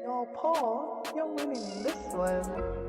Yo, Paul, you're winning in this one.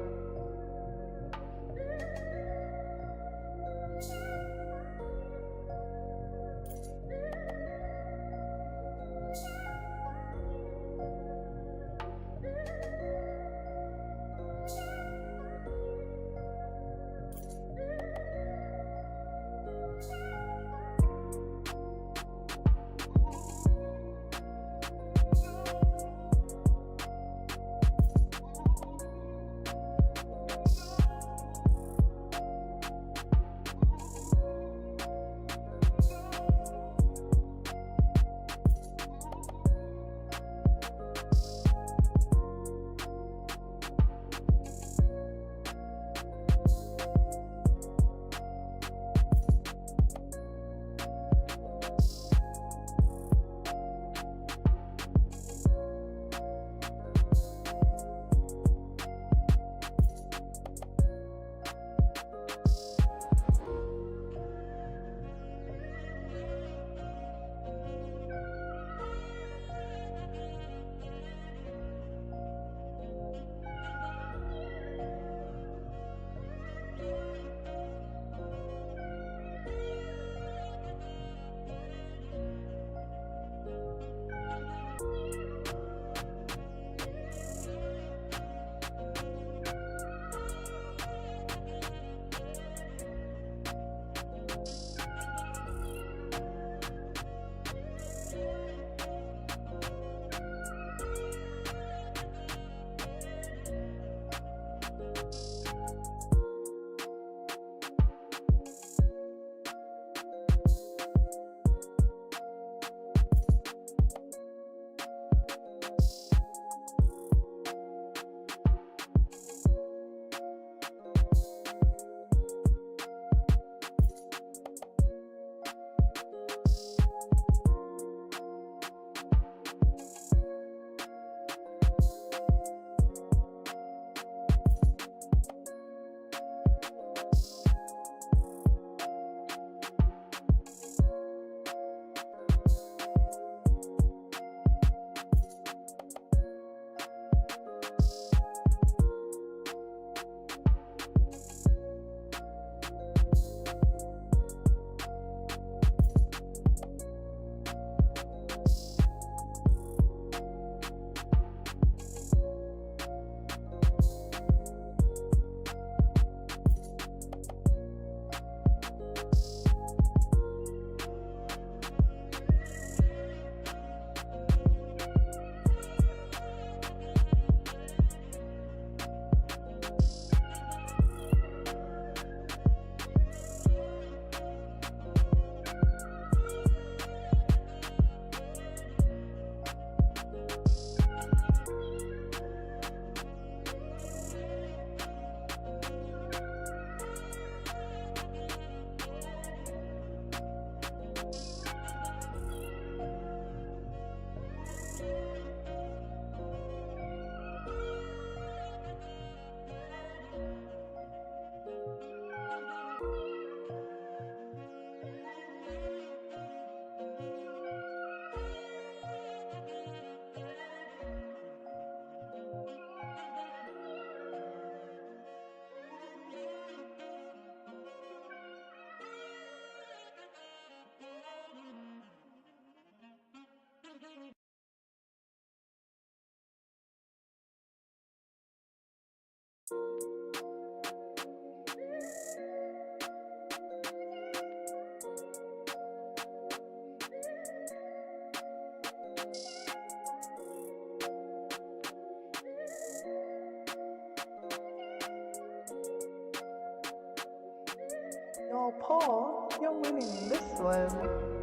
Yo, Paul, you're winning this one.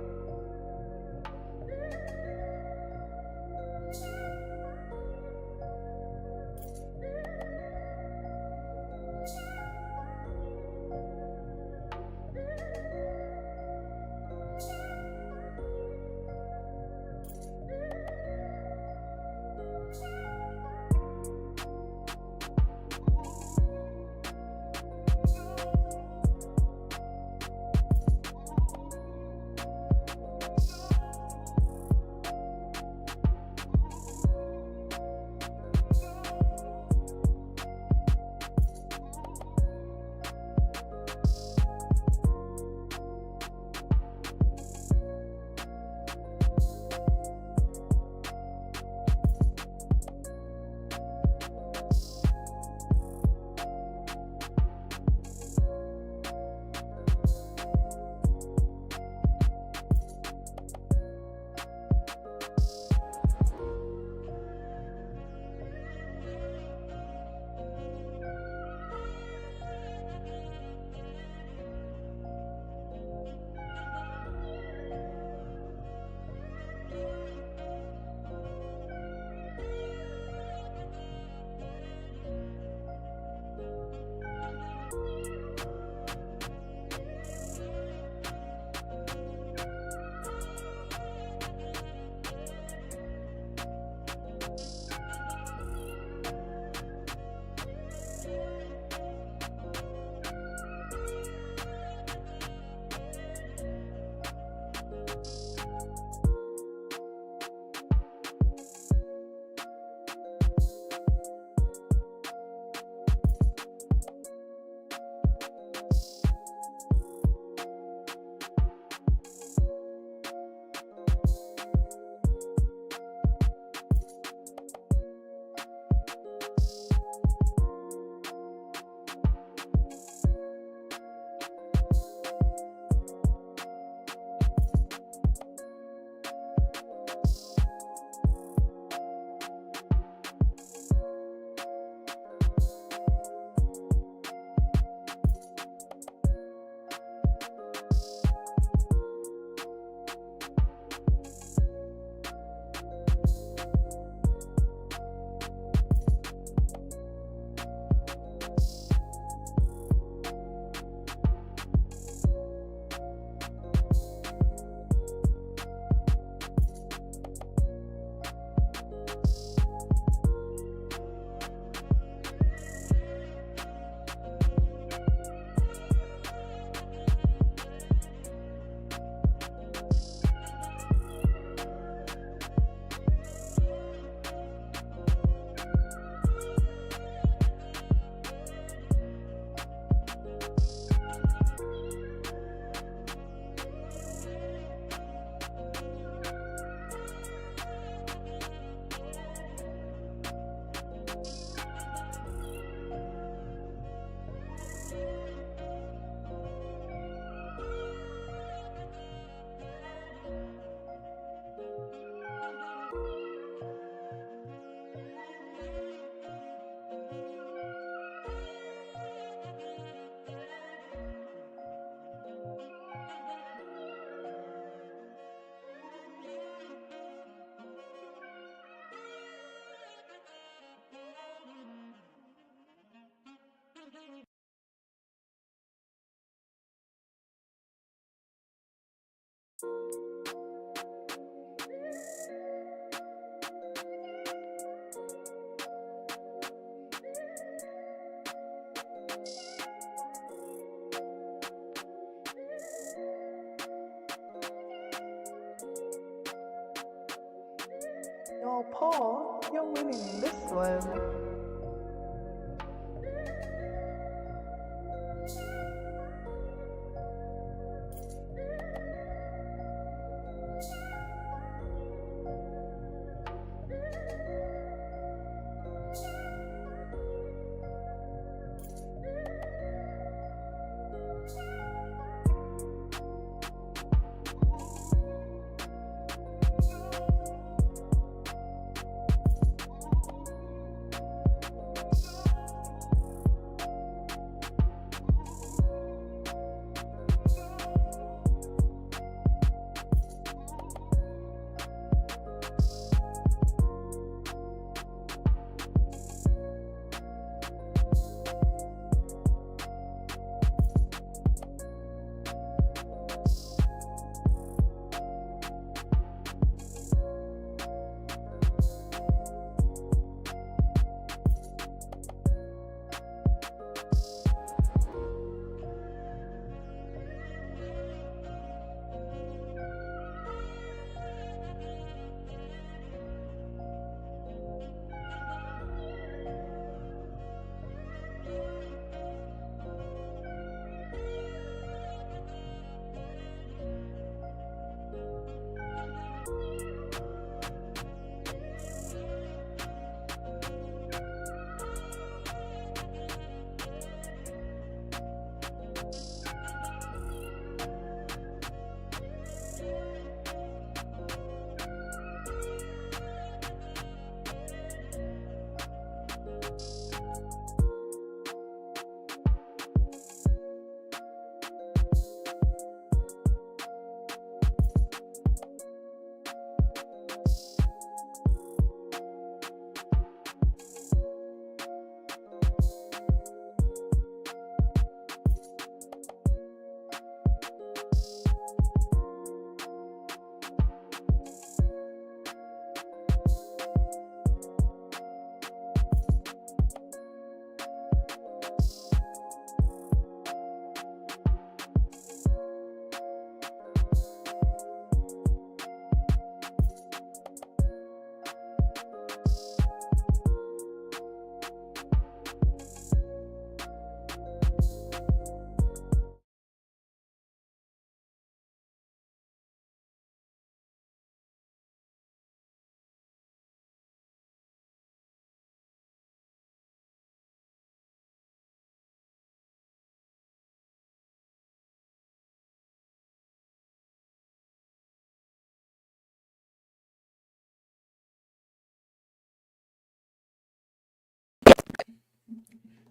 Yo, Paul, you're winning this one.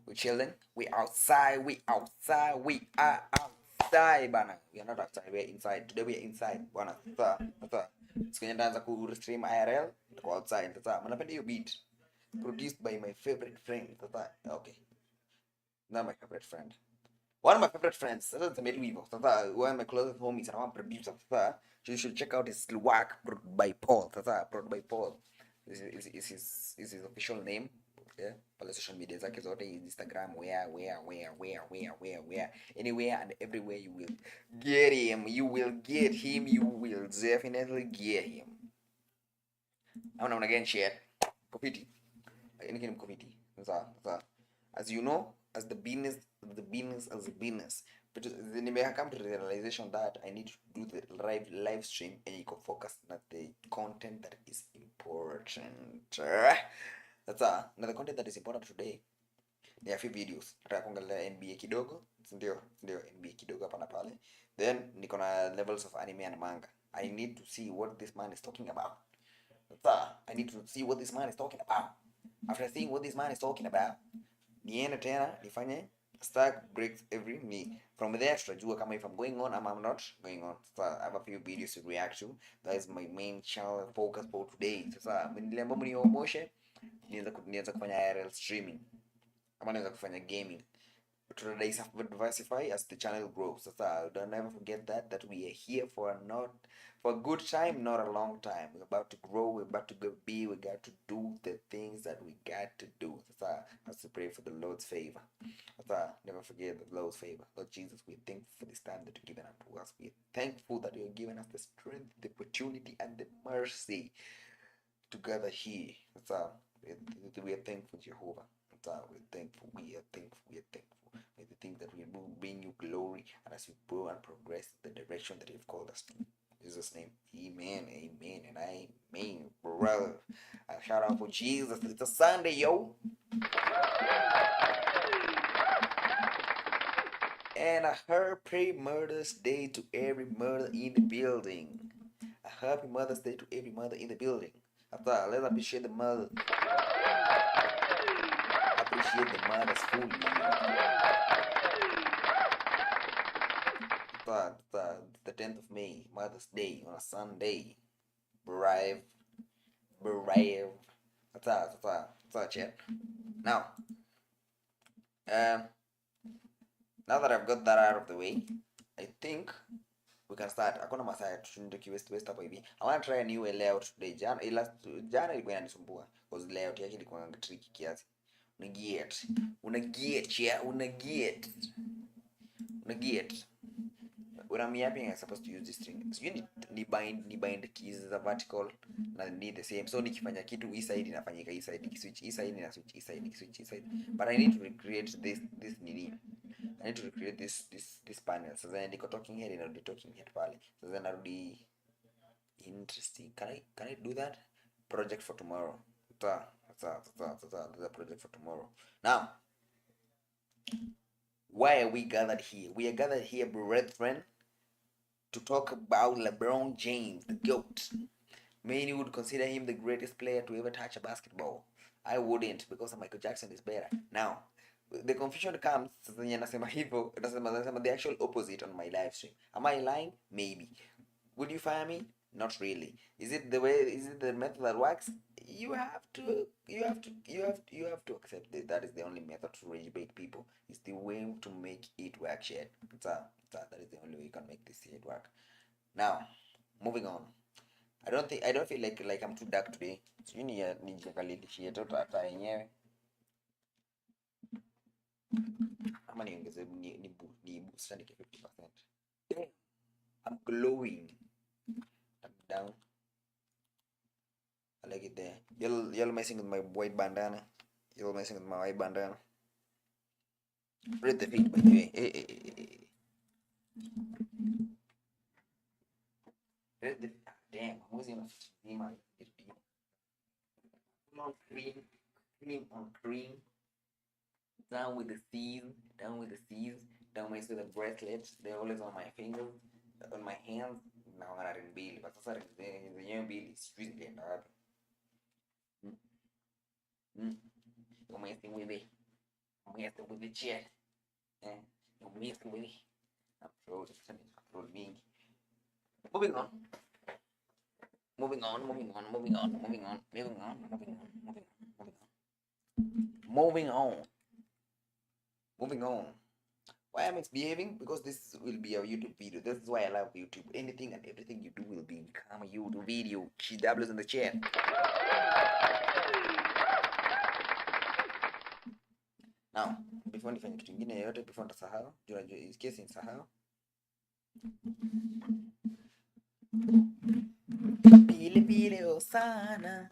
We chilling. We outside. We outside. We are outside bana. We are not outside. We are inside. Today we are inside bana. Sasa siku yenye ndaanza ku stream IRL tuko outside. Sasa mnapenda hiyo beat produced by my favorite friend. Sasa okay, not my favorite friend. One of my favorite friends. Sasa nisemeli hivyo. Sasa one of my closest homies and one producer. Sasa you should check out his work by Paul. Sasa brought by Paul. Is his official name. Yeah, pale social media zake zote, Instagram, where anywhere and everywhere you will get him. You will get him. You will definitely get him. Naona again share kopiti anything kopiti. As you know, as the business but then I come to the realization that I need to do the live stream and you can focus on the content that is important. Now the content that is important today, there are a few videos. Nataka kuangalia NBA kidogo, ndio NBA kidogo hapa na pale. Then niko na levels of anime and manga. I need to see what this man is talking about. I need to see what this man is talking about. After seeing what this man is talking about, niende tena nifanye stack breaks every me. From there tutajua kama if I'm going on or I'm not going on. So I have a few videos to react to. That is my main channel focus for today. Sasa niliambiwa mniomoshe nianza kufanya IRL streaming ama nianza kufanya gaming. Diversify as the channel grows. So don't ever forget that we are here for a good time, not a long time. We're about to grow, we're about to we got to do the things that we got to do. So I have to pray for the Lord's favor. So never forget the Lord's favor. Lord Jesus, we're thankful for this time that you're giving unto us. We're thankful that you're giving us the strength, the opportunity, and the mercy to gather here. So we are thankful, Jehovah. So we're thankful. We are thankful. May the things that we will bring you glory, and as we grow and progress the direction that you've called us to. In Jesus' name, amen, and amen, brother. A shout out for Jesus. It's a Sunday, yo. And a happy Mother's Day to every mother in the building. A happy Mother's Day to every mother in the building. Let's appreciate the mother. Appreciate the mothers fully. The 10th of May, Mother's Day on a Sunday. Brave. That's it. Now that I've got that out of the way, I think we can start. Hakuna masaa tushinde kiwest hapa hivi. I want to try a new layout today. Jana ilikuwa inanisumbua because layout yake ilikuwa tricky kiasi. Unaget. When I'm yapping, I'm supposed to use this string. So you need bind keys as a vertical na need the same. So nikifanya kitu hii side inafanyika hii side, switch hii side na switch hii side, switch hii side. But I need to recreate this nini. I need to recreate this panel. So then niko talking head inarudi talking head pale. So then narudi interesting. Can I do that? Project for tomorrow. That's a project for tomorrow. Now Why are we gathered here? We are gathered here, brethren, to talk about LeBron James, the GOAT. Many would consider him the greatest player to ever touch a basketball. I wouldn't, because Michael Jackson is better. Now, the confusion comes nasema hivyo, nasema the actual opposite on my live stream. Am I lying? Maybe. Would you fire me? Not really. Is it the method that works? You have to accept that that is the only method to rage bait people. It's the way to make it work, shit. That is the only way you can make this shit work. Now, moving on. I don't feel like I'm too dark today. Sijui nijiangalilishie tu hata yenyewe. Ama niongeze ni boost ni 50%. I'm glowing. I'm down. I like it there. You're messing with my white bandana. You're messing with my white bandana. Read the feed, by the way. Hey. Read the damn. I'm using my on cream on cream. Down with the C's. Down with the bracelets. They're always on my fingers, on my hands. Now I'm in Billy, but sasa zenyewe Billy sijui zilienda wapi. You're messing with it. I'm messing with the chat. You're messing with it. I'm trolling. Moving on. Why am I misbehaving? Because this will be a YouTube video. This is why I love YouTube. Anything and everything you do will become a YouTube video. GW's in the chat. Now, before nifanye kitu kingine yoyote, before nitasahau, unajua in case nisahau. Pili sana.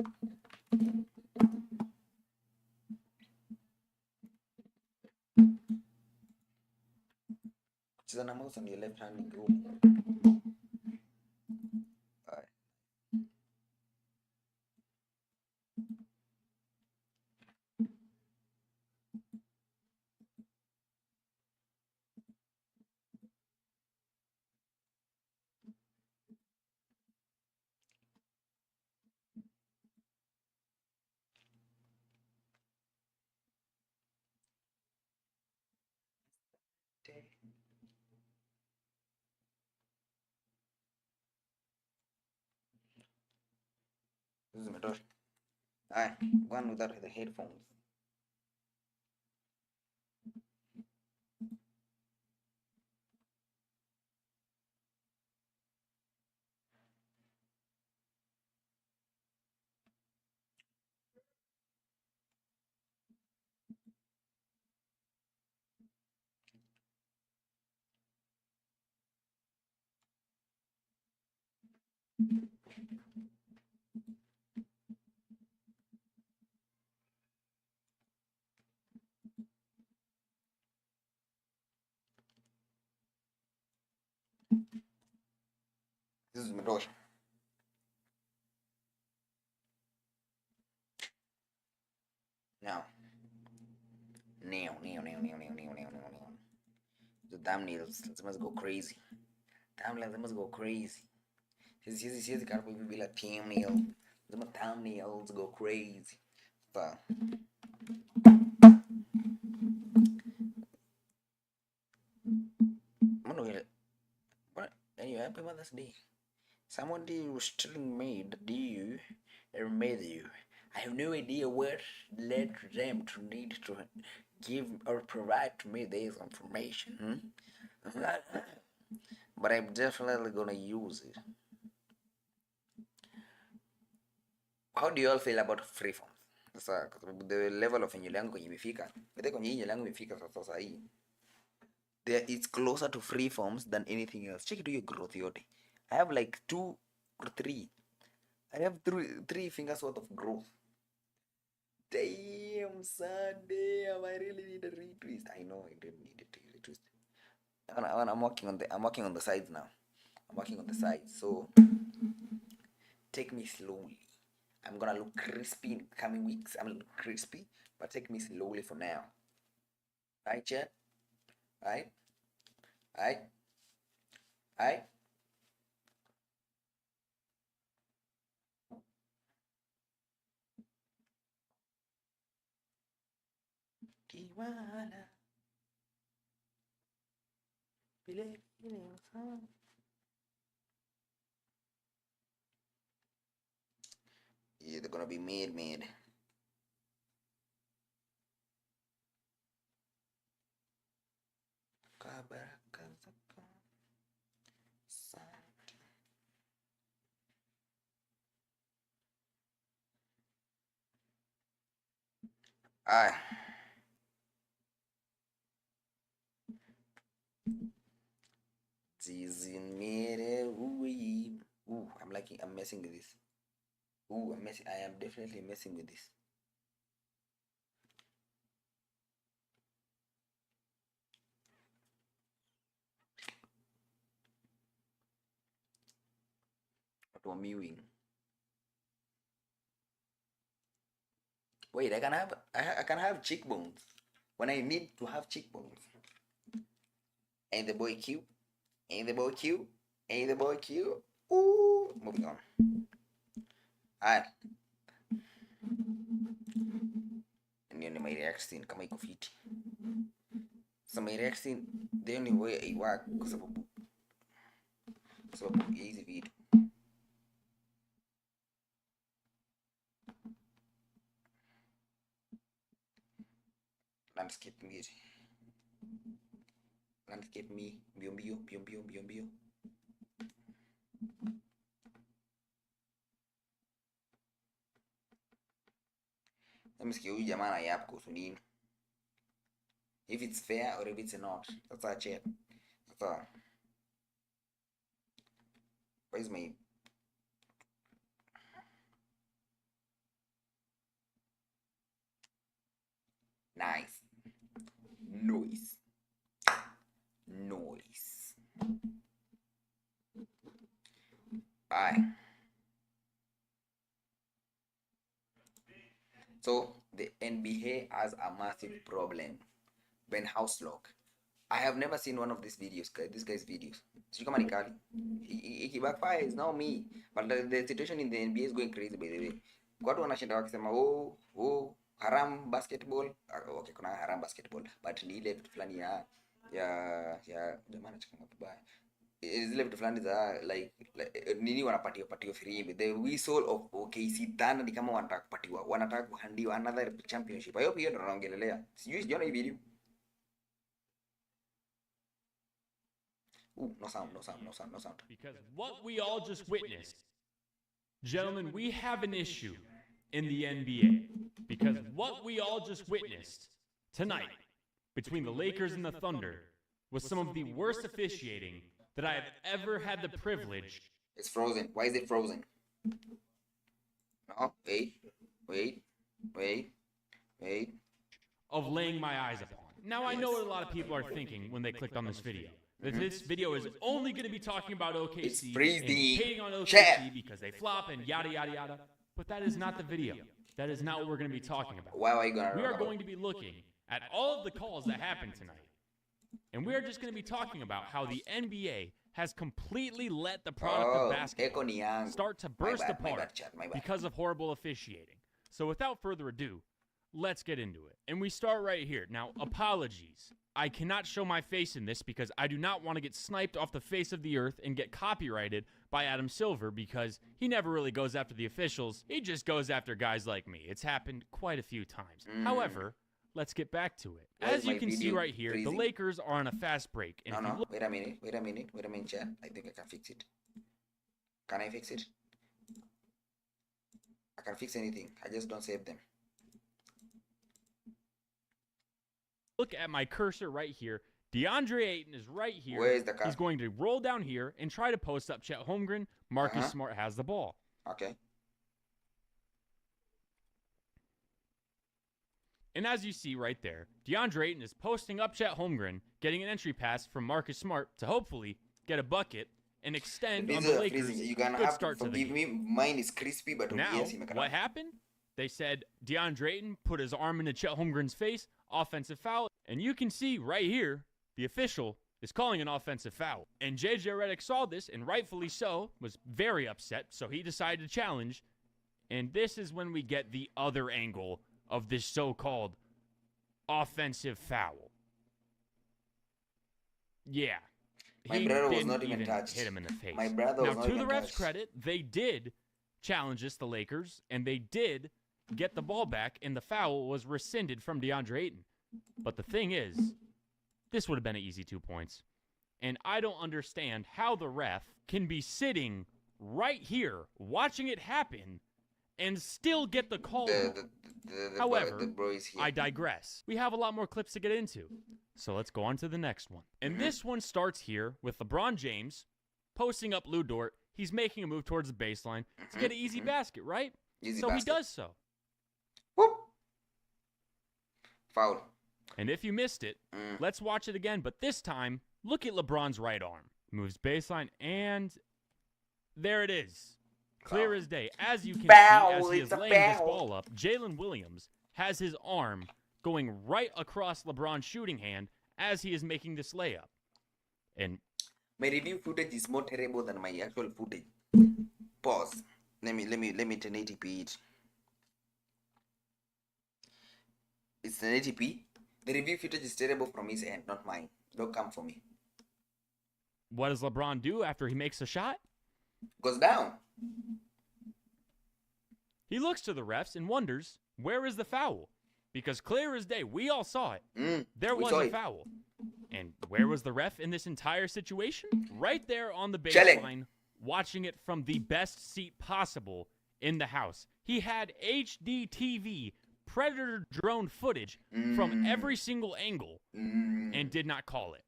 Kucheza na mouse on your left hand ni ngumu. This is my door. One without the headphones. This is my door. Now. The thumbnails must go crazy. Thumbnails must go crazy. Siwezi kaa hivi bila thumbnail. Lazima thumbnails go crazy. Sawa. Anyway, happy Mother's Day. Someone was telling me that you made you. I have no idea what led them to need to give or provide to me this information. But I'm definitely gonna use it. How do you all feel about freeforms? Sasa the level of nywele yangu kwenye imefika. Bado kwenye nywele yangu imefika sasa hii. It's closer to freeforms than anything else. Check it your growth yote. I have like 2 or 3. I have three fingers worth of growth. Damn, son, damn! I really need a retwist. I know I didn't need a retwist. I'm working on the sides now. I'm working on the sides. So take me slowly. I'm gonna look crispy in coming weeks. I'm gonna look crispy, but take me slowly for now. Right, chat? Alright? Alright? Alright? Kiwala. Yeah, they're gonna be mid. Alright. Ooh, I'm messing with this. Ooh, I am definitely messing with this. What am mewing? Wait, I can have cheekbones when I need to have cheekbones. Ain't the boy cute? Ain't the boy cute? Ain't the boy cute? Ooh, moving on. Alright. Ndio ni my reaction kama iko fiti. So my reaction the only way I work kwa sababu hizi vitu. Landscape me mbio. Namsikia huyu jamaa na yap kuhusu nini? If it's fair or if it's not. That's our chat. That's all. Where's my nice noise? Bye. So the NBA has a massive problem. Ben house lock. I have never seen one of these videos, this guy's videos. Sijui kama ni kali. He backfire is now me. But the situation in the NBA is going crazy, by the way. Watu wanashinda wakisema haram basketball. Okay, kuna haram basketball, but ni ile vitu fulani ya jamaa anachukua vibaya. Zile vitu fulani za like nini wanapatiwa free. The whistle of OKC Thunder ni kama wanataka kuhandiwa another championship. I hope hiyo ndio naongelelea. Sijaona hii video. Ooh, no sound. Because what we all just witnessed, gentlemen, we have an issue in the NBA. Because what we all just witnessed tonight between the Lakers and the Thunder was some of the worst officiating that I have ever had the privilege. It's frozen. Why is it frozen? No, wait. Of laying my eyes upon. Now I know what a lot of people are thinking when they clicked on this video. That this video is only going to be talking about OKC and hating on OKC because they flop and yada yada yada. But that is not the video. That is not what we're going to be talking about. Why are you gonna? We are going to be looking at all of the calls that happened tonight. And we are just going to be talking about how the NBA has completely let the product of basketball start to burst apart because of horrible officiating. So without further ado, let's get into it. And we start right here. Now, apologies. I cannot show my face in this because I do not want to get sniped off the face of the earth and get copyrighted by Adam Silver because he never really goes after the officials. He just goes after guys like me. It's happened quite a few times. However, let's get back to it. As you can see right here, the Lakers are on a fast break. And no. Wait a minute, chat. I think I can fix it. Can I fix it? I can fix anything. I just don't save them. Look at my cursor right here. DeAndre Ayton is right here. Where is the car? He's going to roll down here and try to post up Chet Holmgren. Marcus Smart has the ball. Okay. And as you see right there, DeAndre Ayton is posting up Chet Holmgren, getting an entry pass from Marcus Smart to hopefully get a bucket and extend on the Lakers. You're gonna have to forgive me. Mine is crispy, but now, what happened? They said DeAndre Ayton put his arm into Chet Holmgren's face, offensive foul, and you can see right here, the official is calling an offensive foul. And JJ Redick saw this, and rightfully so, was very upset, so he decided to challenge. And this is when we get the other angle of this so-called offensive foul. Yeah. My brother was not even touched. Hit him in the face. My brother was now, not to even the refs' touched. credit, they did challenge this, the Lakers, and they did get the ball back, and the foul was rescinded from DeAndre Ayton. But the thing is, this would have been an easy 2 points. And I don't understand how the ref can be sitting right here watching it happen and still get the call. However, I digress. We have a lot more clips to get into. So let's go on to the next one. And this one starts here with LeBron James posting up Lou Dort. He's making a move towards the baseline to get an easy basket, right? Easy so basket. he does so. Whoop. Foul. And if you missed it, let's watch it again. But this time, look at LeBron's right arm. Moves baseline, and there it is. Clear as day. As you can see, as he is laying this ball up, Jalen Williams has his arm going right across LeBron's shooting hand as he is making this layup. And my review footage is more terrible than my actual footage. Pause. Let me 1080p it. It's 1080p. The review footage is terrible from his end, not mine. Don't come for me. what does LeBron do after he makes a shot? Goes down. He looks to the refs and wonders, where is the foul? Because clear as day, we all saw it. There was a foul. And where was the ref in this entire situation? Right there on the baseline, watching it from the best seat possible in the house. He had HD TV Predator drone footage from every single angle and did not call it.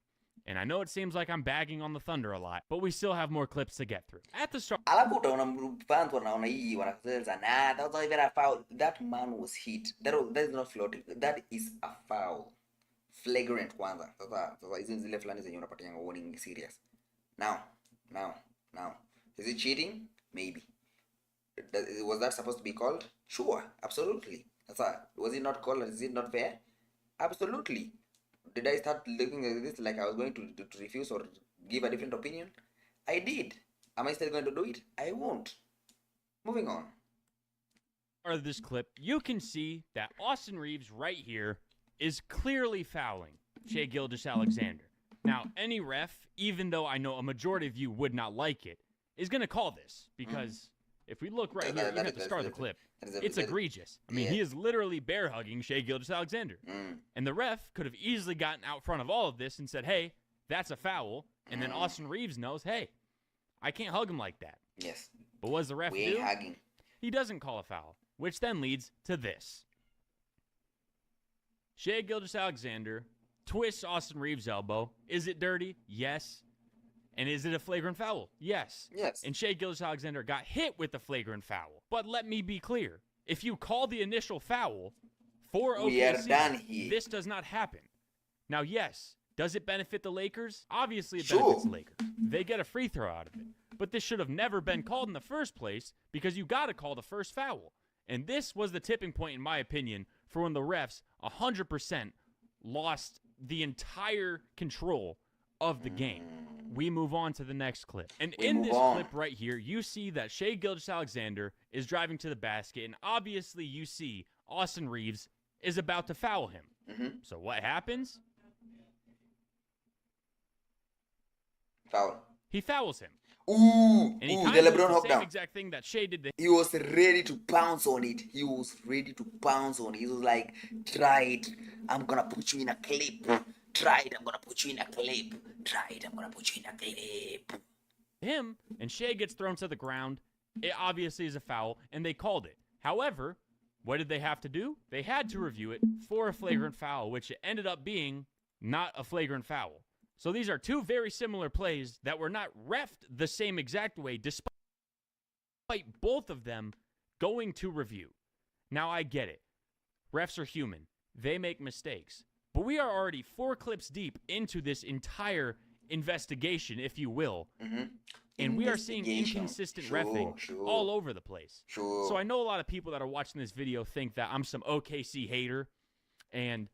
And I know it seems like I'm bagging on the Thunder a lot, but we still have more clips to get through. At the start, fans wanaona hii wanasema nah, that was not even a foul. That man was hit. That is not floating. That is a foul. Flagrant kwanza. Sasa hizo zile fulani zenye unapatianga warning serious. Now. Is it cheating? Maybe. Was that supposed to be called? Sure, absolutely. Was it not called? Is it not fair? Absolutely. Did I start looking at this like I was going to refuse or give a different opinion? I did. Am I still going to do it? I won't. Moving on. Part of this clip, you can see that Austin Reeves right here is clearly fouling Shai Gilgeous-Alexander. Now, any ref, even though I know a majority of you would not like it, is going to call this because if we look right here, even at the start of the clip, it's egregious. I mean, he is literally bear hugging Shai Gilgeous-Alexander. And the ref could have easily gotten out front of all of this and said, hey, that's a foul. And then Austin Reeves knows, hey, I can't hug him like that. Yes. But what does the ref do? Hugging. He doesn't call a foul, which then leads to this. Shai Gilgeous-Alexander twists Austin Reeves' elbow. Is it dirty? Yes. And is it a flagrant foul? Yes. Yes. And Shai Gilgeous-Alexander got hit with the flagrant foul. But let me be clear. If you call the initial foul for OKC, we are done here. This does not happen. Now, yes, does it benefit the Lakers? Obviously, it benefits the Lakers. They get a free throw out of it. But this should have never been called in the first place because you got to call the first foul. And this was the tipping point, in my opinion, for when the refs 100% lost the entire control of the game. We move on to the next clip. And in this clip right here, you see that Shai Gilgeous-Alexander is driving to the basket, and obviously you see Austin Reeves is about to foul him. So what happens? Foul. He fouls him. And he the kind of LeBron did the hop same down. exact thing that Shai did. He was ready to pounce on it. He was like, try it. I'm gonna put you in a clip. Try it. I'm gonna put you in a clip. Try it. I'm gonna put you in a clip. Him and Shai gets thrown to the ground. It obviously is a foul, and they called it. However, what did they have to do? They had to review it for a flagrant foul, which ended up being not a flagrant foul. So these are two very similar plays that were not reffed the same exact way, despite both of them going to review. Now, I get it. Refs are human. They make mistakes. But we are already 4 clips deep into this entire investigation, if you will. And we are seeing inconsistent reffing all over the place. So I know a lot of people that are watching this video think that I'm some OKC hater. And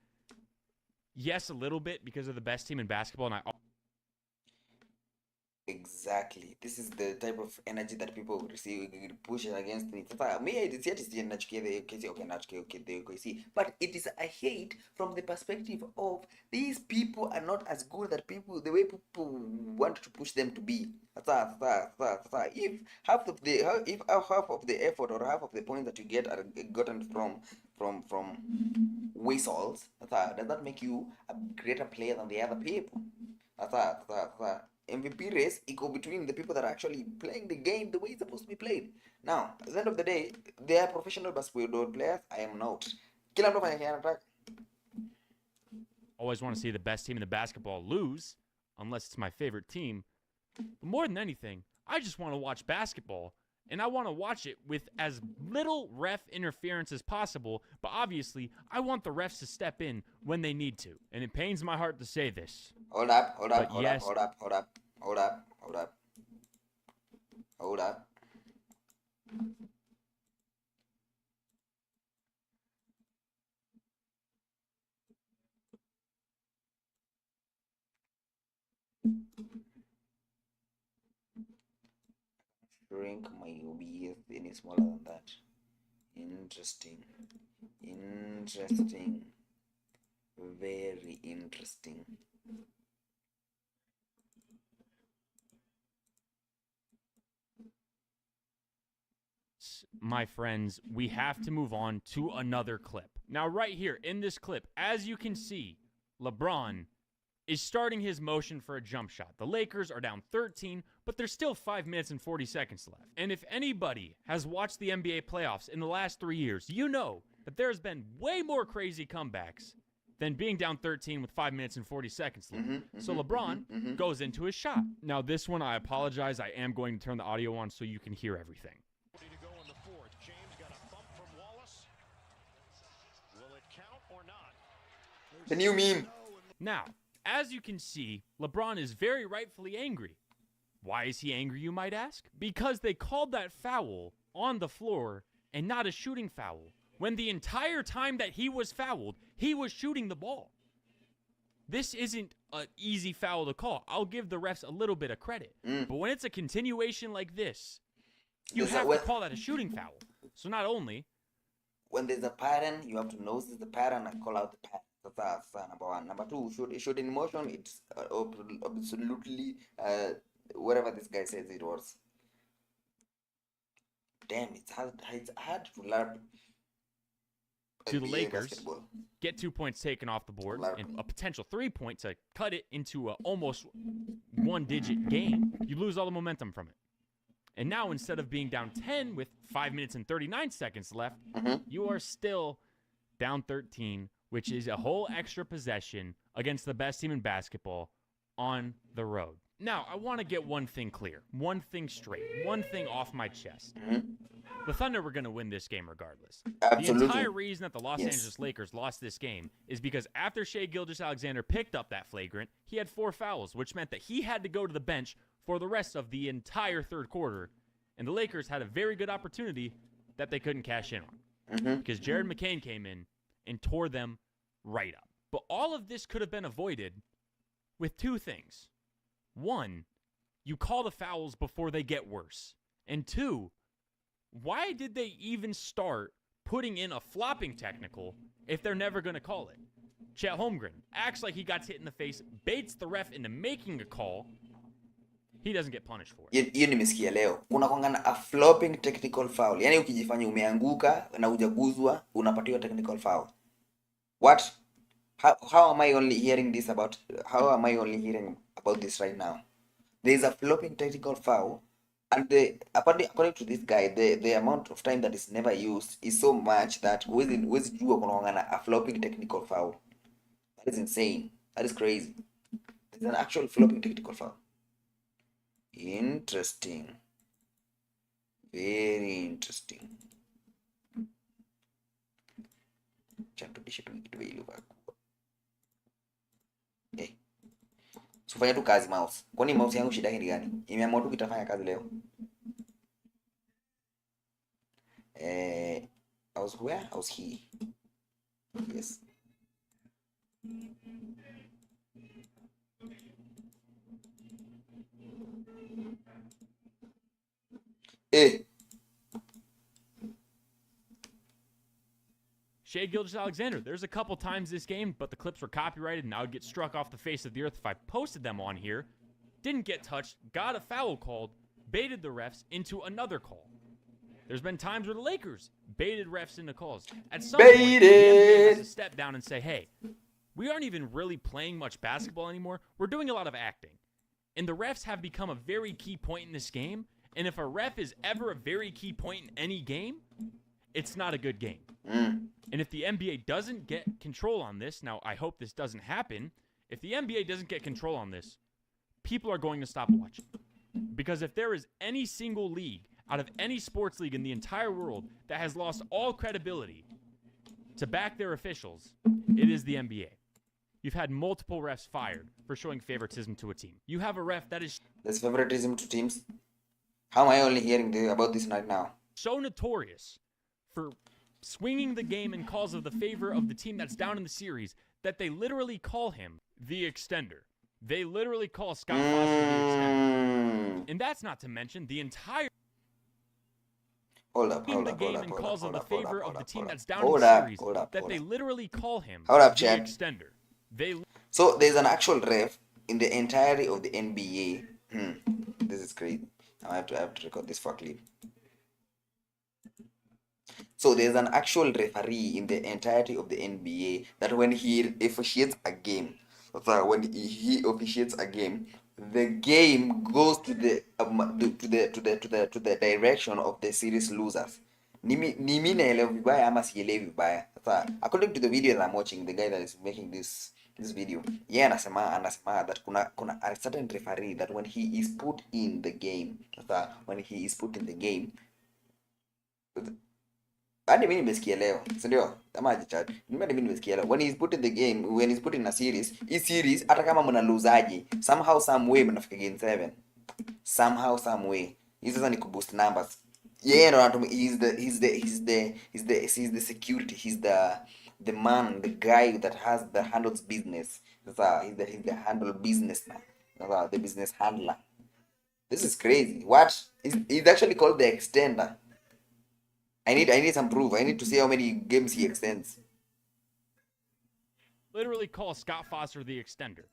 Yes, a little bit because of the best team in basketball, and Exactly. This is the type of energy that people receive push against me. Sasa me it's yet is nachukia the OKC, okay, nachukia okay the OKC, but it is a hate from the perspective of these people are not as good that people the way people want to push them to be. If half of the effort or half of the points that you get are gotten from whistles, does that make you a greater player than the other people? MVP race equal between the people that are actually playing the game the way it's supposed to be played. Now, at the end of the day, they are professional basketball players. I am not. Kila mtu afanya attack. Always want to see the best team in the basketball lose, unless it's my favorite team. But more than anything, I just want to watch basketball, and I want to watch it with as little ref interference as possible, but obviously, I want the refs to step in when they need to, and it pains my heart to say this. Hold up. Shrink my OBS any smaller than that. Interesting. Very interesting. My friends, we have to move on to another clip. Now, right here in this clip, as you can see, LeBron is starting his motion for a jump shot. The Lakers are down 13, but there's still 5 minutes and 40 seconds left. And if anybody has watched the NBA playoffs in the last 3 years, you know that there's been way more crazy comebacks than being down 13 with 5 minutes and 40 seconds left. So LeBron goes into his shot. Now, this one, I apologize. I am going to turn the audio on so you can hear everything. The new meme. Now, as you can see, LeBron is very rightfully angry. Why is he angry, you might ask? Because they called that foul on the floor and not a shooting foul, when the entire time that he was fouled, he was shooting the ball. This isn't an easy foul to call. I'll give the refs a little bit of credit. But when it's a continuation like this, you have to call that a shooting foul. So not only... when there's a pattern, you have to notice the pattern and call out the pattern. That's number one. Number two, shoot in motion, it's absolutely whatever this guy says it was. Damn, it's hard to learn. To the Lakers, basketball. Get 2 points taken off the board and a potential 3 point to cut it into a almost one-digit game. You lose all the momentum from it. And now, instead of being down 10 with 5 minutes and 39 seconds left, you are still down 13, which is a whole extra possession against the best team in basketball on the road. Now, I want to get one thing clear, one thing straight, one thing off my chest. The Thunder were going to win this game regardless. Absolutely. The entire reason that the Los Angeles Lakers lost this game is because after Shai Gilgeous-Alexander picked up that flagrant, he had 4 fouls, which meant that he had to go to the bench for the rest of the entire third quarter. And the Lakers had a very good opportunity that they couldn't cash in on. Because Jared McCain came in and tore them right up. But all of this could have been avoided with 2 things. 1, you call the fouls before they get worse. And 2, why did they even start putting in a flopping technical if they're never going to call it? Chet Holmgren acts like he got hit in the face, baits the ref into making a call. He doesn't get punished for it. Hiyo nimesikia leo. Kuna kwangana a flopping technical foul. Yaani ukijifanya umeanguka na hujaguzwa unapatiwa technical foul. What? How am I only hearing this about this right now? There is a flopping technical foul, and according to this guy, the amount of time that is never used is so much that huwezi jua kuna a flopping technical foul. That is insane. That is crazy. There's an actual flopping technical foul. Interesting. Very interesting. Sifanya tu kazi mouse. Kwani mouse yangu shida ni gani? Imeamua tu kitafanya kazi leo. I was where? I was here. Yes. Eh. Shea Gilgeous-Alexander, there's a couple times this game, but the clips were copyrighted and I would get struck off the face of the earth if I posted them on here. Didn't get touched, got a foul called, baited the refs into another call. There's been times where the Lakers baited refs into calls. At some point, the NBA has to step down and say, hey, we aren't even really playing much basketball anymore. We're doing a lot of acting. And the refs have become a very key point in this game. And if a ref is ever a very key point in any game, it's not a good game. And if the NBA doesn't get control on this, now I hope this doesn't happen, if the NBA doesn't get control on this, people are going to stop watching. Because if there is any single league out of any sports league in the entire world that has lost all credibility to back their officials, it is the NBA. You've had multiple refs fired for showing favoritism to a team. You have a ref that is... There's favoritism to teams? How am I only hearing about this right now? So notorious for swinging the game in calls of the favor of the team that's down in the series that they literally call him the extender. They literally call Scott Foster the extender. And that's not to mention the entire... Hold up. They literally call him the extender. So there's an actual ref in the entirety of the NBA. This is crazy. I have to record this for clip. So there's an actual referee in the entirety of the NBA that when he officiates a game, the game goes to the direction of the series losers. According to the video that I'm watching, the guy that is making this video, anasema that kuna a certain referee that when he is put in the game, hadi mimi nimesikia leo, si ndio? Kama ajichat. Mimi nimesikia leo. When he's put in the game, when he's put in a series, hata kama mna loseaje, somehow some way mnafika game 7. Somehow some way. Hizo sasa ni kuboost numbers. Yeah, no, he's the security. He's the man, the guy that handles business. He's the handle businessman. The business handler. This is crazy. What? He's actually called the extender. I need some proof. I need to see how many games he extends. Literally call Scott Foster the extender.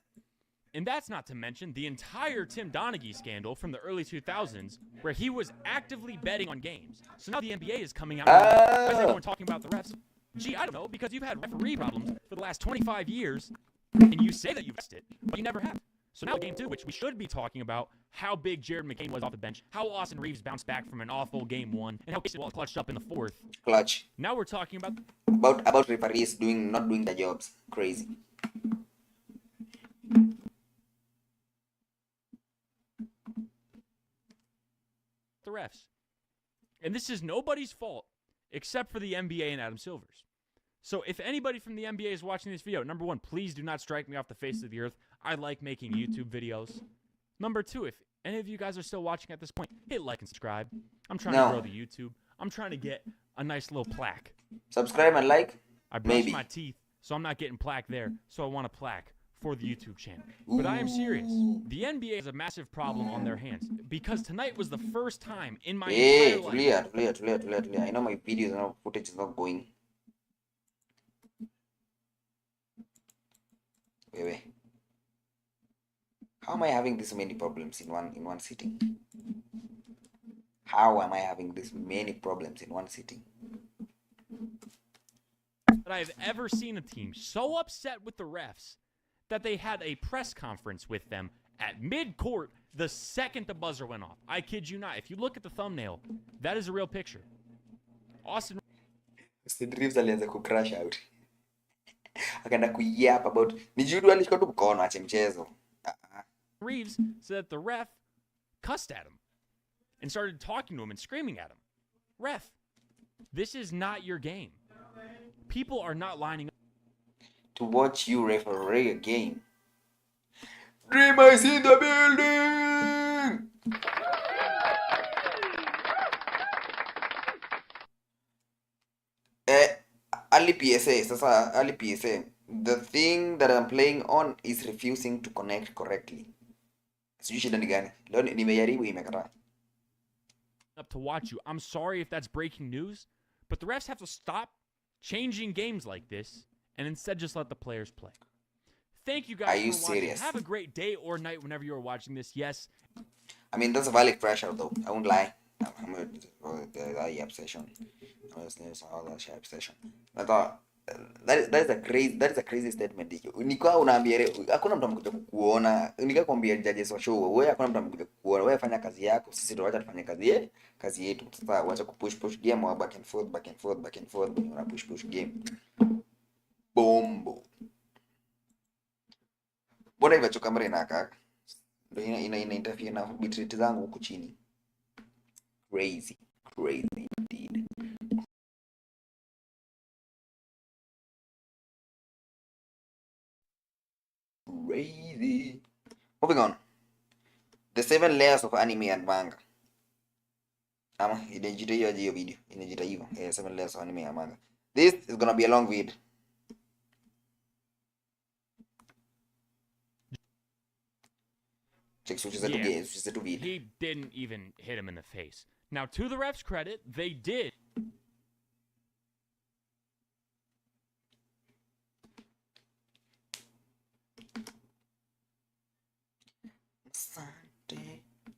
And that's not to mention the entire Tim Donaghy scandal from the early 2000s where he was actively betting on games. So now the NBA is coming out why is everyone talking about the refs? Gee, I don't know, because you've had referee problems for the last 25 years and you say that you've missed it, but you never have. So now game 2, which we should be talking about, how big Jared McCain was off the bench, how Austin Reeves bounced back from an awful game 1, and how Casey Wall clutched up in the 4th. Clutch. Now we're talking about referees not doing their jobs. Crazy. The refs. And this is nobody's fault except for the NBA and Adam Silver's. So if anybody from the NBA is watching this video, number 1, please do not strike me off the face of the earth. I like making YouTube videos. Number 2, if any of you guys are still watching at this point, hit like and subscribe. I'm trying to grow the YouTube. I'm trying to get a nice little plaque. Subscribe and like? I brushed my teeth, so I'm not getting plaque there. So I want a plaque for the YouTube channel. But I am serious. The NBA has a massive problem on their hands because tonight was the first time in my entire life. Clear. I know my videos and footage is not going. Wait. How am I having this many problems in one sitting? How am I having this many problems in one sitting? That I have ever seen a team so upset with the refs that they had a press conference with them at mid-court the second the buzzer went off. I kid you not. If you look at the thumbnail, that is a real picture. Austin Reeves alianza ku crash out. Akaenda kuyap about ni Jude alishika tu mkono ache mchezo. Reeves said that the ref cussed at him and started talking to him and screaming at him. Ref, this is not your game. People are not lining up to watch you referee a game. Dream is in the building! Ali PSA, The thing that I'm playing on is refusing to connect correctly. Sijui shida ni gani. Leo nimejaribu imekataa. Up to watch you. I'm sorry if that's breaking news, but the refs have to stop changing games like this and instead just let the players play. Thank you guys Are you for watching. serious? Have a great day or night whenever you're watching this. Yes. I mean, that's a valid pressure though. I won't lie. I'm the obsession. All that shit obsession. I thought that is a crazy statement. Nikawa unaambia hakuna mtu amekuja kukuona. Nikakwambia judges wa show, wewe hakuna mtu amekuja kukuona. Wewe fanya kazi yako, sisi tuacha tufanye kazi yetu. Sasa uacha kupush game wa back and forth. Una push game. Bombo. Mbona hivyo kamera inakaa? Ndio ina interfere na bitrate zangu huku chini. Crazy indeed. Crazy. Moving on. The 7 layers of anime and manga. Ama inajita hiyo video. Inajita hivyo. 7 layers of anime and manga. This is gonna be a long video. He didn't even hit him in the face. Now, to the refs' credit, they did.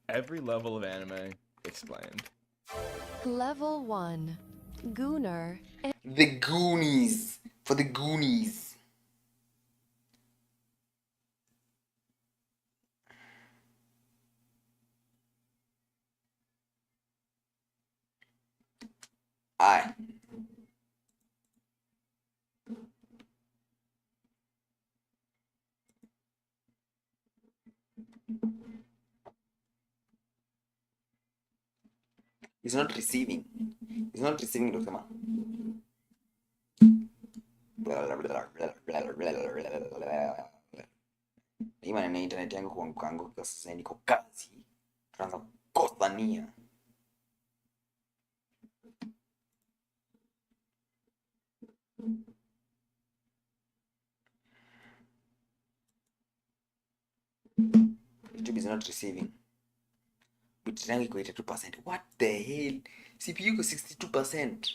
Every level of anime explained. Level 1. Gooner. The Goonies. For the Goonies. Aye. He's not receiving. Dr. Hii maneno internet yangu kuanguka sasa, niko kazi. Tunaanza kukosania. YouTube is not receiving. But rank iko 82%. What the hell? CPU iko 62%.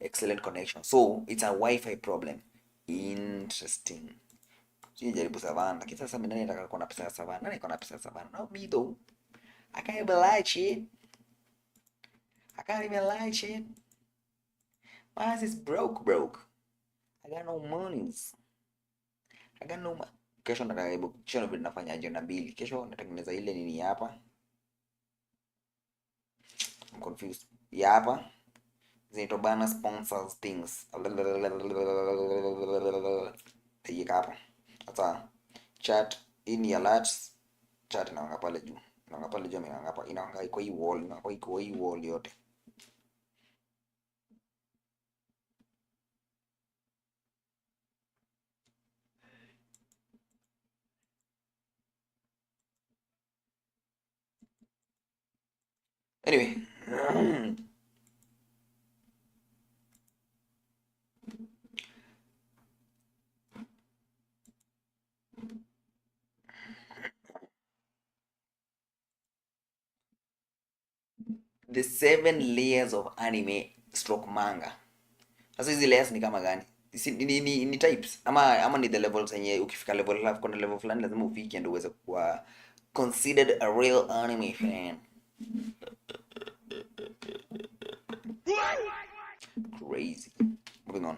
Excellent connection. So it's a Wi-Fi problem. Interesting. Sijaribu Savannah. Lakini sasa mimi nani nataka kuwa na pesa ya Savannah? Nani iko na pesa ya Savannah? Not me though. I can't even lie shit. Why is this broke? I got no monies. Kesho ndio nafanya agenda mbili. Kesho natengeneza ile nini hapa. I'm confused. Ya hapa. Zinaitwa bana sponsors things. Hii hapa. Sasa chat in your alerts. Chat inaanga pale juu. Inaanga iko hii wall, yote. Anyway, the 7 layers of anime stroke manga. Sasa hizi layers ni kama gani? Ni types ama ni the levels yenye ukifika level kuna level fulani lazima ufike ndio uweze kuwa considered a real anime fan. Crazy. Moving on.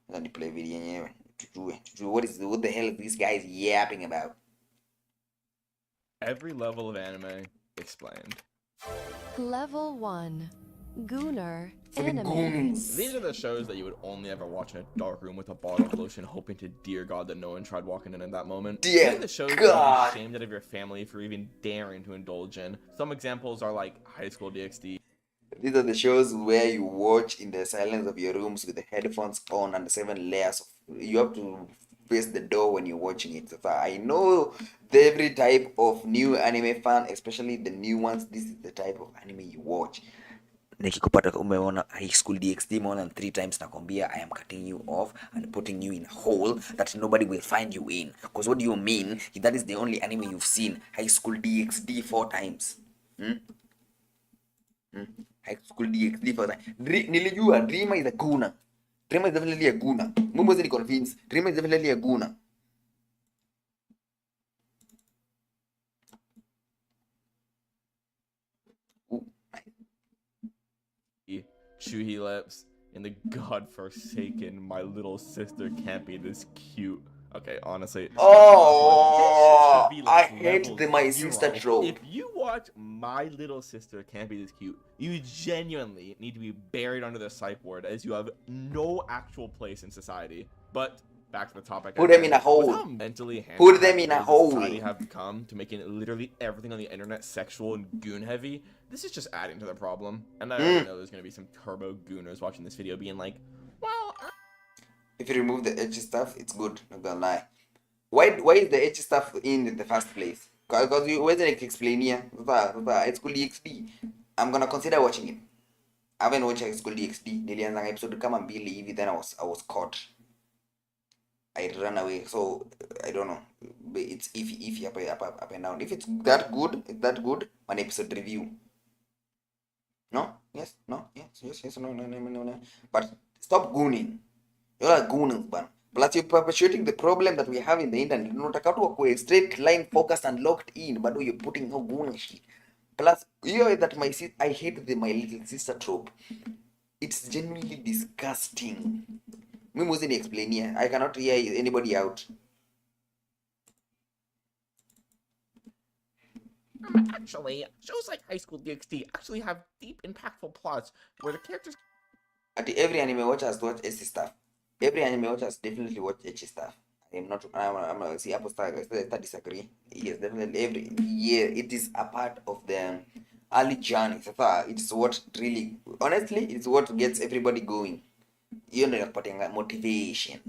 Let me play video yenyewe. What the hell is this guy yapping about? Every level of anime explained. Level 1. Gooner. For the Goonies. These are the shows that you would only ever watch in a dark room with a bottle of lotion, hoping to dear God that no one tried walking in at that moment. Dear These are the shows God. that you'd be ashamed out of your family for even daring to indulge in. Some examples are like High School DxD. These are the shows where you watch in the silence of your rooms with the headphones on and the 7 layers of... You have to face the door when you're watching it. So I know every type of new anime fan, especially the new ones, this is the type of anime you watch. nikikupata umeona high school DxD more than 3 times nakwambia I am cutting you off and putting you in a hole that nobody will find you in. Because what do you mean that is the only anime you've seen high school DxD 4 times? High school DxD 4 times. Nilijua Dreamer is a gooner. Dreamer is definitely a gooner. Mimi wasn't convinced. Dreamer is definitely a gooner. Chewy lips and the godforsaken my little sister can't be this cute. Okay, honestly. Oh, I hate the my sister trope. If you watch My Little Sister Can't Be This Cute, you genuinely need to be buried under the psych ward as you have no actual place in society. But back to the topic. Put them in a hole. How mentally Put them in a hole. Society have become to making literally everything on the internet sexual and goon heavy. This is just adding to the problem. And I already know there's gonna be some turbo gooners watching this video being like, well, if you remove the edgy stuff, it's good. Not gonna lie. Why is the edgy stuff in the first place? Because you wasn't explain here. It's called DxD. I'm gonna consider watching it. I haven't watched High School DxD. Nilianza episode kama mbili hivi, then I was caught. I ran away. So I don't know. It's iffy up and down. If it's that good, an episode review. No? Yes? No? Yes? No. But stop gooning. You're a gooners, man. Plus you're perpetuating the problem that we have in the internet. Unataka tu wakuwe straight line focused and locked in, but you're putting no goon shit. Plus, you know that I hate the my little sister trope. It's genuinely disgusting. Me mustn't explain here. I cannot hear anybody out. Actually, shows like High School DxD actually have deep, impactful plots where the characters. Every anime watcher has to watch edgy stuff. Every anime watcher has definitely watched edgy stuff. I'm not see Apple Star disagree. Yes, definitely it is a part of the early journey. It's what really, honestly, it's what gets everybody going. You know, putting motivation.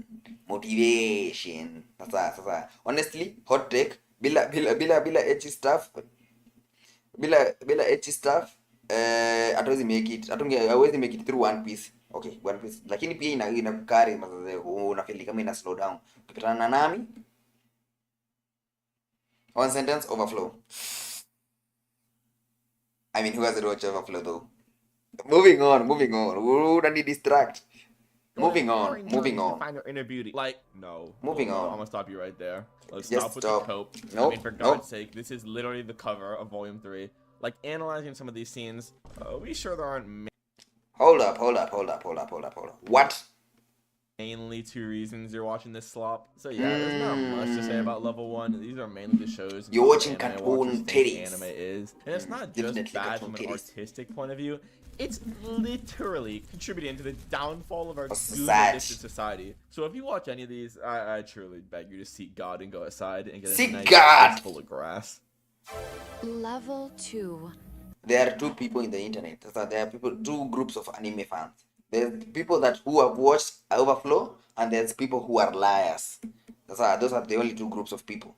Honestly, hot take. Bila edgy stuff. Bila edgy stuff. I always make it through One Piece. Okay, One Piece. Lakini pia inakukari mazaze unafeel kama ina slow down. Ukipatana na Nami, one sentence overflow. I mean, who hasn't watched Overflow though? Moving on. Who don't need distract? Moving on. Find her inner beauty. Like, no. Moving on. I'm gonna stop you right there. Let's Just stop with stop. the cope. Nope. I mean, for God's sake, this is literally the cover of Volume 3. Like, analyzing some of these scenes, we sure there aren't Hold up. What? mainly 2 reasons you're watching this slop. So yeah, there's not much to say about level 1. These are mainly the shows You're watching anime cartoon watchers think titties. anime is. And it's not just Definitely bad cartoon from an titties. artistic point of view. It's literally contributing to the downfall of our society. society. So if you watch any of these, I truly beg you to seek God and go outside and get Seek a nice God! place full of grass. Level 2. There are 2 people in the internet. There are 2 groups of anime fans. There's people who have watched Overflow, and there's people who are liars. Those are the only 2 groups of people.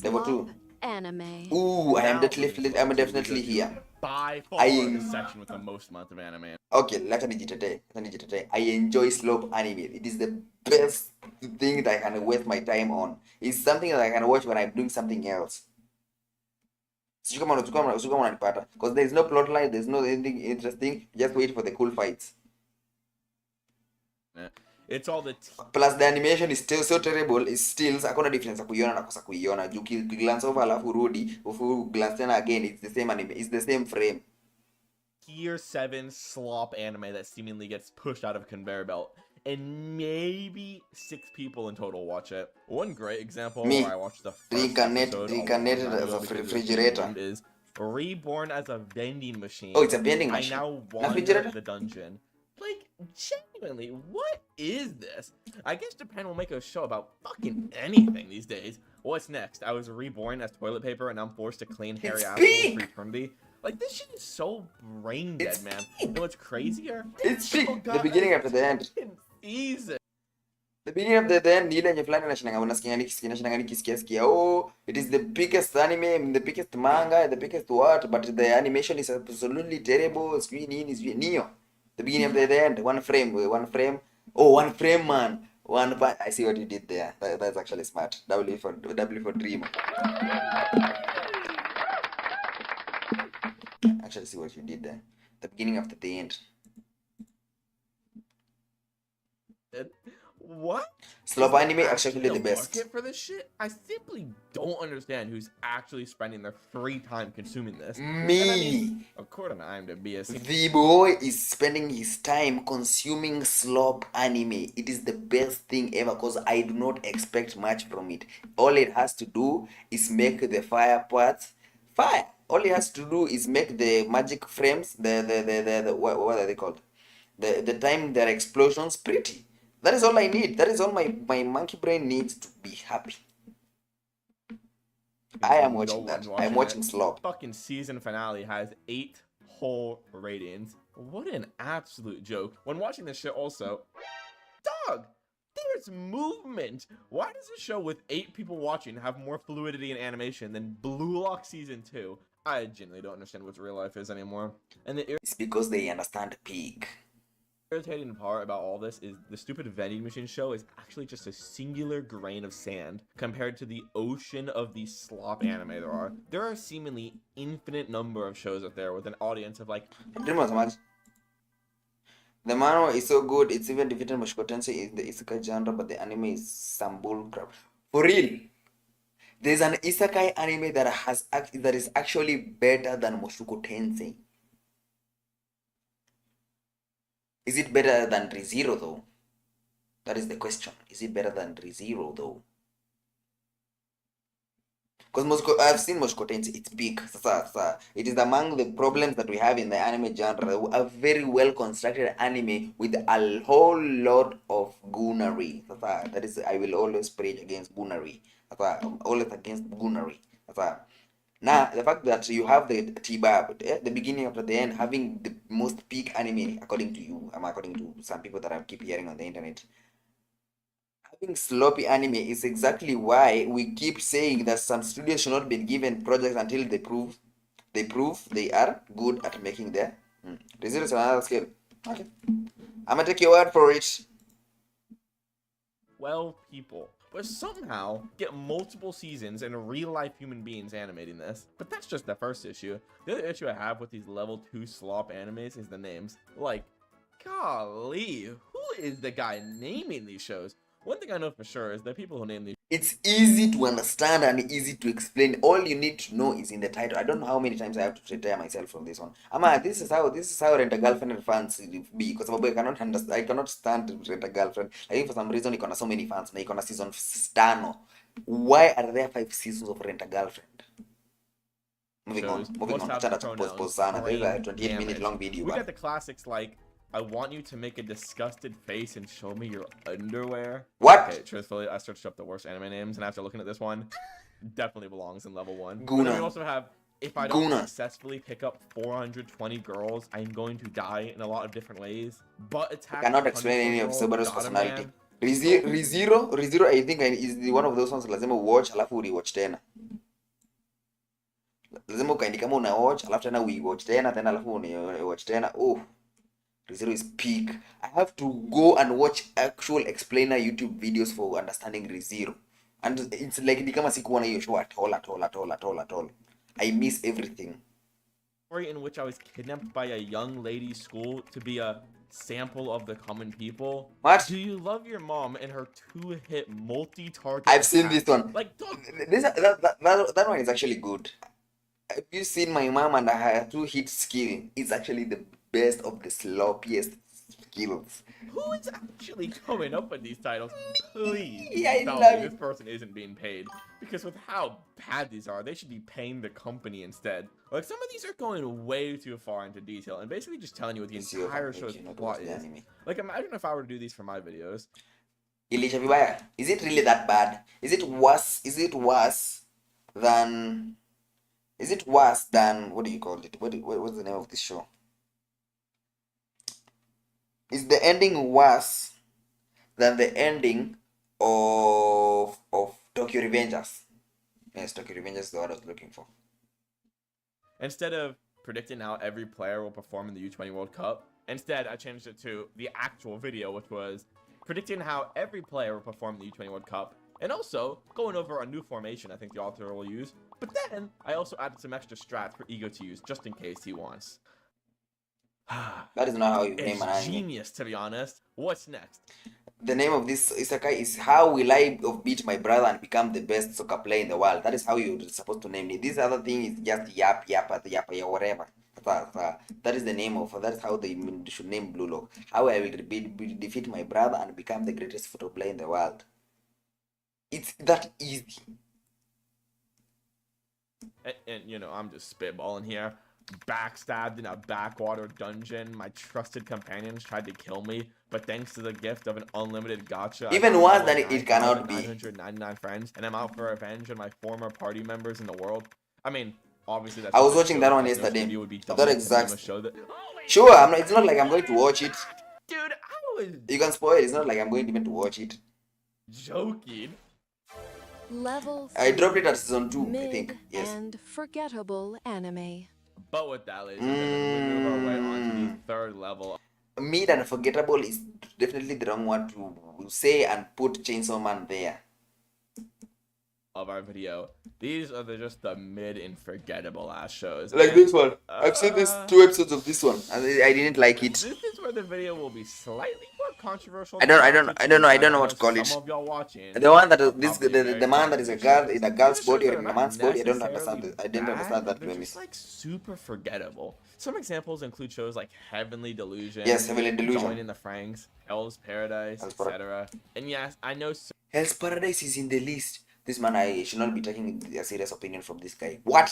Level 2. Anime. Ooh, I'm Now, definitely here. By far the section with the most amount of anime. Okay, let me jitetee. I enjoy slope anime. It is the best thing that I can waste my time on. It's something that I can watch when I'm doing something else. Because there's no plot line, there's no anything interesting. Just wait for the cool fights. It's all the Plus the animation is still so terrible. It's still hakuna difference ya kuiona na kosa kuiona. You glance over alafu rudi, ufu glance tena again, it's the same anime. It's the same frame. Tier 7 slop anime that seemingly gets pushed out of a conveyor belt. And maybe 6 people in total watch it. One great example Me. where I watched the first Reincarnated as a refrigerator. is Reborn as a vending machine. Oh, it's a vending machine. I now Not wander refrigerator? the dungeon. Like, genuinely, what is this? I guess Japan will make a show about fucking anything these days. What's next? I was reborn as toilet paper and I'm forced to clean hairy assholes for eternity. Like, this shit is so brain dead, man. You know what's crazier? It's peak. The beginning after the end. Season. The beginning of the end, ile yenye fulani nashangaa nikisikia, oh, it is the biggest anime, the biggest manga, the biggest what, but the animation is absolutely terrible. Neo. The beginning of the end, one frame. Oh, one frame, man. I see what you did there. That's actually smart. W for dream. Actually, see what you did there. The beginning of the end. What? Slop anime actually the a best. market for this shit? I simply don't understand who's actually spending their free time consuming this. Me. And I mean, according to IMDb, The boy is spending his time consuming slop anime. It is the best thing ever because I do not expect much from it. All it has to do is make the fire parts fire. All it has to do is make the magic frames, the what are they called? The time their explosions pretty. That is all I need. That is all my monkey brain needs to be happy. I am watching that. I'm watching Slop. Fucking season finale has 8 whole ratings. What an absolute joke. When watching this shit also, dog, there's movement. Why does a show with 8 people watching have more fluidity in animation than Blue Lock season 2? I genuinely don't understand what real life is anymore. And it's because they understand peak. Irritating part about all this is the stupid vending machine show is actually just a singular grain of sand compared to the ocean of the slop anime there are. There are seemingly infinite number of shows out there with an audience of like... The manga is so good, it's even defeated Mushoku Tensei in the isekai genre, but the anime is some bull crap. For real, there's an isekai anime that is actually better than Mushoku Tensei. Is it better than ReZero though? That is the question. Is it better than ReZero though? Because I've seen Mushoku Tensei, it's big. It is among the problems that we have in the anime genre. A very well constructed anime with a whole lot of goonery. That is, I will always preach against goonery. Always against goonery. Now, the fact that you have the T-Bab, the beginning of the end, having the most peak anime, according to you, according to some people that I keep hearing on the internet, having sloppy anime is exactly why we keep saying that some studios should not be given projects until they prove they are good at making their results on another scale. Okay, I'm gonna take your word for it. 12 people, but somehow get multiple seasons and real-life human beings animating this. But that's just the first issue. The other issue I have with these level 2 slop animes is the names. Like, golly, who is the guy naming these shows? One thing I know for sure is that people who name these... It's easy to understand and easy to explain. All you need to know is in the title. I don't know how many times I have to retire myself from this one. This is how Rent a Girlfriend fans be, because I cannot stand Rent a Girlfriend. Like, for some reason ikona so many fans na ikona season 5. Why are there 5 seasons of Rent a Girlfriend? Moving on. Pause sana. There is a 28-minute long video. We got the classics like, I want you to make a disgusted face and show me your underwear. What? Okay, truthfully, I searched up the worst anime names, and after looking at this one, definitely belongs in level 1. Guna. But then we also have, if I don't successfully pick up 420 girls, I'm going to die in a lot of different ways. But attack. I cannot explain any of Subaru's personality. ReZero, I think is one of those ones lazima watch alafu rewatch tena. Lazima ukaindi kama una watch alafu tena watch tena alafu watch tena. Oh. ReZero is peak. I have to go and watch actual explainer YouTube videos for understanding ReZero. And it's like ni kama sikuona hiyo show at all. I miss everything. Story in which I was kidnapped by a young lady's school to be a sample of the common people. What? Do you love your mom and her 2-hit multi-target? I've seen this one. Like, that one is actually good. Have you seen my mom and her 2-hit skill? It's actually the best of the sloppiest skills. Who is actually coming up with these titles? Please tell me this person isn't being paid. Because with how bad these are, they should be paying the company instead. Like, some of these are going way too far into detail and basically just telling you what the entire show's plot is. Like, imagine if I were to do these for my videos. Ilisha vibaya. Is it really that bad? Is it worse than what do you call it? What's the name of this show? Is the ending worse than the ending of Tokyo Revengers. Yes, Tokyo Revengers is the word I was looking for. Instead of predicting how every player will perform in the U20 World Cup, instead I changed it to the actual video, which was predicting how every player will perform in the U20 World Cup, and also going over a new formation I think the author will use. But then I also added some extra strats for Ego to use, just in case he wants. That is not how you name an It's anime. genius, to be honest. What's next? The name of this isekai is How Will I Beat My Brother and Become the Best Soccer Player in the World. That is how you're supposed to name it. This other thing is just yap, whatever. That is the name of, that's how they should name Blue Lock. How I will defeat my brother and become the greatest football player in the world. It's that easy. And you know, I'm just spitballing here. Backstabbed in a backwater dungeon. My trusted companions tried to kill me, but thanks to the gift of an unlimited gacha, Even worse than it cannot be. 999 friends, and I'm out for revenge on my former party members in the world. I mean, obviously that's. I was watching that one yesterday. That exact. Sure, it's not like I'm going to watch it. Dude, I was. You can spoil it. It's not like I'm going even to watch it. Joking. Level 3. I dropped it at season 2, Mid I think. Yes. and forgettable anime. But with that, ladies and gentlemen, we move our way on to the third level. Mid and forgettable is definitely the wrong one to say and put Chainsaw Man there. Of our video. These are just the mid and forgettable ass shows. Like And, this one. I've seen these 2 episodes of this one. I didn't like it. This is where the video will be slightly more controversial. I don't know what to call it. Some of y'all watching. The one that the man that is a girl in a girl's body or in a man's body, I don't understand it. I didn't understand that They're premise. just like super forgettable. Some examples include shows like Heavenly Delusion. Yes, Heavenly Delusion. Join in the Franks, Hell's Paradise, etc. And yes, I know. Hell's Paradise is in the list. This man, I should not be taking a serious opinion from this guy. What?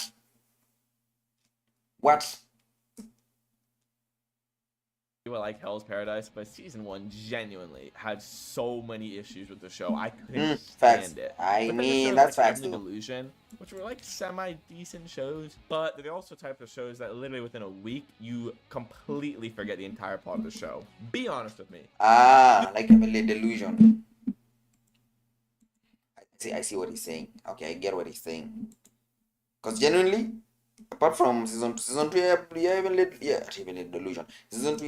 People like Hell's Paradise, but season 1 genuinely had so many issues with the show. I couldn't facts. stand it. I But then mean, shows that's like facts Heavenly though. Delusion, which were like semi-decent shows, but they're also type of shows that literally within a week you completely forget the entire plot of the show. Be honest with me. Like Heavenly Delusion. I see what he's saying. Okay, I get what he's saying. Because genuinely, apart from season 2, Heavenly Delusion. Season 2,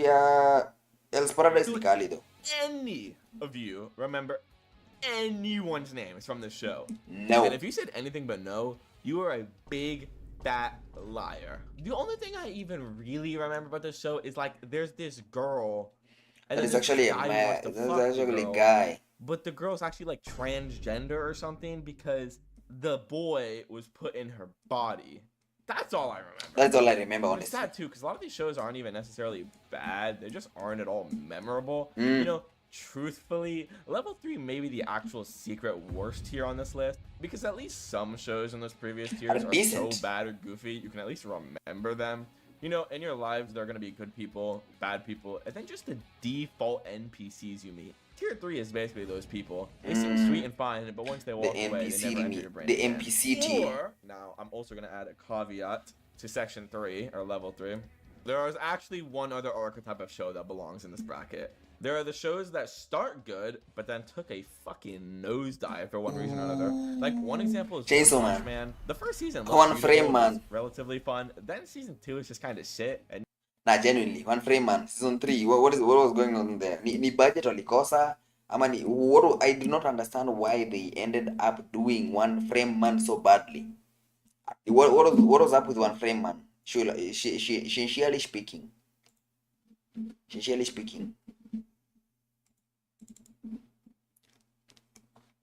Hell's Paradise Likali though. Any of you remember anyone's names from this show? No. And if you said anything but no, you are a big fat liar. The only thing I even really remember about this show is like there's this girl. And That is then this actually a guy who man. wants to That's fuck the actually a girl, guy. But the girl's actually like transgender or something because the boy was put in her body. That's all I remember. That's all I remember, It's honestly. sad too, because a lot of these shows aren't even necessarily bad. They just aren't at all memorable. You know, truthfully, level 3 may be the actual secret worst tier on this list, because at least some shows in those previous tiers are decent. so bad or goofy, you can at least remember them. You know, in your lives, there are going to be good people, bad people, and then just the default NPCs you meet. Tier 3 is basically those people. They seem sweet and fine, but once they walk away, they never enter your brain The again. NPC tier. Or, now, I'm also going to add a caveat to section 3, or level 3. There is actually one other archetype of show that belongs in this bracket. There are the shows that start good, but then took a fucking nosedive for one reason or another. Like, one example is Chainsaw One Punch Man. Man. The first season One looked Frame beautiful, Man. was relatively fun. Then season 2 is just kind of shit. And Nah, genuinely, One Frame Man. Season 3, what was going on there? Ni budget walikosa? I do not understand why they ended up doing One Frame Man so badly. What was up with One Frame Man? Sincerely speaking.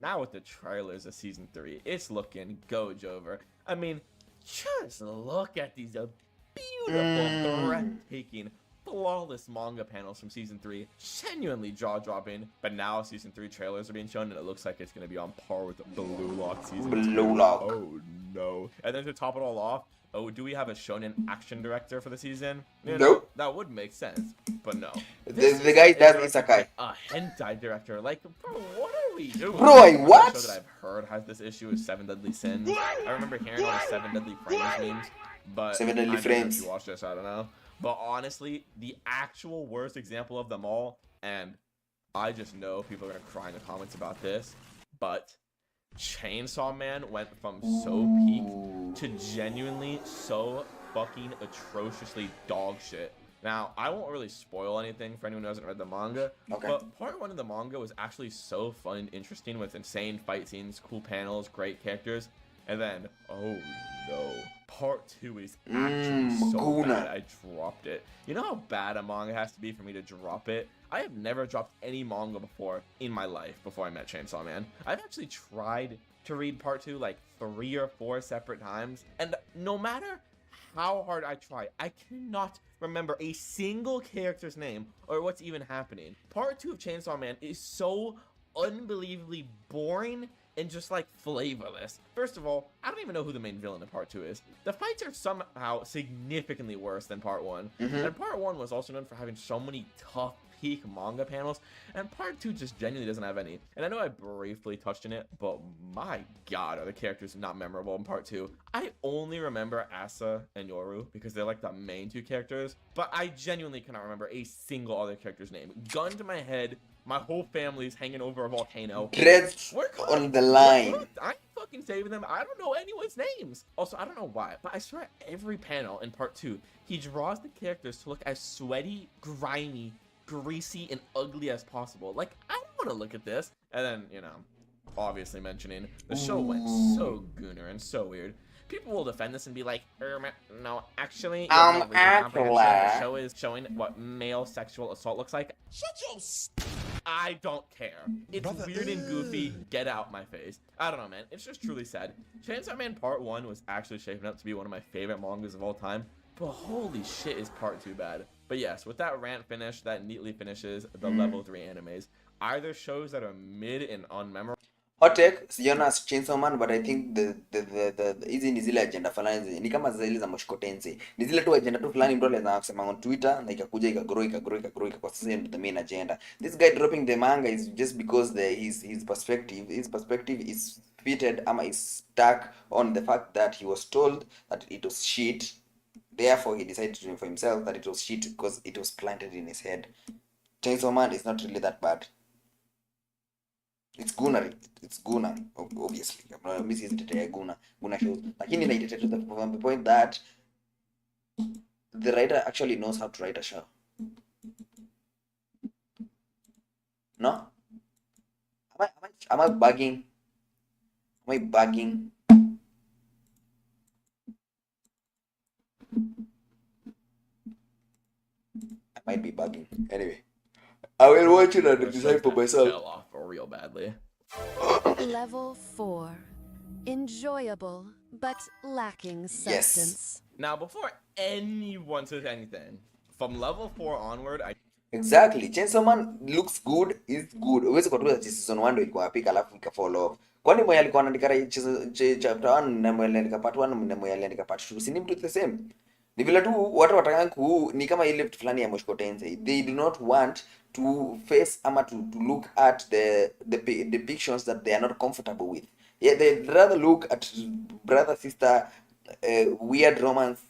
now with the trailers of season 3, it's looking goge over. I mean, just look at these beautiful, breathtaking, flawless manga panels from season 3. Genuinely jaw-dropping. But now season 3 trailers are being shown, and it looks like it's going to be on par with the Blue Lock season 2. Blue Lock. Oh no. And then to top it all off, oh, do we have a shonen action director for the season? You know, Nope. that would make sense, but no. The guy does isekai. A hentai director. Like, bro, what are we doing? Bro, Another what? show that I've heard has this issue is 7 Deadly Sins. I remember hearing all the 7 Deadly Frames memes, but 7 Deadly I never Frames. actually watched this, I don't know. But honestly, the actual worst example of them all, and I just know people are gonna cry in the comments about this, but Chainsaw Man went from so peak to genuinely so fucking atrociously dog shit. Now, I won't really spoil anything for anyone who hasn't read the manga, but part 1 of the manga was actually so fun and interesting with insane fight scenes, cool panels, great characters, and then, oh no, part 2 is actually so bad I dropped it. You know how bad a manga has to be for me to drop it? I have never dropped any manga before in my life before I met Chainsaw Man. I've actually tried to read part 2 like 3 or 4 separate times, and no matter how hard I try, I cannot remember a single character's name or what's even happening. Part 2 of Chainsaw Man is so unbelievably boring and just like flavorless. First of all, I don't even know who the main villain in part 2 is. The fights are somehow significantly worse than part 1. And part 1 was also known for having so many tough peak manga panels, and part 2 just genuinely doesn't have any. And I know I briefly touched on it, but my god, are the characters not memorable in part 2. I only remember Asa and Yoru because they're like the main 2 characters, but I genuinely cannot remember a single other character's name. Gun to my head, my whole family's hanging over a volcano. Dreads on the line. I'm fucking saving them. I don't know anyone's names. Also, I don't know why, but I swear every panel in part 2, he draws the characters to look as sweaty, grimy, greasy, and ugly as possible. Like, I don't want to look at this. And then, you know, obviously mentioning the show went so gooner and so weird. People will defend this and be like, no, actually, the show is showing what male sexual assault looks like. Shut your I don't care. It's weird and goofy. Get out my face. I don't know, man. It's just truly sad. Chainsaw Man Part 1 was actually shaping up to be one of my favorite mangas of all time. But holy shit, is Part 2 bad. But yes, with that rant finished, that neatly finishes the level 3 animes. Either shows that are mid and unmemorable. Hot take, sijaona Chainsaw Man, but I think hizi ni zile agenda fulani ni kama zile za Moshikotense. Ni zile tu agenda tu fulani mtu anaweza kusema on Twitter na ikakuja ikagrow kwa sasa ndio the main agenda. This guy dropping the manga is just because his perspective is fitted ama is stuck on the fact that he was told that it was shit. Therefore, he decided to for himself that it was shit because it was planted in his head. Chainsaw Man is not really that bad. It's Guna, obviously. I'm not missing Guna shows. Lakini naitetea to the point that the writer actually knows how to write a show. No? Am I bugging? Am I bugging? I might be bugging. Anyway, I will watch it and decide for myself. Fell off real badly. Level 4. Enjoyable, but lacking substance. Now, before anyone says anything, from level 4 onward, Exactly. Chainsaw Man looks good, is good. Uwezi kwa tuwa season 1 ndio ilikuwa pika alafu ika fall off. Kwani mwenye alikuwa anaandika chapter 1 na mwenye aliandika part 1 na mwenye aliandika part 2 si ni mtu the same. Ni vile tu watu watakanga ni kama ile vitu fulani ya Moshikotense. They do not want to face ama to look at the depictions that they are not comfortable with. Yeah, they'd rather look at brother sister weird romance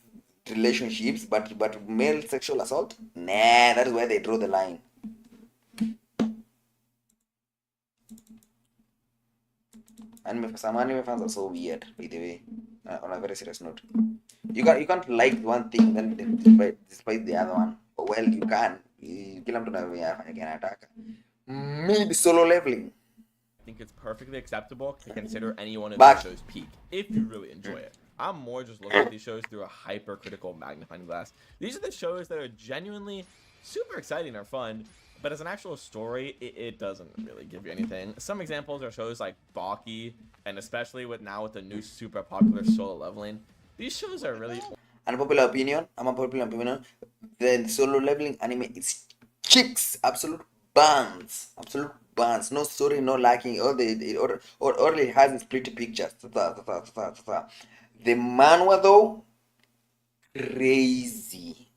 relationships, but male sexual assault, nah, that is where they draw the line. And some anime fans are so weird, by the way, on a very serious note. You can't like one thing then despite the other one. Well, you can. Kila mtu anataka. Maybe solo leveling. I think it's perfectly acceptable to consider any one of these shows peak if you really enjoy it. I'm more just looking at these shows through a hypercritical magnifying glass. These are the shows that are genuinely super exciting or fun, but as an actual story, it doesn't really give you anything. Some examples are shows like Baki, and especially with the new super popular solo leveling. These shows are really... Unpopular opinion, the solo leveling anime is chicks, absolute bands. No story, no lacking. All it has is pretty pictures. The manhwa though, crazy.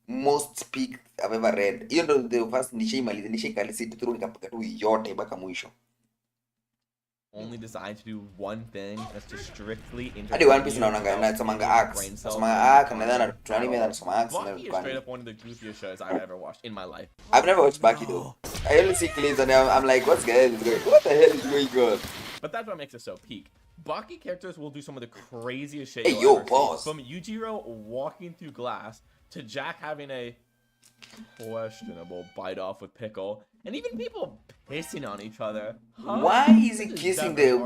Most peak I've ever read. Even though the first nishaikalisiti through nikapaka tu yote mpaka mwisho. Only designed to do one thing, that's to strictly Hadi One Piece naonanga nasomanga arcs. Nasomanga arc and then anime nasoma arcs. Baki is straight up one of the goofiest shows I've ever watched in my life. I've never watched Baki though. I only see clips and I'm like, what the hell is going on? But that's what makes it so peak. Baki characters will do some of the craziest shit Hey, you'll yo, ever pause. see. From Yujiro walking through glass to Jack having a questionable bite off with Pickle, and even people pissing on each other. Huh? Why is he kissing the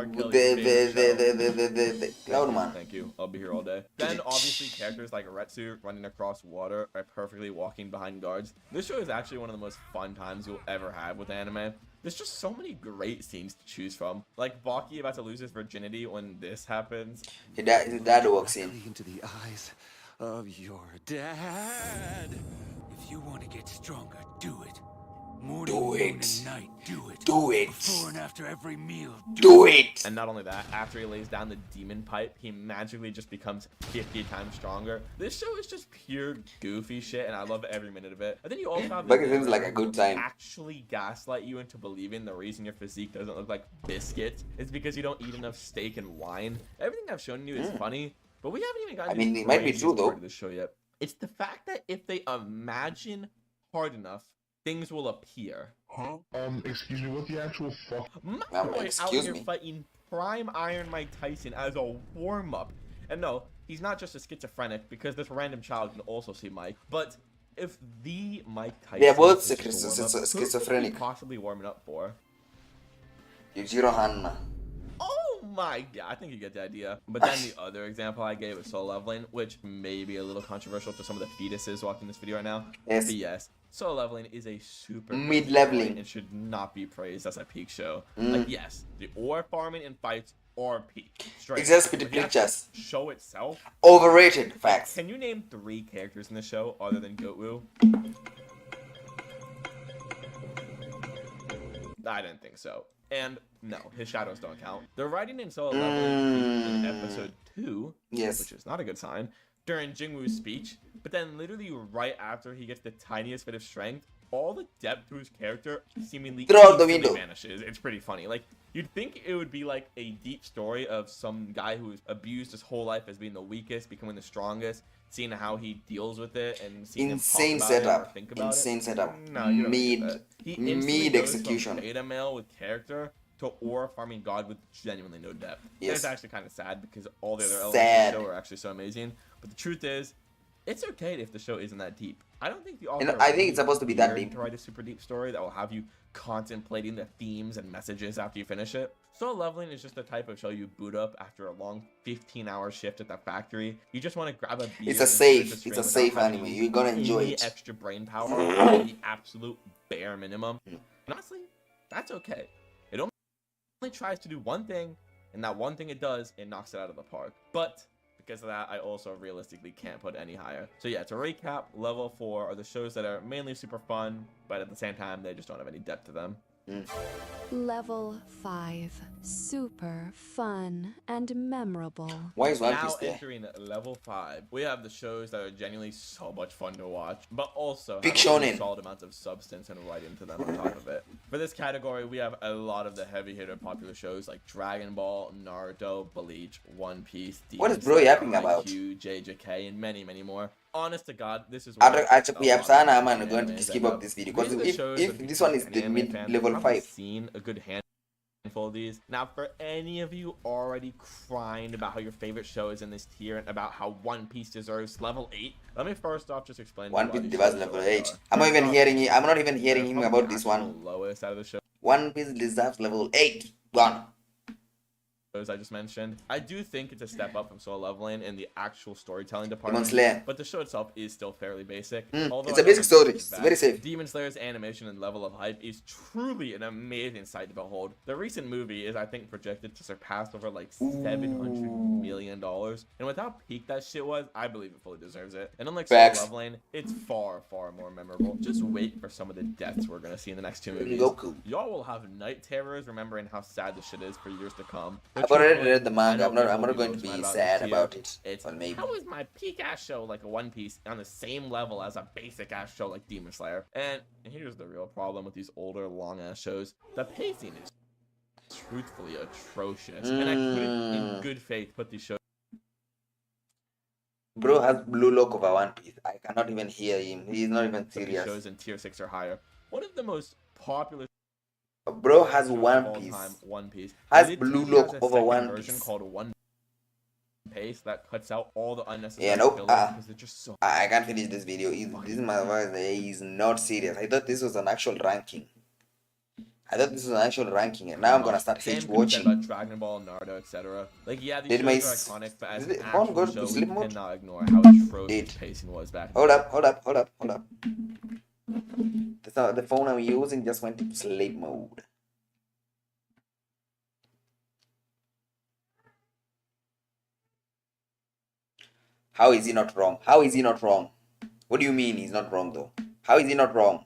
cloud man? Thank you. I'll be here all day. Then obviously characters like Retsu running across water or perfectly walking behind guards. This show is actually one of the most fun times you'll ever have with anime. There's just so many great scenes to choose from. Like Baki about to lose his virginity when this happens. His dad walks in. Into the eyes of your dad. If you want to get stronger, do it. Morning, noon, and night, do it. Do it. Before and after every meal, Do it. And not only that, after he lays down the demon pipe, he magically just becomes 50 times stronger. This show is just pure goofy shit, and I love every minute of it. And then you also have But it seems like a good time. actually gaslight you into believing the reason your physique doesn't look like biscuits is because you don't eat enough steak and wine. Everything I've shown you is funny, but we haven't even gotten it might be true though. Of this show yet. It's the fact that if they imagine hard enough, things will appear. Huh? Excuse me, what the actual fuck? My boy out excuse here me. fighting prime Iron Mike Tyson as a warm-up. And no, he's not just a schizophrenic, because this random child can also see Mike. But if the Mike Tyson They are both is just a warm-up, who schizophrenic. could he possibly warming up for? Yujiro Hanma. Oh my god, I think you get the idea. But then the other example I gave was Soul Leveling, which may be a little controversial to some of the fetuses watching this video right now. Yes. But yes, Soul Leveling is a super Mid-leveling. and should not be praised as a peak show. Like yes, the ore farming and fights are peak. Straight. It's just pretty But the pictures. actual show itself. Overrated. Facts. Can you name 3 characters in the show other than Goatwoo? I didn't think so. And no, his shadows don't count. The writing in Soul Leveling in episode 2, Yes. which is not a good sign, during Jingwoo's speech, but then literally right after he gets the tiniest bit of strength, all the depth to his character seemingly Throw out the instantly window. vanishes. It's pretty funny. Like, you'd think it would be like a deep story of some guy who's abused his whole life as being the weakest, becoming the strongest, seeing how he deals with it, and seeing Insane him talk about it or setup. think about Insane it. setup. No, you don't need Mid. that. He instantly Mid goes execution. from beta male with character to ore farming god with genuinely no depth. Yes. It's actually kind of sad because all the other elements Sad. of the show are actually so amazing. But the truth is, it's okay if the show isn't that deep. I don't think the author. And I think it's supposed to be that dared deep. to write a super deep story that will have you contemplating the themes and messages after you finish it. Soul Leveling is just the type of show you boot up after a long 15-hour shift at the factory. You just want to grab a beer. It's a and safe. sit It's a without safe having anime. to You're gonna use enjoy any it. extra brain power, the absolute bare minimum. And honestly, that's okay. It only tries to do one thing, and that one thing it does, it knocks it out of the park. But because of that, I also realistically can't put any higher. So yeah, to recap, level 4 are the shows that are mainly super fun, but at the same time, they just don't have any depth to them. Level 5. Super fun and memorable. Why is One Now Piece there? entering level 5, we have the shows that are genuinely so much fun to watch, but also Big have really shonen. solid amounts of substance and writing to them on top of it. For this category, we have a lot of the heavy hitter popular shows like Dragon Ball, Naruto, Bleach, One Piece, What is Demon bro Slayer, yapping about? IQ, JJK, and many, many more. Honest to God, this is Acha kuyap sana ama I'm going to skip up this video because These are the shows if that this one is any the anime mid fan level have probably 5. seen a good handful of these. Now, for any of you already crying about how your favorite show is in this tier and about how One Piece deserves level 8, let me first off just explain One why Piece these deserves shows level are. 8. I'm not even hearing him about this Probably one. the lowest out of the shows One Piece deserves level 8. Gone. I just mentioned. I do think it's a step up from Soul Leveling in the actual storytelling Demon department, Slayer. but the show itself is still fairly basic. Although It's a I don't basic think story. it's It's bad. very safe. Demon Slayer's animation and level of hype is truly an amazing sight to behold. The recent movie is, I think, projected to surpass over like $700 million. And with how peak that shit was, I believe it fully deserves it. And unlike Facts. Soul Leveling, it's far, far more memorable. Just wait for some of the deaths we're gonna see in the next 2 movies. Goku. Y'all will have night terrors remembering how sad this shit is for years to come. I've already read the manga. I I'm know not people going to mad be this sad tier. about it. It's Well, maybe. how is my peak ass show like a One Piece on the same level as a basic ass show like Demon Slayer? And here's the real problem with these older long ass shows: the pacing is truthfully atrocious, and I couldn't, in good faith, put these shows. Bro has blue lock over One Piece. I cannot even hear him. He's not even Put these serious. shows in tier 6 or higher. One of the most popular Bro has show of One all Piece. time, One Piece. Has The Blue TV Lock has a over second One version Piece. called One Piece that cuts out all the unnecessary Yeah, nope. filler because they're just so. I can't finish this video. This motherfucker is not serious. I thought this was an actual ranking. I thought this was an actual ranking, and now I'm gonna start Same H could be said about watching. Dragon Ball, Naruto, etc. Like, yeah, these Did my shows are iconic, but as did an the phone actual go show, to we sleep mode? cannot ignore how atrocious It. pacing was back then. Hold up. That's not the phone I'm using just went into sleep mode. How is he not wrong? How is he not wrong? What do you mean he's not wrong though? How is he not wrong?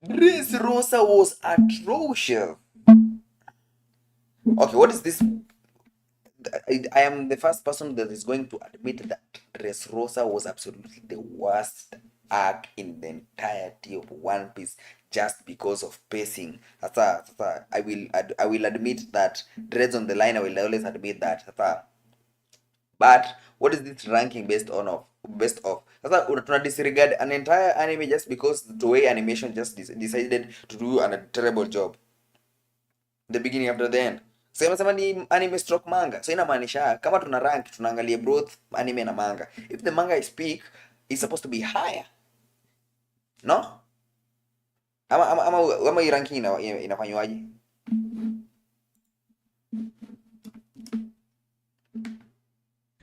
Dressrosa was atrocious. Okay, what is this? I am the first person that is going to admit that Dressrosa was absolutely the worst arc in the entirety of One Piece just because of pacing. I will admit that. Dreads on the line, I will always admit that. But what is this ranking based on? Based off? Tuna disregard an entire anime just because Toei Animation just decided to do a terrible job. The beginning after the end. Sema ni anime stroke manga. So inamaanisha kama tuna rank tunaangalia both anime na manga. If the manga is peak, it's supposed to be higher. No? Ama hii ranking inafanywaje?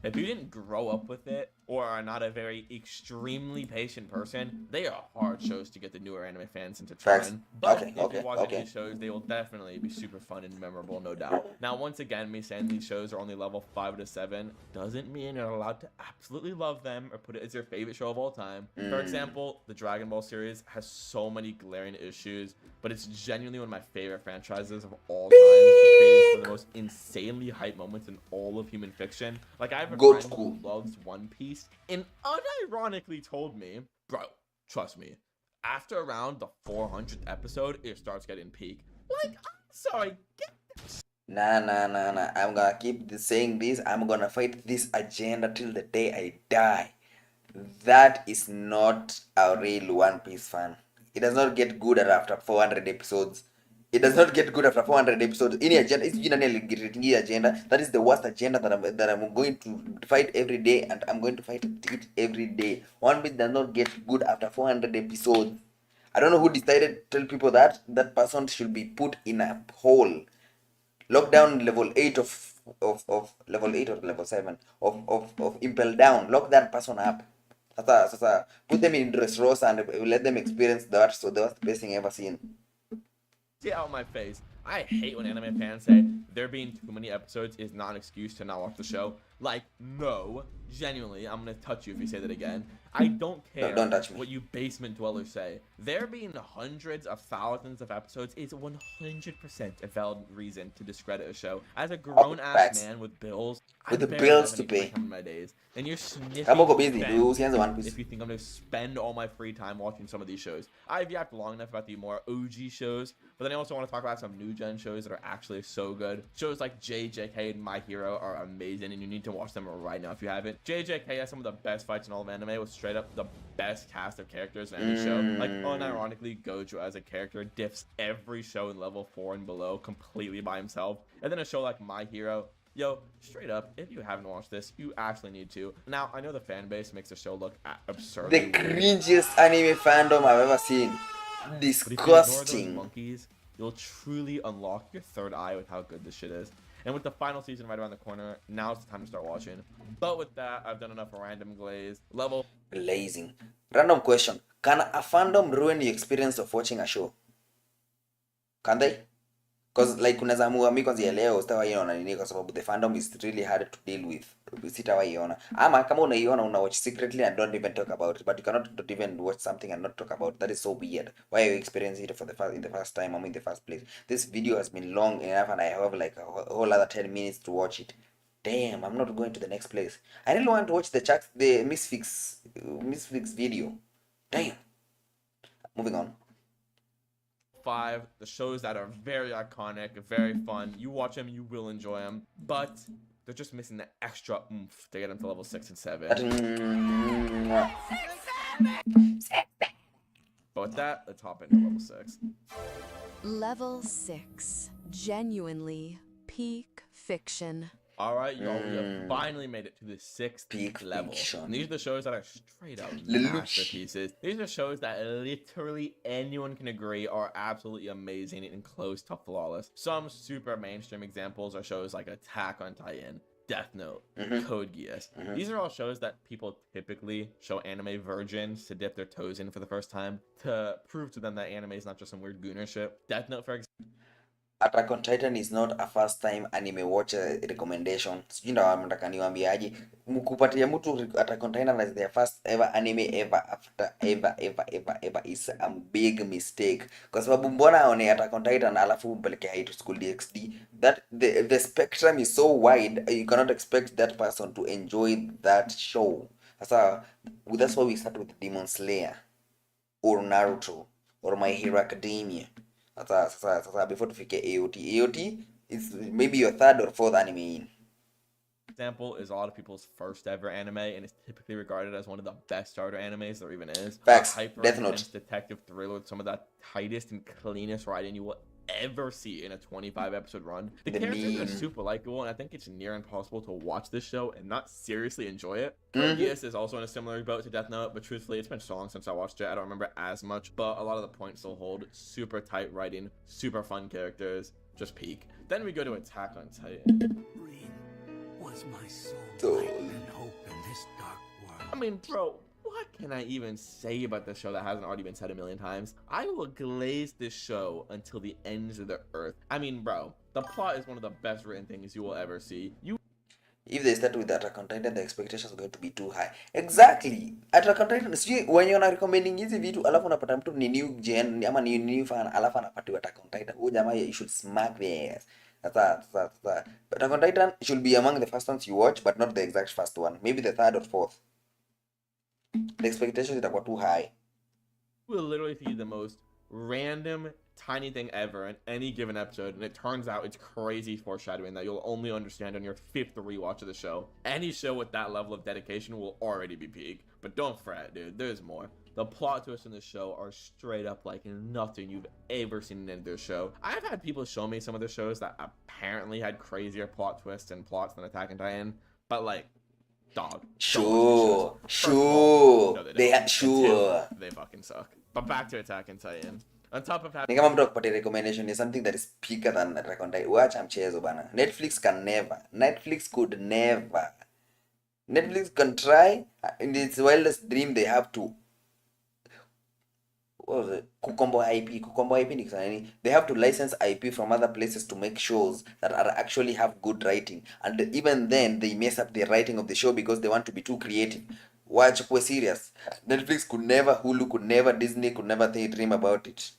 If you didn't grow up with it or are not a very extremely patient person, they are hard shows to get the newer anime fans into trying. But if you watch any of these shows, they will definitely be super fun and memorable, no doubt. Now, once again, me saying these shows are only level 5 to 7 doesn't mean you're allowed to absolutely love them or put it as your favorite show of all time. For example, the Dragon Ball series has so many glaring issues, but it's genuinely one of my favorite franchises of all time. It creates some of the most insanely hype moments in all of human fiction. Like, I have a friend who loves One Piece and unironically told me, bro, trust me, after around the 400th episode, it starts getting peak. Like, I'm sorry, get this. Nah. I'm gonna keep saying this. I'm gonna fight this agenda till the day I die. That is not a real One Piece fan. It does not get good after 400 episodes. It does not get good after 400 episodes. Any agenda is generally agenda. That is the worst agenda that I'm going to fight every day, and I'm going to fight it every day. One Piece does not get good after 400 episodes. I don't know who decided to tell people that person should be put in a hole. Lockdown level 8 of level 8 or level 7 of Impel Down. Lock that person up. Put them in Dressrosa and let them experience that. So the worst pacing ever seen. See out my face. I hate when anime fans say there being too many episodes is not an excuse to not watch the show. Like, no, genuinely, I'm gonna touch you if you say that again. I don't care don't touch me. what you basement dwellers say. There being hundreds of thousands of episodes is 100% a valid reason to discredit a show. As a grown-ass man with bills, with the barely bills have to any free pay. time in my days, and you're sniffing I'm gonna go busy. fence Do see One Piece. if you think I'm going to spend all my free time watching some of these shows. I've yapped long enough about the more OG shows, but then I also want to talk about some new gen shows that are actually so good. Shows like JJK and My Hero are amazing, and you need to watch them right now if you haven't. JJK has some of the best fights in all of anime with straight up the best cast of characters in any show. Like, unironically, Gojo as a character diffs every show in level 4 and below completely by himself. And then a show like My Hero, yo, straight up, if you haven't watched this, you actually need to. Now, I know the fan base makes the show look absurd. The cringiest anime fandom I've ever seen. But if you ignore Disgusting. those monkeys, you'll truly unlock your third eye with how good this shit is. And with the final season right around the corner, now's the time to start watching. But with that, I've done enough random glaze. Level. Glazing. Random question. Can a fandom ruin the experience of watching a show? Can they? Because like unaweza amua mimi kwanza leo sitawaiona nini kwa sababu the fandom is really hard to deal with. Sitawaiona. Ama kama unaiona una watch secretly and don't even talk about it, but you cannot not even watch something and not talk about it. That is so weird. Why are you experiencing it for in the first time or in the first place? This video has been long enough and I have like a whole other 10 minutes to watch it. Damn, I'm not going to the next place. I really want to watch the Misfix video. Damn. Moving on. 5, the shows that are very iconic, very fun. You watch them, you will enjoy them. But They're just missing the extra oomph to get them to level 6 and 7. But with that, let's hop into level 6. Level 6. Genuinely peak fiction. Alright, y'all, we have finally made it to the 6th Peak level. fiction. And these are the shows that are straight up Lelouch. masterpieces. These are shows that literally anyone can agree are absolutely amazing and close to flawless. Some super mainstream examples are shows like Attack on Titan, Death Note, Code Geass. These are all shows that people typically show anime virgins to dip their toes in for the first time to prove to them that anime is not just some weird gooner shit. Death Note, for example. Attack on Titan is not a first time anime watch recommendation. Sijui ndo nataka niwaambiaje. Mkupatia mtu Attack on Titan as their first ever anime ever is a big mistake. Kwa sababu mbona aone Attack on Titan alafu umpeleke high to school DxD? That the spectrum is so wide, you cannot expect that person to enjoy that show. That's why we start with Demon Slayer or Naruto or My Hero Academia. Before tufike AOT is maybe your third or fourth anime in. Example is a lot of people's first ever anime and is typically regarded as one of the best starter animes there even is. Facts. Hyper Death Note. intense detective thriller with some of the tightest and cleanest writing you will ever see in a 25 episode run. The characters are super likable, and I think it's near impossible to watch this show and not seriously enjoy it. Yes is also in a similar boat to Death Note, but truthfully it's been so long since I watched it, I don't remember as much, but a lot of the points still hold. Super tight writing, super fun characters, just peak. Then we go to Attack on Titan. Was my soul light and hope in this dark world. I mean, bro, what can I even say about this show that hasn't already been said a million times? I will glaze this show until the ends of the earth. I mean, bro, the plot is one of the best written things you will ever see. If they start with Attack on Titan, the expectations are going to be too high. Exactly. Attack on Titan, see, when you're not recommending hizi vitu, alafu unapata mtu ni new gen, ama ni new fan, alafu anapatiwa Attack on Titan. Oh, jamaa, you should smack their ass. But Attack on Titan should be among the first ones you watch, but not the exact first one. Maybe the third or fourth. The expectations are too high. Will literally see the most random tiny thing ever in any given episode, and it turns out it's crazy foreshadowing that you'll only understand on your 5th rewatch of the show. Any show with that level of dedication will already be peak, but don't fret, dude, there's more. The plot twists in the show are straight up like nothing you've ever seen in their show. I've had people show me some of the shows that apparently had crazier plot twists and plots than Attack on Titan, but like, dog. Sure. No, They fucking suck. But back to Attack on Titan. On top of ni kama mtu akupatia recommendation is something that is bigger than Attack on Titan. Wacha mchezo bana. Netflix could never. Netflix can try. In its wildest dream, they have to. What was it? Kukombo IP ni kisana nini? They have to license IP from other places to make shows that are actually have good writing. And even then, they mess up the writing of the show because they want to be too creative. Watch, we're serious. Netflix could never, Hulu could never, Disney could never dream about it.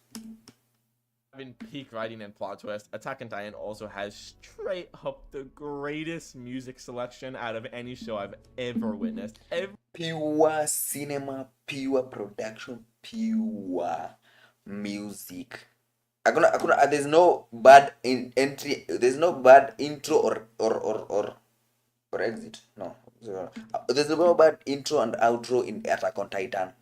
Having peak writing and plot twist, Attack on Titan also has straight up the greatest music selection out of any show I've ever witnessed. Pure cinema, pure production, pure music. There's no bad entry. There's no bad intro or exit. No. There's no bad intro and outro in Attack on Titan.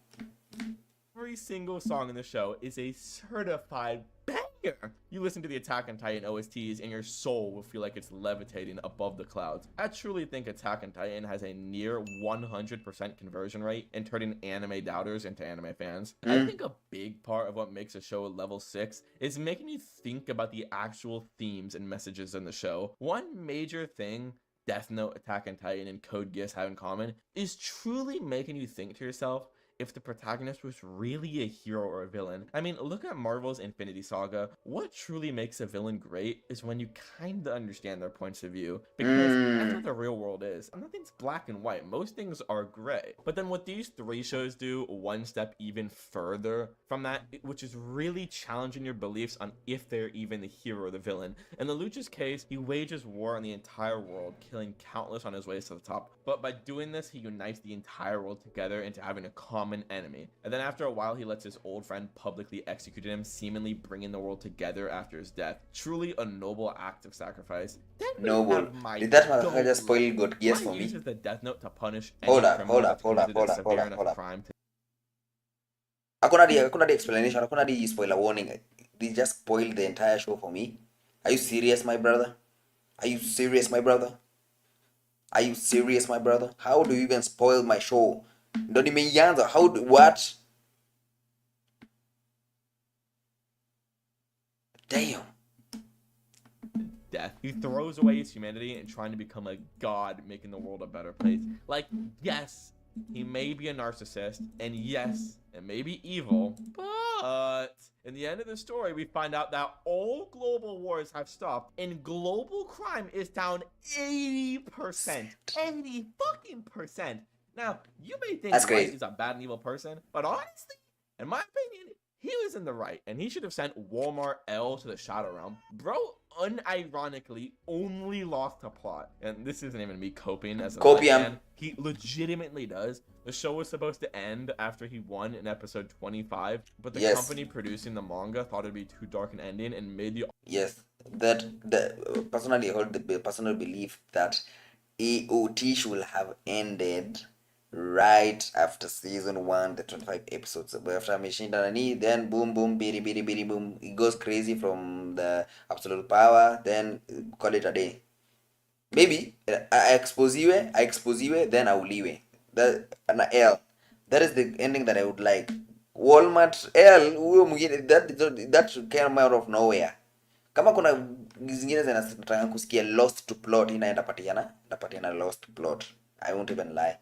Every single song in the show is a certified banger. You listen to the Attack on Titan OSTs and your soul will feel like it's levitating above the clouds. I truly think Attack on Titan has a near 100% conversion rate in turning anime doubters into anime fans. I think a big part of what makes a show level 6 is making you think about the actual themes and messages in the show. One major thing Death Note, Attack on Titan, and Code Geass have in common is truly making you think to yourself if the protagonist was really a hero or a villain. I mean, look at Marvel's Infinity Saga. What truly makes a villain great is when you kinda understand their points of view, because that's what the real world is. Nothing's black and white. Most things are gray. But then what these 3 shows do one step even further from that, which is really challenging your beliefs on if they're even the hero or the villain. In the Lelouch's case, he wages war on the entire world, killing countless on his way to the top. But by doing this, he unites the entire world together into having a common common enemy. And then after a while, he lets his old friend publicly execute him, seemingly bringing the world together after his death. Truly a noble act of sacrifice. Noble. Did that motherfucker just spoil God Geass for me? Uses the Death Note to punish Hold any up, criminal hold up, that's hold up, committed hold a up, hold severe up, enough hold up. crime to Hakuna the explanation, hakuna the spoiler warning. They just spoiled the entire show for me. Are you serious, my brother? Are you serious, my brother? Are you serious, my brother? How do you even spoil my show? Don't even answer. How do what? Damn. death. He throws away his humanity and trying to become a god, making the world a better place. Like, yes, he may be a narcissist, and yes, it may be evil, but in the end of the story, we find out that all global wars have stopped, and global crime is down 80%. 80%. Now, you may think White is a bad and evil person, but honestly, in my opinion, he was in the right, and he should have sent Walmart L to the Shadow Realm. Bro, unironically, only lost a plot. And this isn't even me coping as a fan. He legitimately does. The show was supposed to end after he won in episode 25, but the company producing the manga thought it'd be too dark an ending and made the... Yes, personally I hold the personal belief that AOT should have ended right after season 1, the 25 episodes. But after Machine Danani, then boom boom biri biri biri boom, it goes crazy from the absolute power, then call it a day. Maybe I expose you, then I will leave it. That an L. That is the ending that I would like. Walmart L, that came out of nowhere. Kama kuna zingine zinataka kusikia lost to plot, inaenda patiana lost plot. I won't even lie.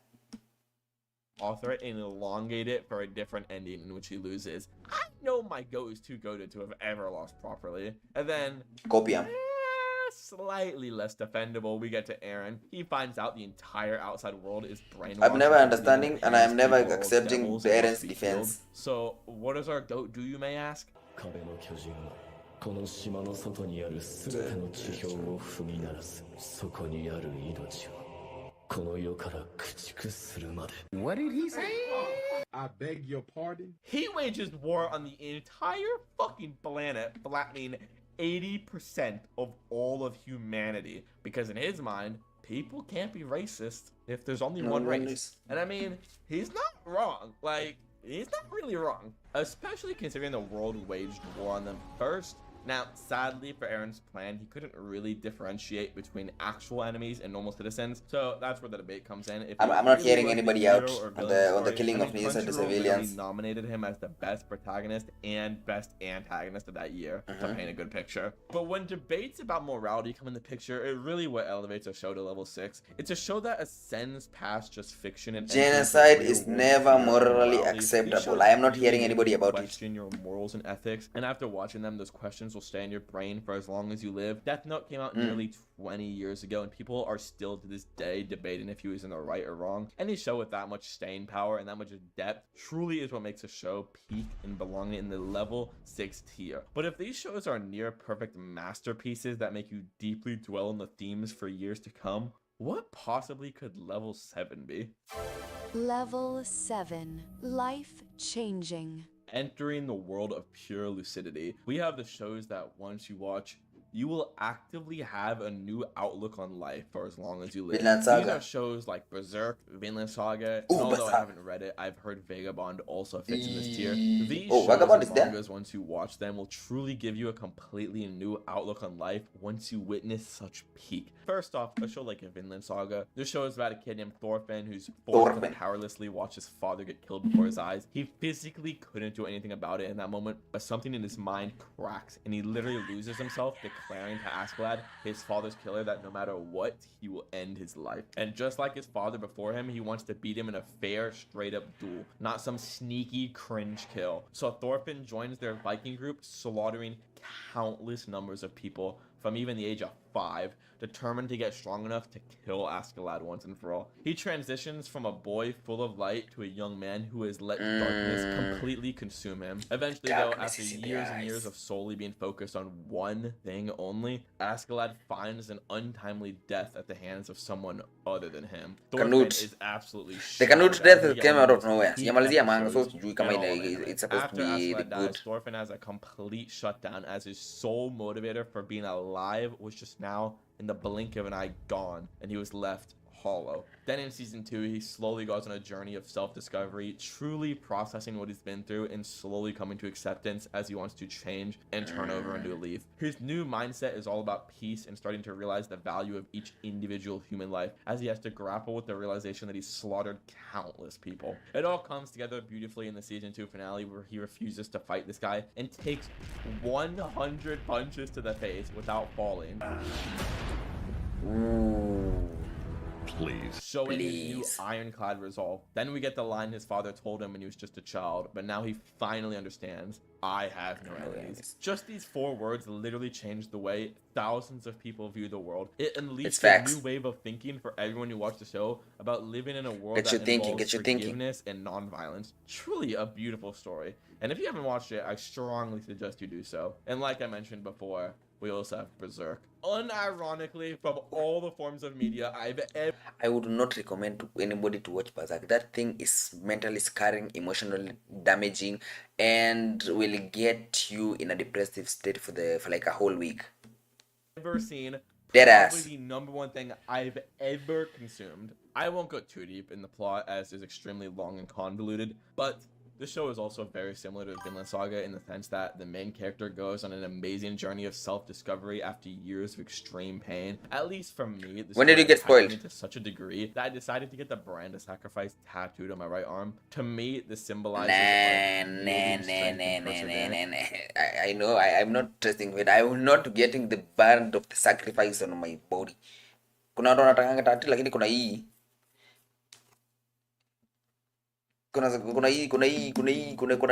Author it and elongate it for a different ending in which he loses. I know my goat is too goated to have ever lost properly. And then slightly less defendable, we get to Aaron. He finds out the entire outside world is brainwashed. I'm never understanding and I'm never accepting Aaron's defense. So what does our goat do, you may ask? What did he say? I beg your pardon? He wages war on the entire fucking planet, flattening 80% of all of humanity. Because in his mind, people can't be racist if there's only one race. And I mean, he's not wrong. Like, he's not really wrong. Especially considering the world waged war on them first. Now, sadly for Aaron's plan, he couldn't really differentiate between actual enemies and normal citizens, so that's where the debate comes in. If I'm not hearing anybody out on the killing of innocent civilians. Really nominated him as the best protagonist and best antagonist of that year to paint a good picture. But when debates about morality come in the picture, it really what elevates a show to level 6. It's a show that ascends past just fiction and genocide is never morally acceptable. I am not hearing anybody about it. Question your morals and ethics, and after watching them, those questions will stay in your brain for as long as you live. Death Note came out nearly 20 years ago, and people are still to this day debating if he was in the right or wrong. Any show with that much staying power and that much depth truly is what makes a show peak and belong in the level 6 tier. But if these shows are near perfect masterpieces that make you deeply dwell on the themes for years to come, what possibly could level 7 be? Level 7. Life changing. Entering the world of pure lucidity. We have the shows that once you watch, you will actively have a new outlook on life for as long as you live. These are shows like Berserk, Vinland Saga, and although I haven't read it, I've heard Vagabond also fits in this tier. These shows and mangas, once you watch them, will truly give you a completely new outlook on life once you witness such peak. First off, a show like Vinland Saga, this show is about a kid named Thorfinn who's forced to powerlessly watch his father get killed before his eyes. He physically couldn't do anything about it in that moment, but something in his mind cracks, and he literally loses himself, declaring to Askeladd, his father's killer, that no matter what, he will end his life. And just like his father before him, he wants to beat him in a fair, straight-up duel, not some sneaky cringe kill. So Thorfinn joins their Viking group, slaughtering countless numbers of people, from even the age of 5, determined to get strong enough to kill Askeladd once and for all. He transitions from a boy full of light to a young man who has let darkness completely consume him. Eventually, though, after years and years of solely being focused on one thing only, Askeladd finds an untimely death at the hands of someone other than him. Thorfinn is absolutely the Canute death came out of nowhere. Sijamalizia manga, so sijui kama it's supposed to be the good. Thorfinn has a complete shutdown as his sole motivator for being alive was just now, in the blink of an eye, gone, and he was left hollow. Then in season 2, he slowly goes on a journey of self-discovery, truly processing what he's been through and slowly coming to acceptance as he wants to change and turn over a new leaf. His new mindset is all about peace and starting to realize the value of each individual human life as he has to grapple with the realization that he's slaughtered countless people. It all comes together beautifully in the season 2 finale where he refuses to fight this guy and takes 100 punches to the face without falling. Please. Showing his new ironclad resolve. Then we get the line his father told him when he was just a child, but now he finally understands. I have no enemies. Just these 4 words literally changed the way thousands of people view the world. It unleashed a new wave of thinking for everyone who watched the show about living in a world that involves forgiveness and non-violence. Truly a beautiful story. And if you haven't watched it, I strongly suggest you do so. And like I mentioned before, we also have Berserk. Unironically, from all the forms of media I've ever... I would not recommend to anybody to watch Berserk. That thing is mentally scarring, emotionally damaging, and will get you in a depressive state for like a whole week. Ever seen. Deadass. Probably the #1 thing I've ever consumed. I won't go too deep in the plot as it's extremely long and convoluted, but this show is also very similar to Vinland Saga in the sense that the main character goes on an amazing journey of self-discovery after years of extreme pain. At least for me, this when did you get spoiled? To such a degree that I decided to get the brand of sacrifice tattooed on my right arm. To me, this symbolizes I know, I'm not trusting it. I will not getting the brand of the sacrifice on my body. Kuna watu wanataka tattoo lakini kuna hii. Kuna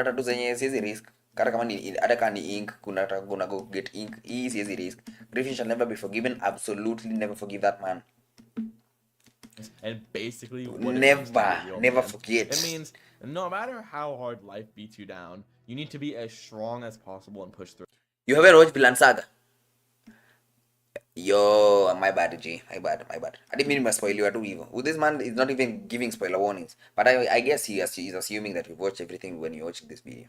tatu zenye siwezi risk. Kata kama ni hata kama ni ink, kuna go get ink. Hii siwezi risk. Griffin shall never be forgiven. Absolutely never forgive that man. And basically never forget. It means no matter how hard life beats you down, you need to be as strong as possible and push through. You haven't watched Vinland Saga? Yo, my bad, G. My bad. I didn't mean to spoil you too evil. This man is not even giving spoiler warnings. But I guess he's assuming that you've watched everything when you're watching this video.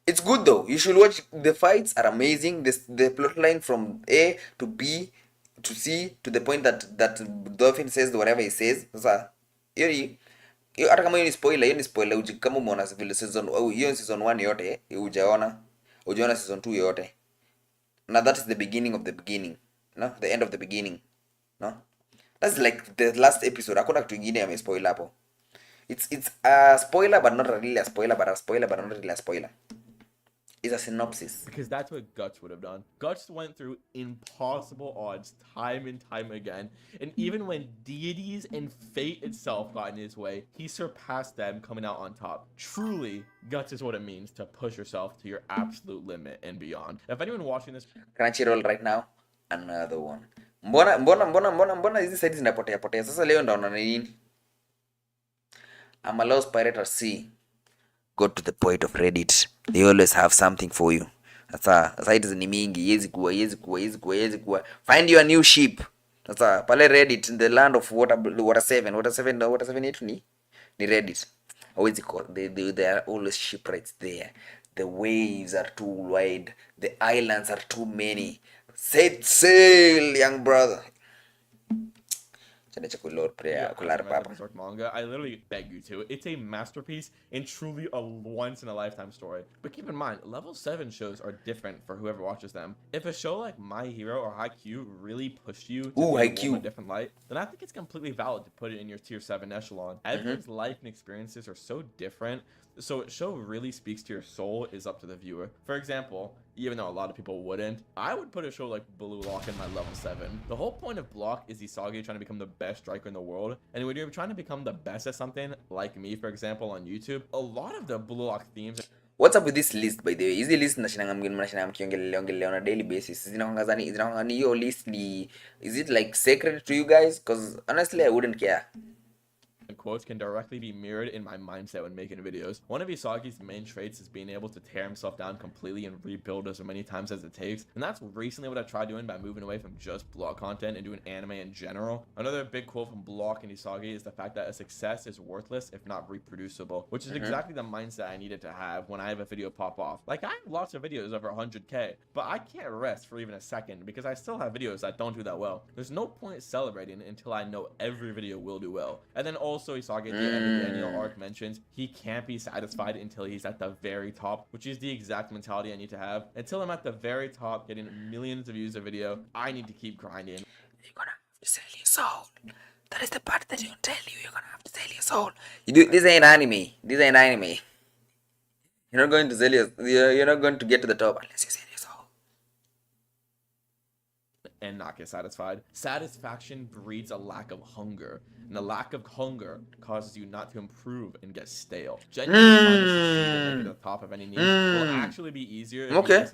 It's good though. You should watch. The fights are amazing. The plot line from A to B to C to the point that Dolphin says whatever he says. Sasa, hata kama hiyo ni spoiler, kama umeona vile season hiyo season 1 yote, hujaona season 2 yote. Now that is the beginning of the beginning. No? The end of the beginning. No? That's like the last episode. Hakuna kitu kingine ame spoil hapo. It's a spoiler but not really a spoiler, but a spoiler but not really a spoiler. It's a synopsis. Because that's what Guts would have done. Guts went through impossible odds time and time again. And even when deities and fate itself got in his way, he surpassed them, coming out on top. Truly, Guts is what it means to push yourself to your absolute limit and beyond. If anyone watching this... Crunchyroll right now, another one. Mbona hizi sites zinapotea. Sasa leo ndaona nini? I'm a lost pirate at sea. Go to the point of Reddit. They always have something for you. Sasa sites ni mingi, yezi kuwa. Find your new ship. Sasa pale Reddit, in the land of water 7 yetu ni Reddit. Always they are always shipwrights there. The waves are too wide. The islands are too many. Set sail, young brother. Manga. I literally beg you to. It's a masterpiece and truly a once-in-a-lifetime story. But keep in mind, level 7 shows are different for whoever watches them. If a show like My Hero or Haikyuu really pushed you to in a different light, then I think it's completely valid to put it in your tier 7 echelon. Everyone's life and experiences are so different, so a show really speaks to your soul is up to the viewer. For example, even though a lot of people wouldn't, I would put a show like Blue Lock in my level 7. The whole point of Block is Isagi trying to become the best striker in the world, and when you're trying to become the best at something, like me for example on YouTube, a lot of the Blue Lock themes... What's up with this list, by the way? Hizi list mnashinanga mkiongelea on a daily basis. Zinakwanga ni hiyo list ni, is it like sacred to you guys? Because honestly, I wouldn't care. And quotes can directly be mirrored in my mindset when making videos. One of Isagi's main traits is being able to tear himself down completely and rebuild as many times as it takes, and that's recently what I tried doing by moving away from just block content and doing anime in general. Another big quote from Block and Isagi is the fact that a success is worthless if not reproducible, which is exactly the mindset I needed to have when I have a video pop off. Like, I have lots of videos over 100k, but I can't rest for even a second because I still have videos that don't do that well. There's no point celebrating until I know every video will do well. And then also Isagi at the end of the annual arc mentions he can't be satisfied until he's at the very top, which is the exact mentality I need to have. Until I'm at the very top getting millions of views a video, I need to keep grinding. You're gonna have to sell your soul. That is the part that you tell you. You're gonna have to sell your soul. This ain't anime. This ain't anime. You're not going to sell you're not going to get to the top unless you sell your soul. And not get satisfied. Satisfaction breeds a lack of hunger, and a lack of hunger causes you not to improve and get stale. Genuinely trying to succeed and make it to the top of any niche will actually be easier. If Okay.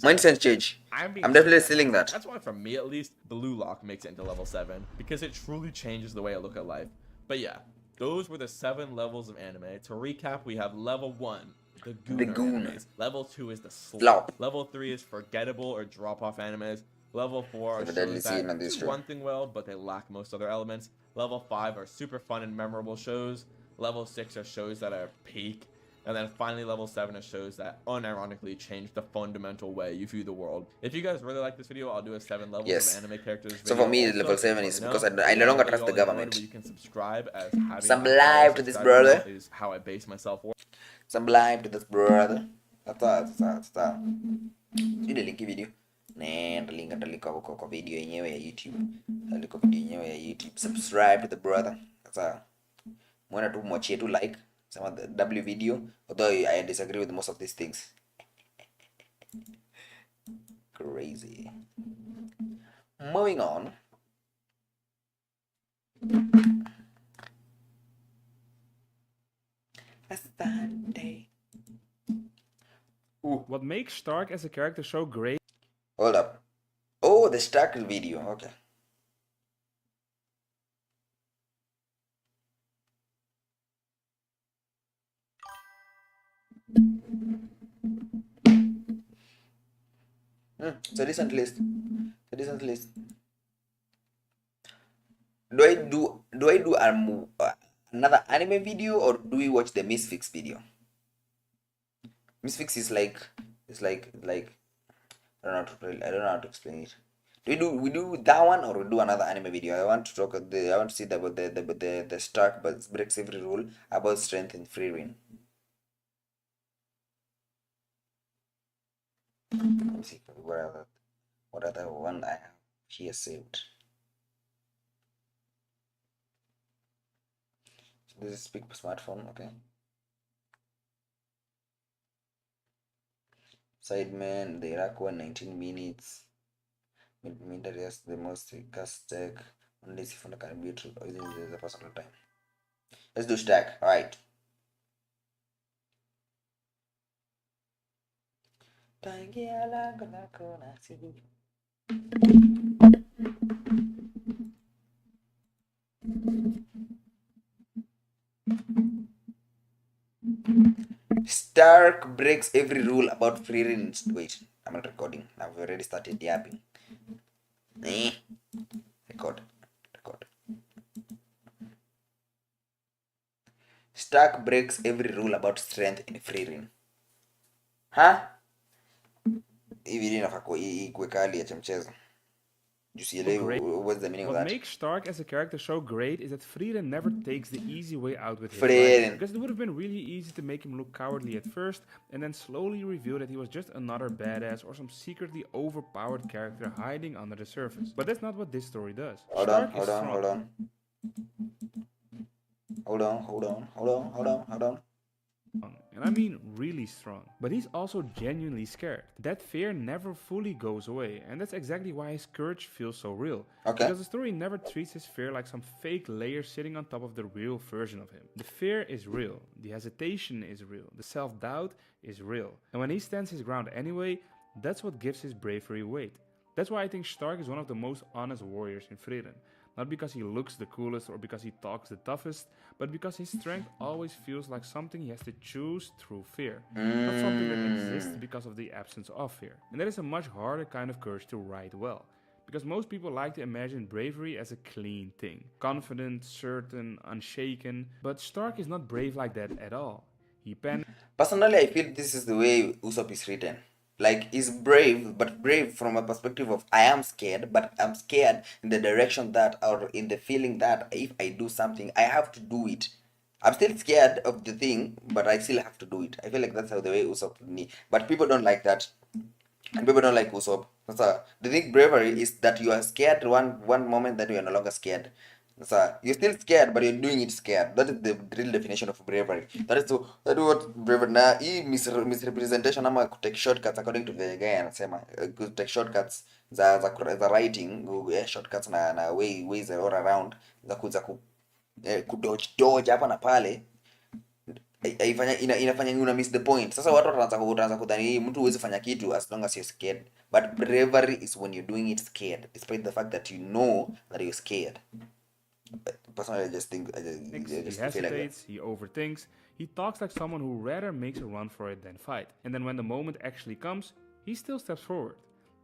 Mindset change. I'm definitely stealing that. That's why, for me at least, Blue Lock makes it into level 7 because it truly changes the way I look at life. But yeah, those were the 7 levels of anime. To recap, we have level 1. The Gooner animes. Level 2 is the Slop. Level 3 is forgettable or drop-off animes. Level 4 are shows that do one thing well, but they lack most other elements. Level 5 are super fun and memorable shows. Level 6 are shows that are peak. And then finally, level 7 are shows that unironically change the fundamental way you view the world. If you guys really like this video, I'll do a 7 levels of anime characters video. So for me, level 7 is because I no longer trust the government. You can subscribe as some live to this brother. Is how I base myself. Some live to this brother. That's ile link video. Nenda link atalika kwa video yenyewe ya YouTube. Atalika video yenyewe ya YouTube. Subscribe to the brother. Sasa mwana tu mwachie tu like some of the W video, although I disagree with most of these things. Crazy. Moving on. A Sunday. What makes Stark as a character so great? Hold up. Oh, the Stark video. Okay. It's a decent list. It's a decent list. Do I do another anime video, or do we watch the Misfix video? Misfix is like I don't know how to explain it. Do we do that one, or we do another anime video? I want to see about the Stark but breaks every rule about strength and free reign. Let me see what other one I have here saved. So this is speak smartphone, okay. Sideman, the Iraq one, 19 minutes. Mid-areas, the most cast tech. Only if you can be true within the personal time. Let's do stack. Alright. Stark breaks every rule about free range. Wait, I'm not recording. I've already started yapping. Record. Stark breaks every rule about strength in free reign. Huh? Hivi inafaa kuwe kali ya mchezo. What's the meaning of that? What makes Stark as a character so great is that Frieren never takes the easy way out with him. Right? Because it would have been really easy to make him look cowardly at first and then slowly reveal that he was just another badass or some secretly overpowered character hiding under the surface. But that's not what this story does. Hold on. And I mean really strong. But he's also genuinely scared. That fear never fully goes away, and that's exactly why his courage feels so real. Okay. Because the story never treats his fear like some fake layer sitting on top of the real version of him. The fear is real, the hesitation is real, the self-doubt is real. And when he stands his ground anyway, that's what gives his bravery weight. That's why I think Stark is one of the most honest warriors in Frieden. Not because he looks the coolest or because he talks the toughest, but because his strength always feels like something he has to choose through fear. Not something that exists because of the absence of fear. And that is a much harder kind of courage to ride well. Because most people like to imagine bravery as a clean thing. Confident, certain, unshaken. But Stark is not brave like that at all. He panics. Personally, I feel this is the way Usopp is written. Like, he's brave, but brave from a perspective of I am scared, but I'm scared in the direction that, or in the feeling that if I do something, I have to do it. I'm still scared of the thing, but I still have to do it. I feel like that's how the way Usopp need. But people don't like that. And people don't like Usopp. So, the thing bravery is that you are scared one moment, then you are no longer scared. So, you're still scared, but you're doing it scared. That is the real definition of bravery. That is what bravery. Na hii misrepresentation ama take shortcuts according to the guy anasema take shortcuts za writing, shortcuts na ways all around za kudodge hapa na pale. Inafanya una miss the point. Sasa watu wataanza kudhani mtu huwezi fanya kitu as long as you're scared. But bravery is when you're doing it scared, despite the fact that you know that you're scared. Personally, I just think I just He feel like that. hesitates, he overthinks, he talks like someone who rather makes a run for it than fight. And then when the moment actually comes, he still steps forward.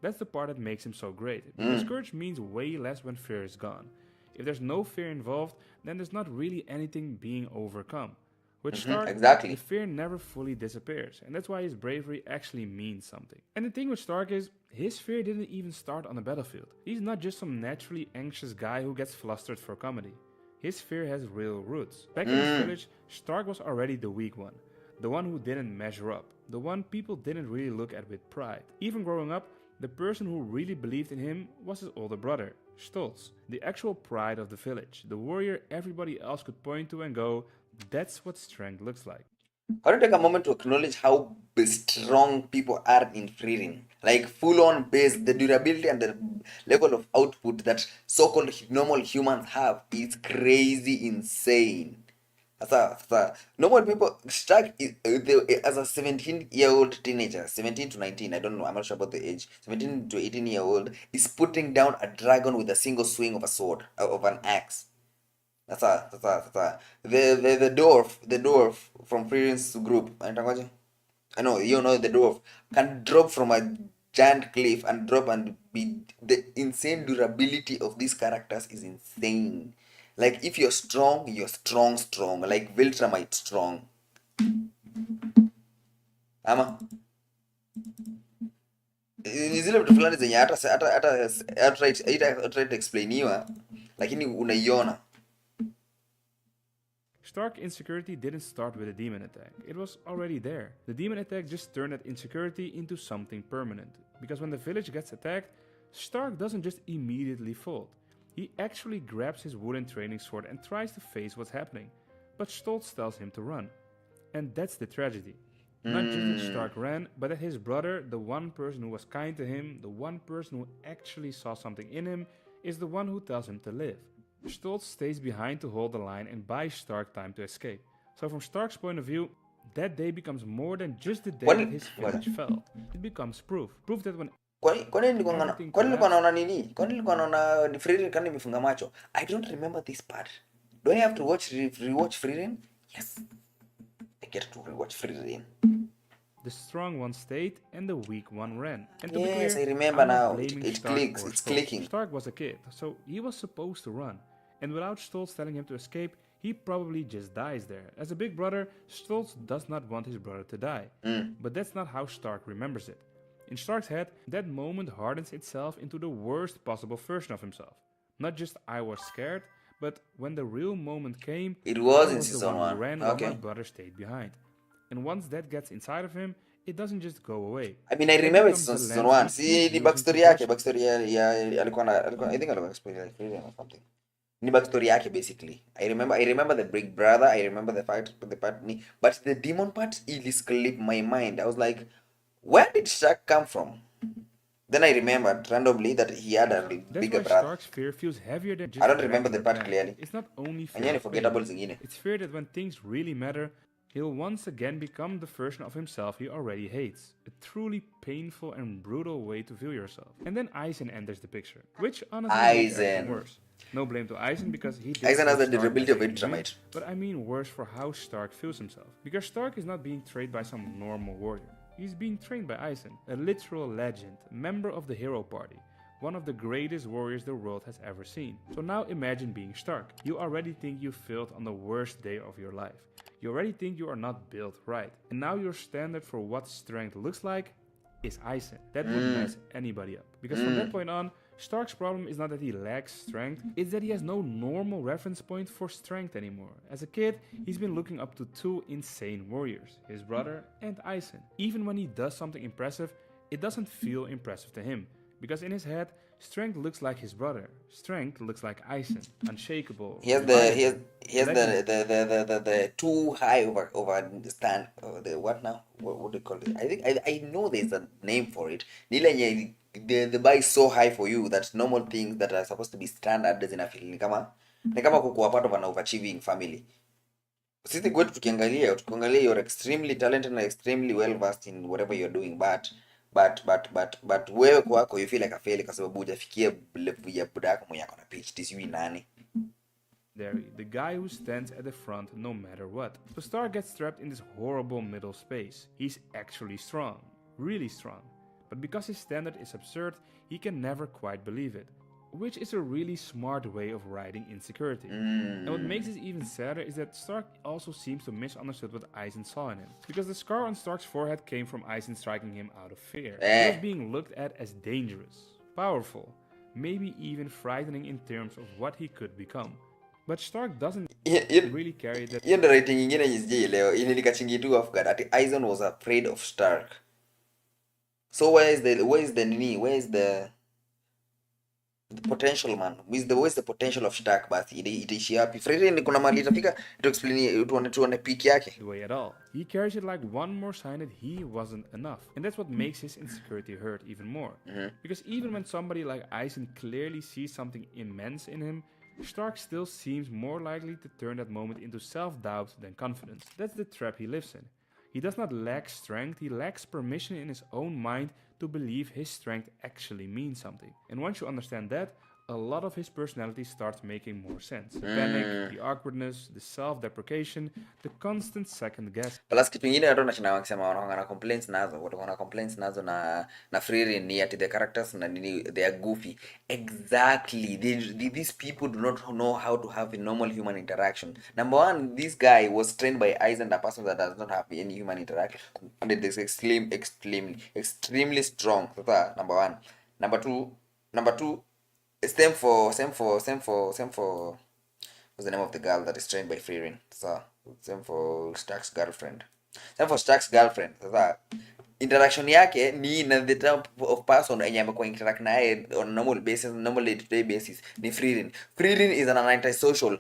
That's the part that makes him so great. Because courage means way less when fear is gone. If there's no fear involved, then there's not really anything being overcome. With Stark, exactly. the fear never fully disappears, and that's why his bravery actually means something. And the thing with Stark is, his fear didn't even start on the battlefield. He's not just some naturally anxious guy who gets flustered for comedy. His fear has real roots. Back in his village, Stark was already the weak one. The one who didn't measure up. The one people didn't really look at with pride. Even growing up, the person who really believed in him was his older brother, Stolz. The actual pride of the village. The warrior everybody else could point to and go, that's what strength looks like. I want to take a moment to acknowledge how strong people are in Frieden. Like full-on base, the durability and the level of output that so-called normal humans have is crazy insane. Normal people, Stark is, as a 17-year-old teenager, 17 to 19, I don't know, I'm not sure about the age, 17 to 18-year-old, is putting down a dragon with a single swing of a sword, of an axe. The dwarf from Frieden's group. I know, you know the dwarf can drop from a giant cliff and drop and be the insane durability of these characters is insane. Like if you're strong, you're strong. Like Viltramite strong. Ama ni zile vitu fulani zenye hata outright explainiwa lakini unaiona. Stark insecurity didn't start with a demon attack. It was already there. The demon attack just turned that insecurity into something permanent. Because when the village gets attacked, Stark doesn't just immediately fold. He actually grabs his wooden training sword and tries to face what's happening. But Stolz tells him to run. And that's the tragedy. Not just that Stark ran, but that his brother, the one person who was kind to him, the one person who actually saw something in him, is the one who tells him to live. Stolz stays behind to hold the line and buys Stark time to escape. So from Stark's point of view, that day becomes more than just the day that his village fell. It becomes proof. Proof that when nilikuwa naona nini? Kwani nilikuwa naona ni Frieden kama nimefunga macho. I don't remember this part. Do I have to rewatch Frieden? Yes. I get to rewatch Frieden. the strong one stayed and the weak one ran. And to Yes, be clear, I remember I'm not now. blaming It Stark clicks. or It's Stolz. clicking. Stark was a kid, so he was supposed to run. And without Stolz telling him to escape, he probably just dies there. As a big brother, Stolz does not want his brother to die. But that's not how Stark remembers it. In Stark's head, that moment hardens itself into the worst possible version of himself. Not just I was scared, but when the real moment came, It was I in was the season one who 1. ran while Okay. my brother stayed behind. And once that gets inside of him, it doesn't just go away. I mean, I It remember becomes it's the season lens 1. he See keeps the using backstory to yake, push backstory ya alikuwa I think alikuwa explain like Frieden or something. Ni backstory yake basically. I remember the big brother, I remember the part ni, but the demon part it slipped my mind. I was like, where did Shark come from? Then I remembered randomly that he had a That's bigger why brother. Stark's fear feels heavier than I just don't remember the regular part panic. clearly. It's not only fear Enyewe ni of pain, forgettable zingine. it's fear that when things really matter, he'll once again become the version of himself he already hates. A truly painful and brutal way to view yourself. And then Aizen enters the picture, which honestly makes everything Aizen. worse. No blame to Aizen because he did Aizen has treat the Stark durability as of a Ultra human, Might. but I mean worse for how Stark feels himself. Because Stark is not being trained by some normal warrior. He's being trained by Aizen, a literal legend, member of the hero party. One of the greatest warriors the world has ever seen. So now imagine being Stark. You already think you failed on the worst day of your life. You already think you are not built right. And now your standard for what strength looks like is Aizen. That would mess anybody up. Because from that point on, Stark's problem is not that he lacks strength, it's that he has no normal reference point for strength anymore. As a kid, he's been looking up to two insane warriors, his brother and Aizen. Even when he does something impressive, it doesn't feel impressive to him. Because in his head, strength looks like his brother. Strength looks like Aizen, unshakable. He has the too high over stand the what now? What do you call it? I think I know there's a name for it. Nile yenye the bar is so high for you that normal things that are supposed to be standard zinafeel ni kama kukuwa part of an overachieving family. Sisi kwetu tukiangalia you're extremely talented and extremely well versed in whatever you're doing, but wewe kwako you feel like a failure kwa sababu hujafikia level ya buda yako mwenye ako na PhD sijui nani. The guy who stands at the front no matter what. So Stark gets trapped in this horrible middle space. He's actually strong, really strong. But because his standard is absurd, he can never quite believe it. Which is a really smart way of riding insecurity. And what makes it even sadder is that Stark also seems to misunderstood what Aizen saw in him. Because the scar on Stark's forehead came from Aizen striking him out of fear. He was being looked at as dangerous, powerful, maybe even frightening in terms of what he could become. But Stark doesn't really carry that. Hiyo ndio writing nyingine nyingi leo ilinikachingi tu off guard. Ati Aizen was afraid of Stark. So where is the potential man? Where's the potential of Stark basi? Itaishia wapi? Freddie kuna mahali itafika to explain tuone peak yake. Way at all. He carries it like one more sign that he wasn't enough. And that's what makes his insecurity hurt even more. Because even when somebody like Aizen clearly sees something immense in him, Stark still seems more likely to turn that moment into self-doubt than confidence. That's the trap he lives in. He does not lack strength, he lacks permission in his own mind to believe his strength actually means something. And once you understand that, a lot of his personality starts making more sense. The panic, the awkwardness, the self-deprecation, the constant second guess. Plus kitu ingine watu wanashinda wakisema wanakuwa na complaints nazo na Freerin ni ati the characters na nini they are goofy. Exactly. These people do not know how to have a normal human interaction. Number one, this guy was trained by Aizen, a person that does not have any human interaction, and it is extremely strong. That's number one. Number two. Same for what's the name of the girl that is trained by Freerin? So same for Stark's girlfriend. Sasa interaction yake ni na the type of person enye amekuwa interact naye on normal day-to-day basis ni Freerin. Freerin is an antisocial.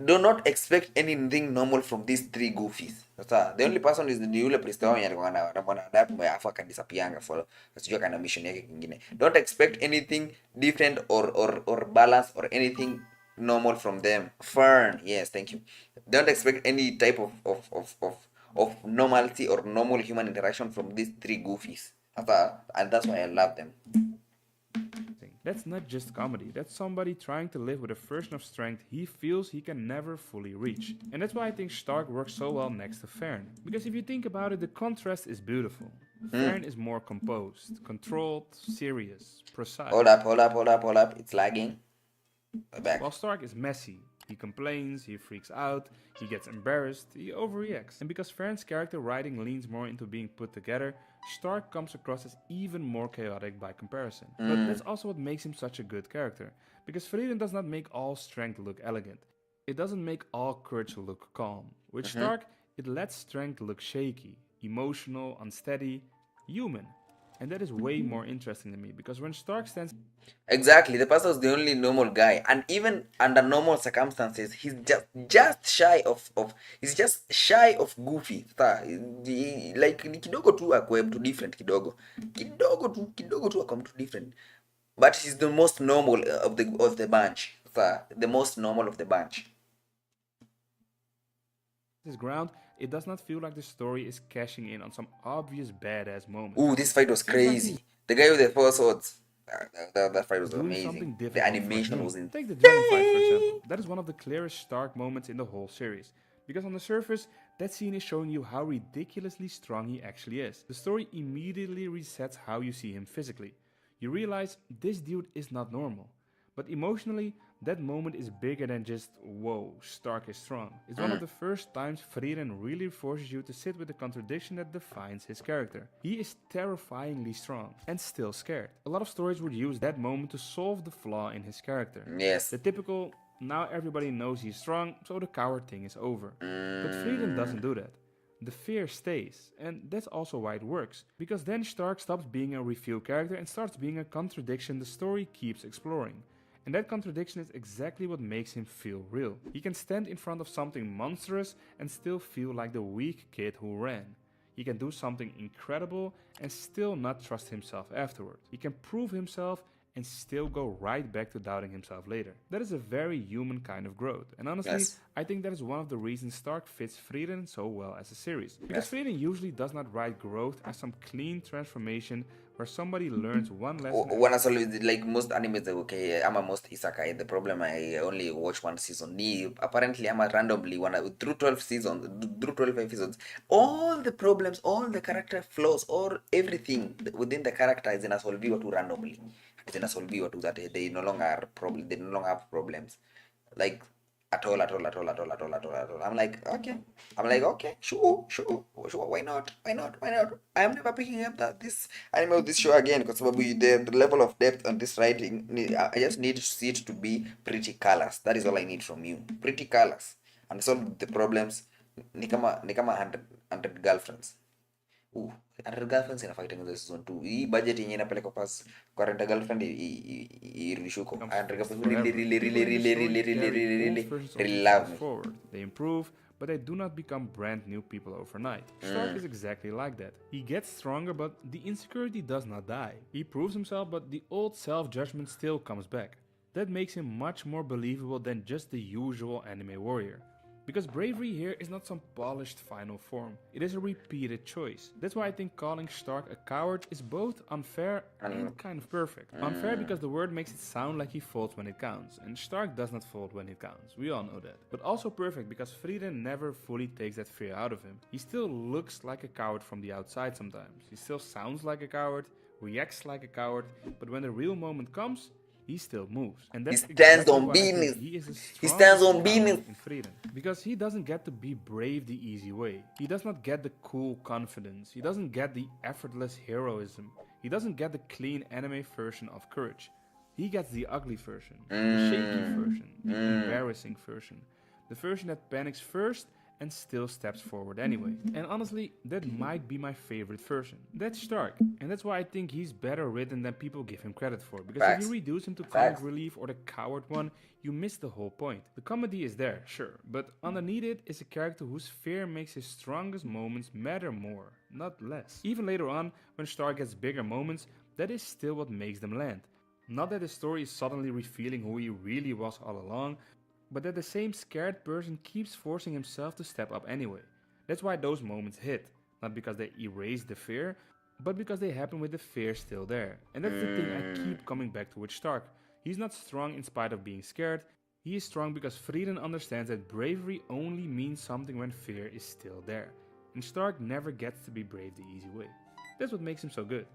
Do not expect anything normal from these three goofies. Sasa the only person is ni yule priest wao alikuwa na adapt by afa disappearanga for sijui kana mission yake kingine. Don't expect anything different or balance or anything normal from them. Fern, yes, thank you. Don't expect any type of normality or normal human interaction from these three goofies. And that's why I love them. That's not just comedy, that's somebody trying to live with a version of strength he feels he can never fully reach. And that's why I think Stark works so well next to Fern. Because if you think about it, the contrast is beautiful. Fern is more composed, controlled, serious, precise. Hold up. It's lagging. Back. While Stark is messy. He complains, he freaks out, he gets embarrassed, he overreacts. And because Fern's character writing leans more into being put together, Stark comes across as even more chaotic by comparison. But that's also what makes him such a good character. Because Freedom does not make all strength look elegant. It doesn't make all courage look calm. With Stark, it lets strength look shaky, emotional, unsteady, human. And that is way more interesting to me, because when Stark stands Exactly, the pastor was the only normal guy, and even under normal circumstances, he's just shy of he's just shy of goofy. Like ni kidogo tu akwe mtu different kidogo tu akwe mtu different, but he's the most normal of the bunch. The most normal of the bunch. his ground, it does not feel like the story is cashing in on some obvious badass moment. Ooh, this fight was crazy. The guy with the four swords. That fight was amazing. The animation was insane. Take the dragon fight, for example. That is one of the clearest Stark moments in the whole series. Because on the surface, that scene is showing you how ridiculously strong he actually is. The story immediately resets how you see him physically. You realize this dude is not normal. But emotionally, that moment is bigger than just, whoa, Stark is strong. It's one of the first times Frieden really forces you to sit with the contradiction that defines his character. He is terrifyingly strong and still scared. A lot of stories would use that moment to solve the flaw in his character. Yes. The typical, now everybody knows he's strong, so the coward thing is over. But Frieden doesn't do that. The fear stays, and that's also why it works. Because then Stark stops being a reveal character and starts being a contradiction the story keeps exploring. And that contradiction is exactly what makes him feel real. He can stand in front of something monstrous and still feel like the weak kid who ran. He can do something incredible and still not trust himself afterward. He can prove himself and still go right back to doubting himself later. That is a very human kind of growth. And honestly, Yes. I think that is one of the reasons Stark fits Frieden so well as a series. Because Frieden usually does not write growth as some clean transformation where somebody learns one lesson. When I saw like most animes, okay, I'm a most isekai. The problem I only watch one season. Apparently I'm a randomly through 12 seasons, through 12 episodes. All the problems, all the character flaws, or everything within the character is in a solviwa to randomly. It's in a solviwa to that they no longer are problem. They no longer have problems, like at all. I'm like, okay, sure. Why not? I'm never picking up this anime or this show again because the level of depth on this writing, I just need to see it to be pretty colors. That is all I need from you. Pretty colors and solve the problems. Nikama 100 girlfriends. 100 girlfriends in a fighting in the season 2. Hii budget yenye inapeleka pass kwa rent a girlfriend irudishe huko. 100 girlfriends really love me. Forward. They improve, but they do not become brand new people overnight. Stark is exactly like that. He gets stronger, but the insecurity does not die. He proves himself, but the old self-judgment still comes back. That makes him much more believable than just the usual anime warrior. Because bravery here is not some polished final form, it is a repeated choice. That's why I think calling Stark a coward is both unfair and kind of perfect. Unfair because the word makes it sound like he folds when it counts, and Stark does not fold when it counts, we all know that. But also perfect because Frieden never fully takes that fear out of him. He still looks like a coward from the outside sometimes, he still sounds like a coward, reacts like a coward, but when the real moment comes, he still moves. And that's He stands exactly on why I think business. He is the He stands on strongest business. coward in Frieden. Because he doesn't get to be brave the easy way. He does not get the cool confidence. He doesn't get the effortless heroism. He doesn't get the clean anime version of courage. He gets the ugly version, the shaky version, the embarrassing version, the version that panics first and still steps forward anyway. And honestly, that might be my favorite version. That's Stark, and that's why I think he's better written than people give him credit for. Because Facts. if you reduce him to comic Facts. relief or the coward one, you miss the whole point. The comedy is there, sure, but underneath it is a character whose fear makes his strongest moments matter more, not less. Even later on, when Stark gets bigger moments, that is still what makes them land. Not that the story is suddenly revealing who he really was all along, but that the same scared person keeps forcing himself to step up anyway. That's why those moments hit, not because they erase the fear, but because they happen with the fear still there. And that's the thing I keep coming back to with Stark. He's not strong in spite of being scared, he is strong because Frieden understands that bravery only means something when fear is still there. And Stark never gets to be brave the easy way. That's what makes him so good.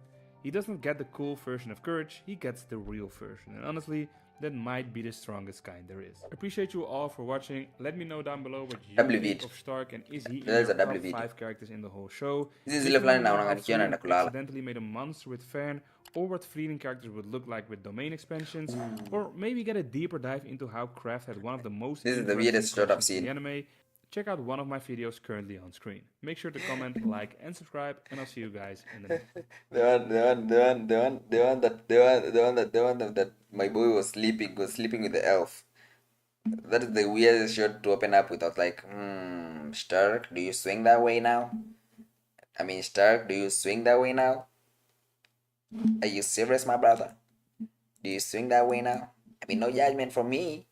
He doesn't get the cool version of courage, he gets the real version. And honestly, that might be the strongest kind there is. Appreciate you all for watching. Let me know down below what you think of Stark and is he in your top 5 characters in the whole show. This is Did you Leflan know now how Kiana Frieden and Kulala. accidentally made a monster with Fern, or what Frieden characters would look like with domain expansions, or maybe get a deeper dive into how Kraft had one of the most This is the interesting weirdest shot I've questions in seen. the anime. check out one of my videos currently on screen. Make sure to comment, like, and subscribe, and I'll see you guys in the next one. The one that my boy was sleeping with the elf. That is the weirdest shot to open up with. I was like, Stark, do you swing that way now? Stark, do you swing that way now? Are you serious, my brother? Do you swing that way now? No judgment from me.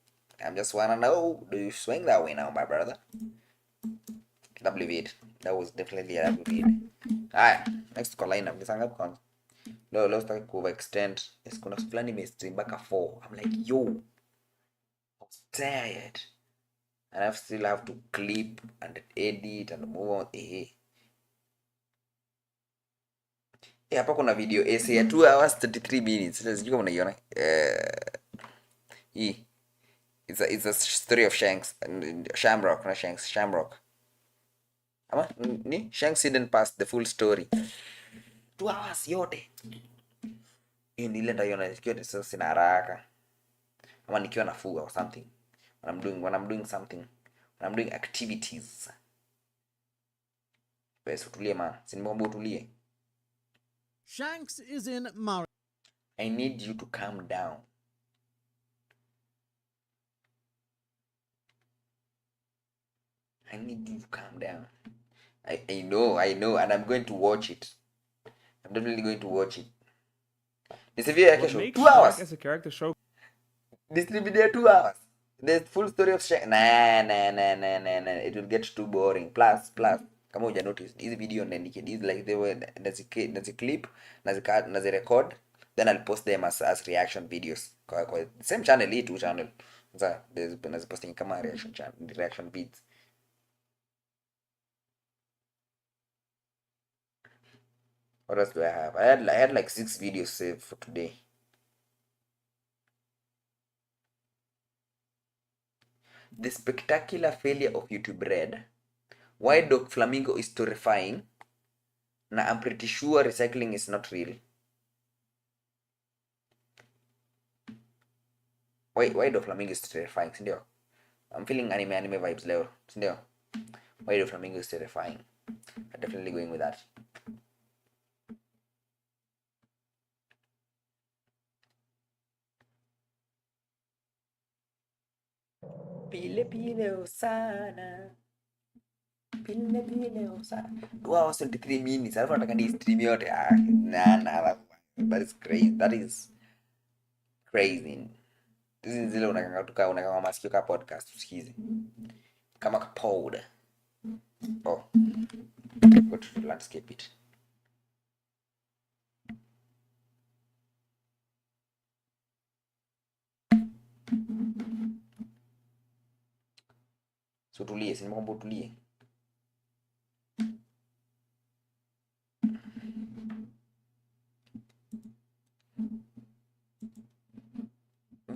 I just wanna know, do you swing that way now, my brother? Double vid. That was definitely a double vid. Alright, next kwa lineup. Nisanga kwa leo sitaki kuextend. Yes, kuna fulani nimestream mpaka 4. I'm like, yo, I was tired. And I still have to clip and edit and move on. Hapa kuna video essay ya 2 hours 33 minutes. Sijui kama unaiona. It's a story of Shamrock. Shanks didn't pass the full story. 2 hours yote. Hiyo nile ndaiona nikiwa sasa sina haraka. Ama nikiwa nafua or something. When I'm doing something. When I'm doing activities. Basi utulie man. Sinimomba utulie. Shanks is in Murray. I need you to calm down. I need you to calm down. I know, and I'm going to watch it. I'm definitely going to watch it. It's a video show. 2 hours. As a character show. This video 2 hours. The full story of Shanks. Nah. It will get too boring. Plus. Kama uja notice, this video is like there's a clip, there's a record, then I'll post them as reaction videos. Kwa same channel, two channel. There's posting kama reaction vids. What else do I have? I had like 6 videos saved for today. The spectacular failure of YouTube Red. Why Doc Flamingo is terrifying. Now I'm pretty sure recycling is not real. Why Doc Flamingo is terrifying? Sindio? I'm feeling anime vibes leo. Sindio? Why Doc Flamingo is terrifying. I'm definitely going with that. Pile sana. Pile sana. 2 hours 23 minutes. I don't know stream yote. Nah. That is crazy. That is crazy. This is zile unakanga masikio ka podcast usikize. Kama ka pod. Oh. Go to landscape it. So tulie, sinimomba tulie.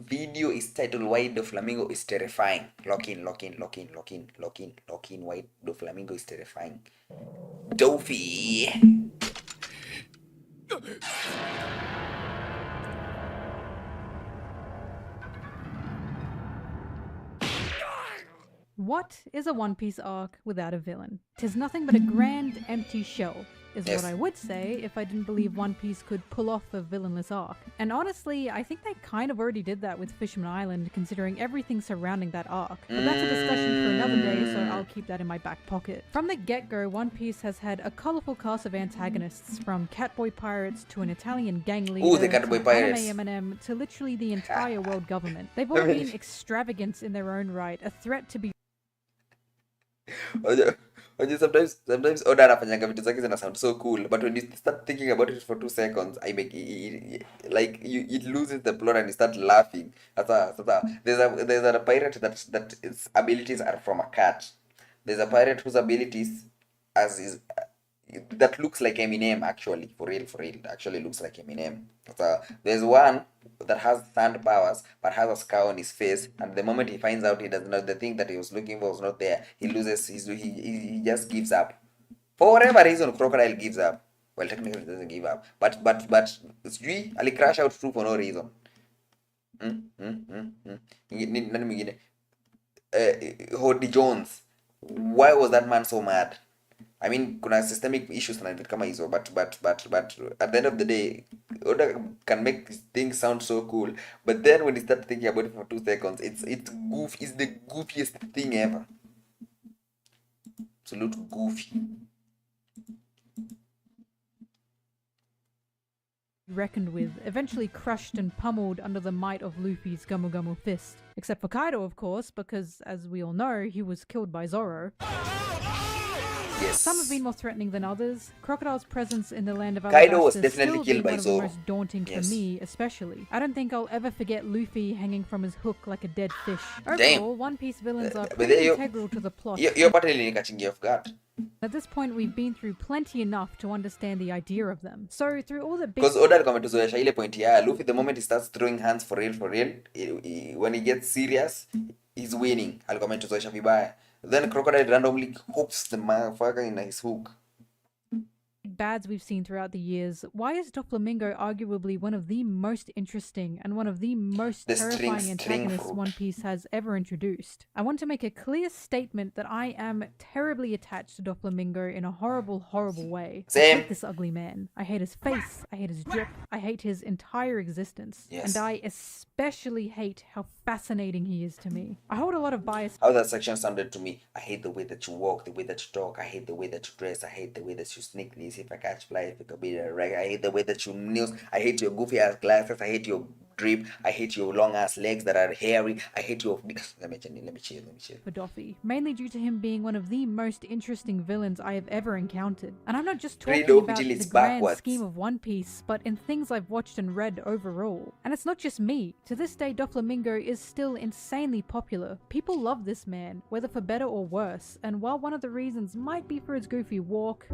Video is titled Why the Flamingo is Terrifying. Lock in. Why the Flamingo is terrifying. Doofy. What is a One Piece arc without a villain? 'Tis nothing but a grand, empty shell, is Yes. what I would say if I didn't believe One Piece could pull off a villainless arc. And honestly, I think they kind of already did that with Fisherman Island, considering everything surrounding that arc. But that's a discussion for another day, so I'll keep that in my back pocket. From the get-go, One Piece has had a colourful cast of antagonists, from Catboy Pirates to an Italian gang leader, the Catboy to Pirates. anime Eminem, to literally the entire world government. They've all been extravagant in their own right, a threat to be Sometimes Oda anafanyanga vitu zake zina sound so cool, but when you start thinking about it for 2 seconds, it loses the plot and you start laughing. There's a pirate that its abilities are from a cat. There's a pirate whose abilities that looks like Eminem, actually, for real, actually looks like Eminem. There's one that has sand powers but has a scar on his face, and the moment he finds out he does not, the thing that he was looking for was not there, he loses he just gives up. For whatever reason, Crocodile gives up. Well, technically he doesn't give up, but sijui ali crash out through for no reason. Nani mwingine? Hody Jones why was that man so mad? I mean, kuna systemic issues na vitu kama hizo, but at the end of the day, Oda can make things sound so cool, but then when you start thinking about it for 2 seconds, it's the goofiest thing ever. Absolute goofy. Reckoned with, eventually crushed and pummeled under the might of Luffy's Gumu Gumu fist. Except for Kaido, of course, because, as we all know, he was killed by Zoro. Yes. Some have been more threatening than others. Crocodile's presence in the land of Kaido was Alabasta definitely still killed by one of Zoro. the most daunting for me, especially. I don't think I'll ever forget Luffy hanging from his hook like a dead fish. Overall, One Piece villains are pretty integral to the plot. You're partly catching you off guard. At this point, we've been through plenty enough to understand the idea of them. So through all the big... Because Oda alikuwa ametuzoesha ile point ya Luffy, the moment he starts throwing hands for real, when he gets serious, he's winning. Alikuwa ametuzoesha vibaya. Then Crocodile randomly hooks the motherfucker in his hook. Bads we've seen throughout the years, why is Doflamingo arguably one of the most interesting and one of the most terrifying antagonists One Piece has ever introduced? I want to make a clear statement that I am terribly attached to Doflamingo in a horrible, horrible way. Same. I hate this ugly man. I hate his face. I hate his drip. I hate his entire existence. Yes. And I especially hate how fascinating he is to me. I hold a lot of bias. How that section sounded to me. I hate the way that you walk, the way that you talk. I hate the way that you dress. I hate the way that you sneak this. If I catch fly, if it could be a rag. I hate the way that you nails. I hate your goofy ass glasses. I hate your drip. I hate your long ass legs that are hairy. I hate your... Let me chill. For Doffy, mainly due to him being one of the most interesting villains I have ever encountered. And I'm not just talking about the grand scheme of One Piece, but in things I've watched and read overall. And it's not just me. To this day, Doflamingo is still insanely popular. People love this man, whether for better or worse, and while one of the reasons might be for his goofy walk,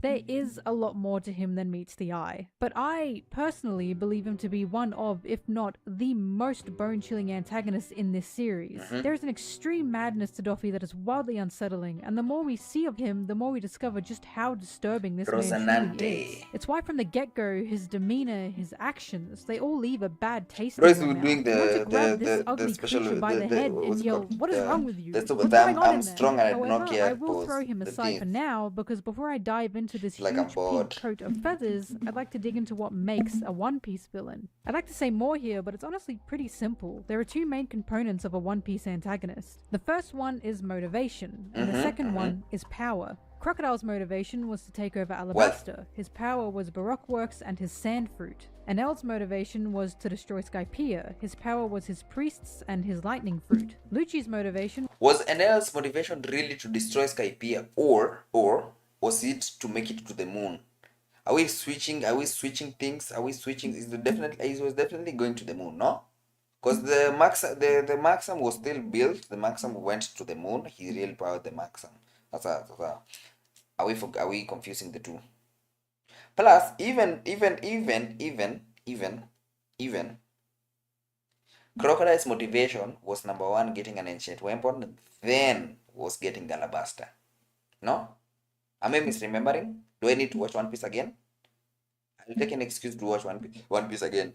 there is a lot more to him than meets the eye. But I personally believe him to be one of, if not the most bone-chilling antagonist in this series. There is an extreme madness to Doffy that is wildly unsettling, and the more we see of him, the more we discover just how disturbing this man truly is. It's why from the get-go, his demeanor, his actions, they all leave a bad taste in your mouth. Doing You want to grab this ugly creature by the head and yell, "What is wrong with you? What's going on in there?" However, I will throw him aside for now, because before I dive into this huge pink coat of feathers, I'd like to dig into what makes a One Piece villain. I'd like to say more here, but it's honestly pretty simple. There are two main components of a One Piece antagonist. The first one is motivation, and the second one is power. Crocodile's motivation was to take over Alabasta. His power was Baroque Works and his sand fruit. Enel's motivation was to destroy Skypiea. His power was his priests and his lightning fruit. Lucci's motivation... Was Enel's motivation really to destroy Skypiea, or was it to make it to the moon? Are we switching things? It was definitely going to the moon, no? Because the Maxim was still built. The Maxim went to the moon. He really powered the Maxim. Are we confusing the two? Plus, even Crocodile's motivation was number one, getting an ancient weapon, then was getting the Alabasta. No? Am I misremembering? Do I need to watch One Piece again? I'll take an excuse to watch One Piece again.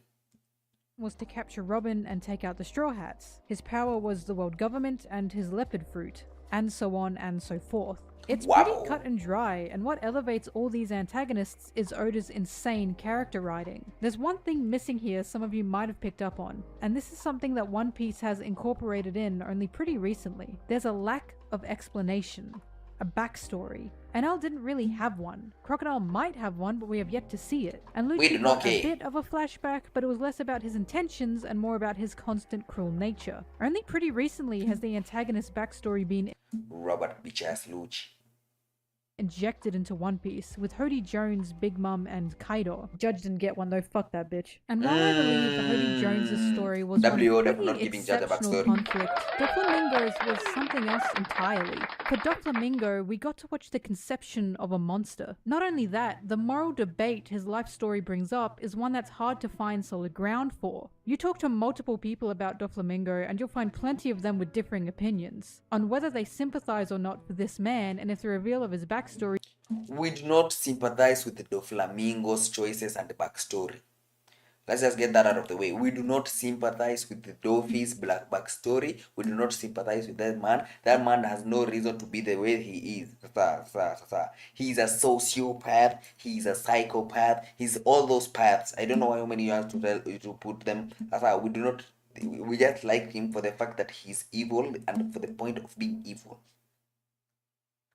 Was to capture Robin and take out the Straw Hats. His power was the world government and his leopard fruit, and so on and so forth. It's pretty cut and dry, and what elevates all these antagonists is Oda's insane character writing. There's one thing missing here some of you might have picked up on, and this is something that One Piece has incorporated in only pretty recently. There's a lack of explanation. A backstory. Enel didn't really have one. Crocodile might have one, but we have yet to see it. And Lucci got a bit of a flashback, but it was less about his intentions and more about his constant cruel nature. Only pretty recently has the antagonist's backstory been Robert bitch-ass Lucci injected into One Piece, with Hody Jones, Big Mom, and Kaido. Judge didn't get one though, fuck that bitch. And while I believe Hody Jones' story was one pretty exceptional conflict, Doflamingo's was something else entirely. For Doflamingo, we got to watch the conception of a monster. Not only that, the moral debate his life story brings up is one that's hard to find solid ground for. You talk to multiple people about Doflamingo and you'll find plenty of them with differing opinions on whether they sympathize or not for this man, and if the reveal of his backstory... We do not sympathize with the Doflamingo's choices and backstory. Let's just get that out of the way. We do not sympathize with the Doffy's black backstory. We do not sympathize with that man. That man has no reason to be the way he is. He's a sociopath. He's a psychopath. He's all those paths. I don't know how many you have to put them. We do not. We just like him for the fact that he's evil and for the point of being evil.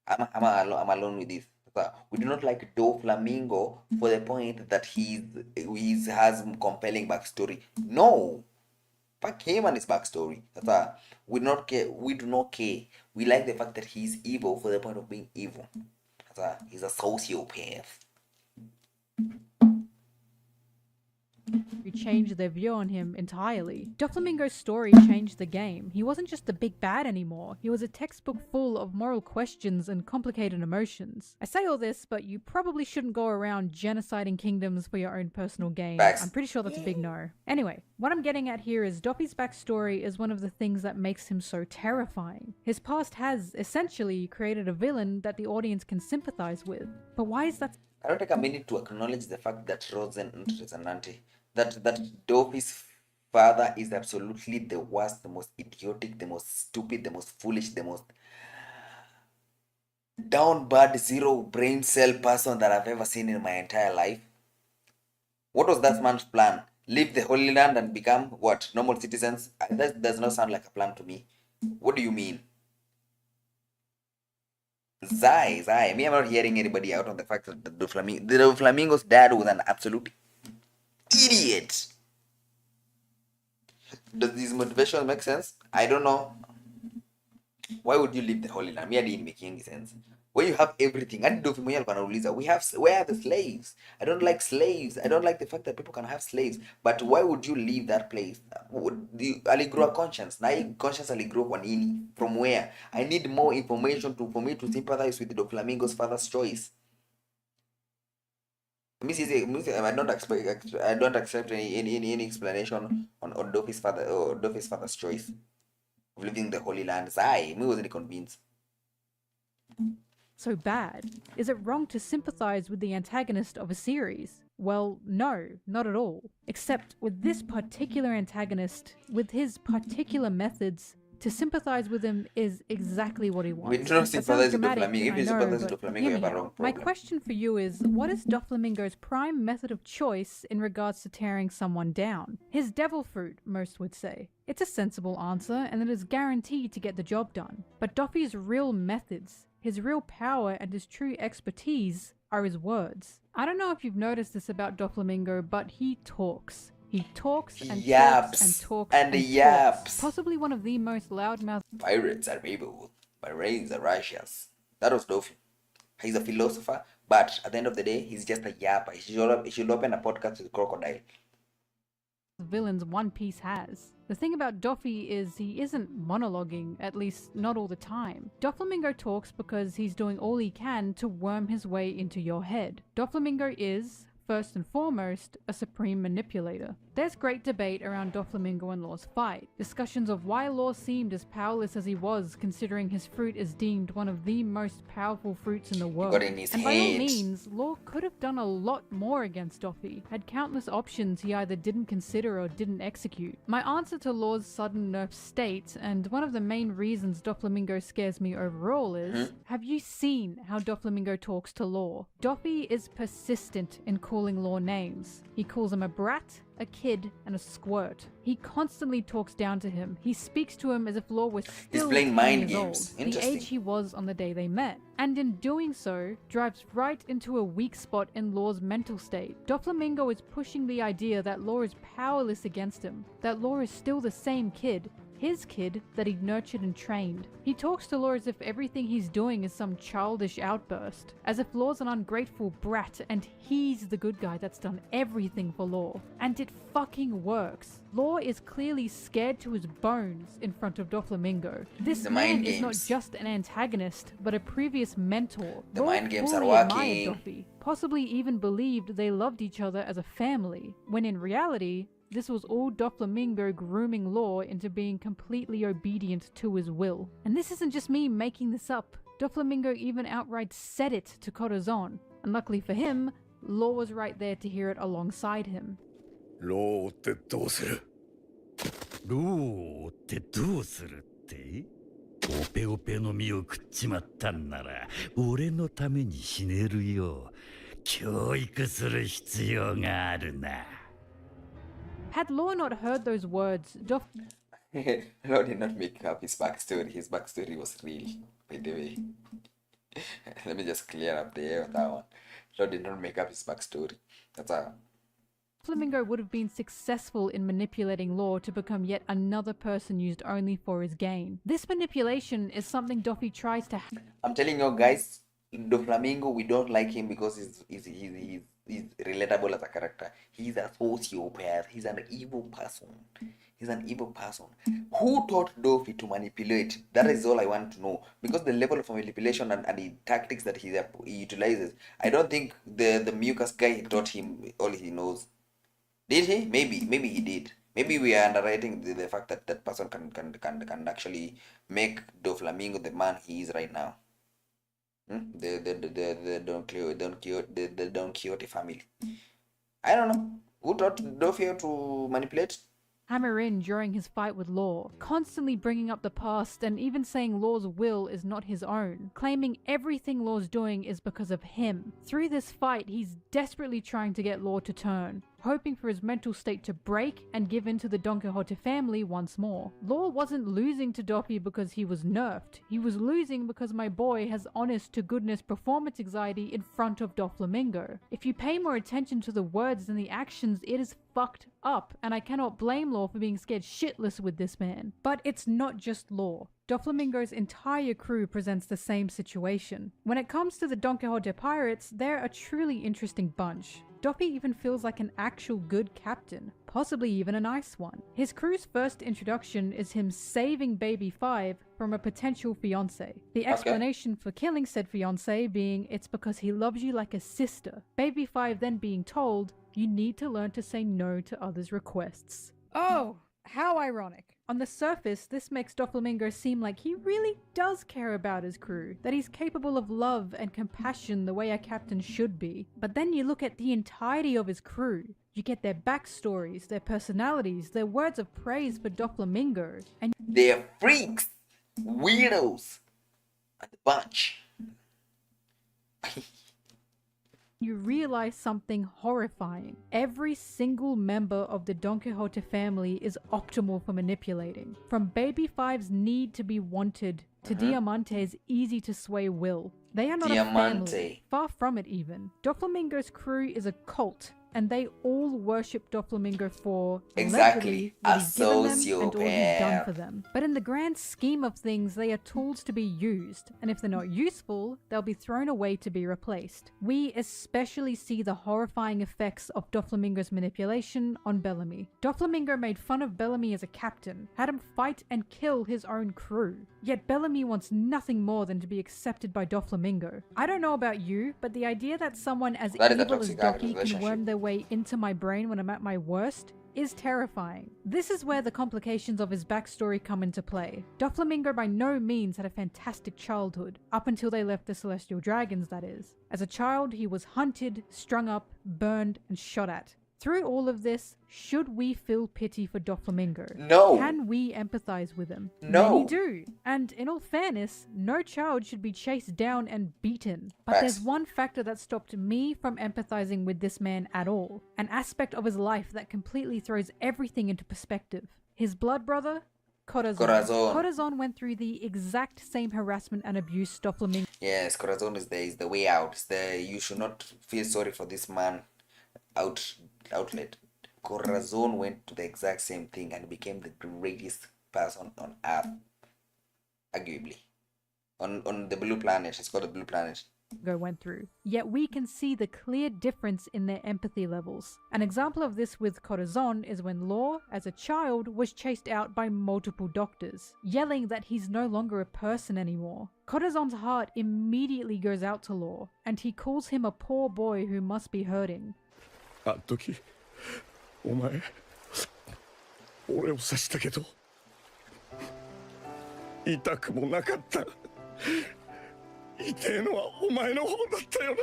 I'm alone with this. We do not like Doflamingo for the point that he has compelling backstory. No, fuck him and his backstory. We do not care. We like the fact that he's evil for the point of being evil. He's a sociopath. Changed their view on him entirely. Doflamingo's story changed the game. He wasn't just the big bad anymore. He was a textbook full of moral questions and complicated emotions. I say all this, but you probably shouldn't go around genociding kingdoms for your own personal gain. Facts. I'm pretty sure that's a big no. Anyway, what I'm getting at here is Doffy's backstory is one of the things that makes him so terrifying. His past has essentially created a villain that the audience can sympathize with. But why is that? I don't take a minute to acknowledge the fact that that Doffy's father is absolutely the worst, the most idiotic, the most stupid, the most foolish, the most down bad zero brain cell person that I've ever seen in my entire life. What was that man's plan? Leave the Holy Land and become what? Normal citizens? That does not sound like a plan to me. What do you mean? Zai. Me, I'm not hearing anybody out on the fact that the Flamingo's dad was an absolute idiot. Does this motivation make sense? I don't know. Why would you leave the Holy Land? Me, I didn't make any sense. Where you have everything. Where are the slaves? I don't like slaves. I don't like the fact that people can have slaves. But why would you leave that place? Aligrow a conscience. Now conscience aligrow kwa nini? From where? I need more information for me to sympathize with the Flamingo's father's choice. I don't accept any explanation on Doffy's father's choice of leaving the Holy Land. I wasn't convinced. So bad? Is it wrong to sympathize with the antagonist of a series? Well, no, not at all. Except with this particular antagonist, with his particular methods, to sympathize with him is exactly what he wants. We don't sympathize with Doflamingo. If you sympathize with Doflamingo, you have a wrong problem. My question for you is, what is Doflamingo's prime method of choice in regards to tearing someone down? His devil fruit, most would say. It's a sensible answer, and it is guaranteed to get the job done. But Doffy's real methods, his real power and his true expertise are his words. I don't know if you've noticed this about Doflamingo, but he talks. He talks and talks and talks and yaps. Possibly one of the most loudmouth. Pirates are evil, but rains are righteous. That was Doffy. He's a philosopher, but at the end of the day, he's just a yapper. He should open a podcast with Crocodile. Villains One Piece has. The thing about Doffy is he isn't monologuing, at least not all the time. Doflamingo talks because he's doing all he can to worm his way into your head. Doflamingo is, first and foremost, a supreme manipulator. There's great debate around Doflamingo and Law's fight. Discussions of why Law seemed as powerless as he was, considering his fruit is deemed one of the most powerful fruits in the world. And by all means, Law could have done a lot more against Doffy, had countless options he either didn't consider or didn't execute. My answer to Law's sudden nerf state, and one of the main reasons Doflamingo scares me overall is, have you seen how Doflamingo talks to Law? Doffy is persistent in calling Law names. He calls him a brat, a kid, and a squirt. He constantly talks down to him. He speaks to him as if Law was still 10 years old, the age he was on the day they met. And in doing so, drives right into a weak spot in Law's mental state. Doflamingo is pushing the idea that Law is powerless against him, that Law is still the same kid, his kid that he nurtured and trained. He talks to Law as if everything he's doing is some childish outburst, as if Law's an ungrateful brat and he's the good guy that's done everything for Law. And it fucking works. Law is clearly scared to his bones in front of Doflamingo. This man is not just an antagonist, but a previous mentor. The mind games are working. working. Possibly even believed they loved each other as a family, when in reality, this was all Doflamingo grooming Law into being completely obedient to his will. And this isn't just me making this up. Doflamingo even outright said it to Corazon. And luckily for him, Law was right there to hear it alongside him. ローってどうする？ローってどうするって？オペオペの実を食っちまったんなら俺のために死ねるよ。教育する必要があるな。Had Law not heard those words, Law did not make up his backstory. His backstory was real, by the way. Let me just clear up the air with that one. Law did not make up his backstory. That's how. Doflamingo would have been successful in manipulating Law to become yet another person used only for his gain. This manipulation is something Doffy tries to. I'm telling you guys, Doflamingo, we don't like him because he's relatable as a character. He's a sociopath. He's an evil person. He's an evil person. Who taught Doffy to manipulate? That is all I want to know. Because the level of manipulation and the tactics that he utilizes, I don't think the mucus guy taught him all he knows. Did he? Maybe he did. Maybe we are underrating the fact that that person can actually make Doflamingo the man he is right now. The Don Quixote family. I don't know. Who taught Doffy to manipulate? Hammer in during his fight with Law, constantly bringing up the past and even saying Law's will is not his own, claiming everything Law's doing is because of him. Through this fight, he's desperately trying to get Law to turn, hoping for his mental state to break and give in to the Don Quixote family once more. Law wasn't losing to Doffy because he was nerfed. He was losing because my boy has honest to goodness performance anxiety in front of Doflamingo. If you pay more attention to the words than the actions, it is fucked up, and I cannot blame Law for being scared shitless with this man. But it's not just Law. Doflamingo's entire crew presents the same situation. When it comes to the Don Quixote pirates, they're a truly interesting bunch. Doffy even feels like an actual good captain, possibly even a nice one. His crew's first introduction is him saving Baby 5 from a potential fiancé. The explanation for killing said fiancé being it's because he loves you like a sister. Baby 5 then being told, you need to learn to say no to others' requests. Oh, how ironic. On the surface, this makes Doflamingo seem like he really does care about his crew, that he's capable of love and compassion the way a captain should be. But then you look at the entirety of his crew. You get their backstories, their personalities, their words of praise for Doflamingo, and they're freaks, weirdos, and a bunch. you realize something horrifying. Every single member of the Don Quixote family is optimal for manipulating. From Baby 5's need to be wanted to Diamante's easy to sway will. They are not a family, far from it even. Doflamingo's crew is a cult, and they all worship Doflamingo for exactly what he's given them and all he's done for them. But in the grand scheme of things, they are tools to be used, and if they're not useful, they'll be thrown away to be replaced. We especially see the horrifying effects of Doflamingo's manipulation on Bellamy. Doflamingo made fun of Bellamy as a captain, had him fight and kill his own crew. Yet Bellamy wants nothing more than to be accepted by Doflamingo. I don't know about you, but the idea that someone as evil as Docky can worm their way into my brain when I'm at my worst is terrifying. This is where the complications of his backstory come into play. Doflamingo by no means had a fantastic childhood, up until they left the Celestial Dragons, that is. As a child, he was hunted, strung up, burned, and shot at. Through all of this, should we feel pity for Doflamingo? No. Can we empathize with him? No. Many do. And in all fairness, no child should be chased down and beaten. But there's one factor that stopped me from empathizing with this man at all. An aspect of his life that completely throws everything into perspective. His blood brother, Corazon went through the exact same harassment and abuse Doflamingo. Yes, Corazon is the way out. You should not feel sorry for this man outlet. Corazon went to the exact same thing and became the greatest person on Earth, arguably. On the blue planet, it's called the blue planet. Went through. Yet we can see the clear difference in their empathy levels. An example of this with Corazon is when Law, as a child, was chased out by multiple doctors, yelling that he's no longer a person anymore. Corazon's heart immediately goes out to Law, and he calls him a poor boy who must be hurting. あの時お前俺を刺したけど痛くもなかった痛えのはお前の方だったよな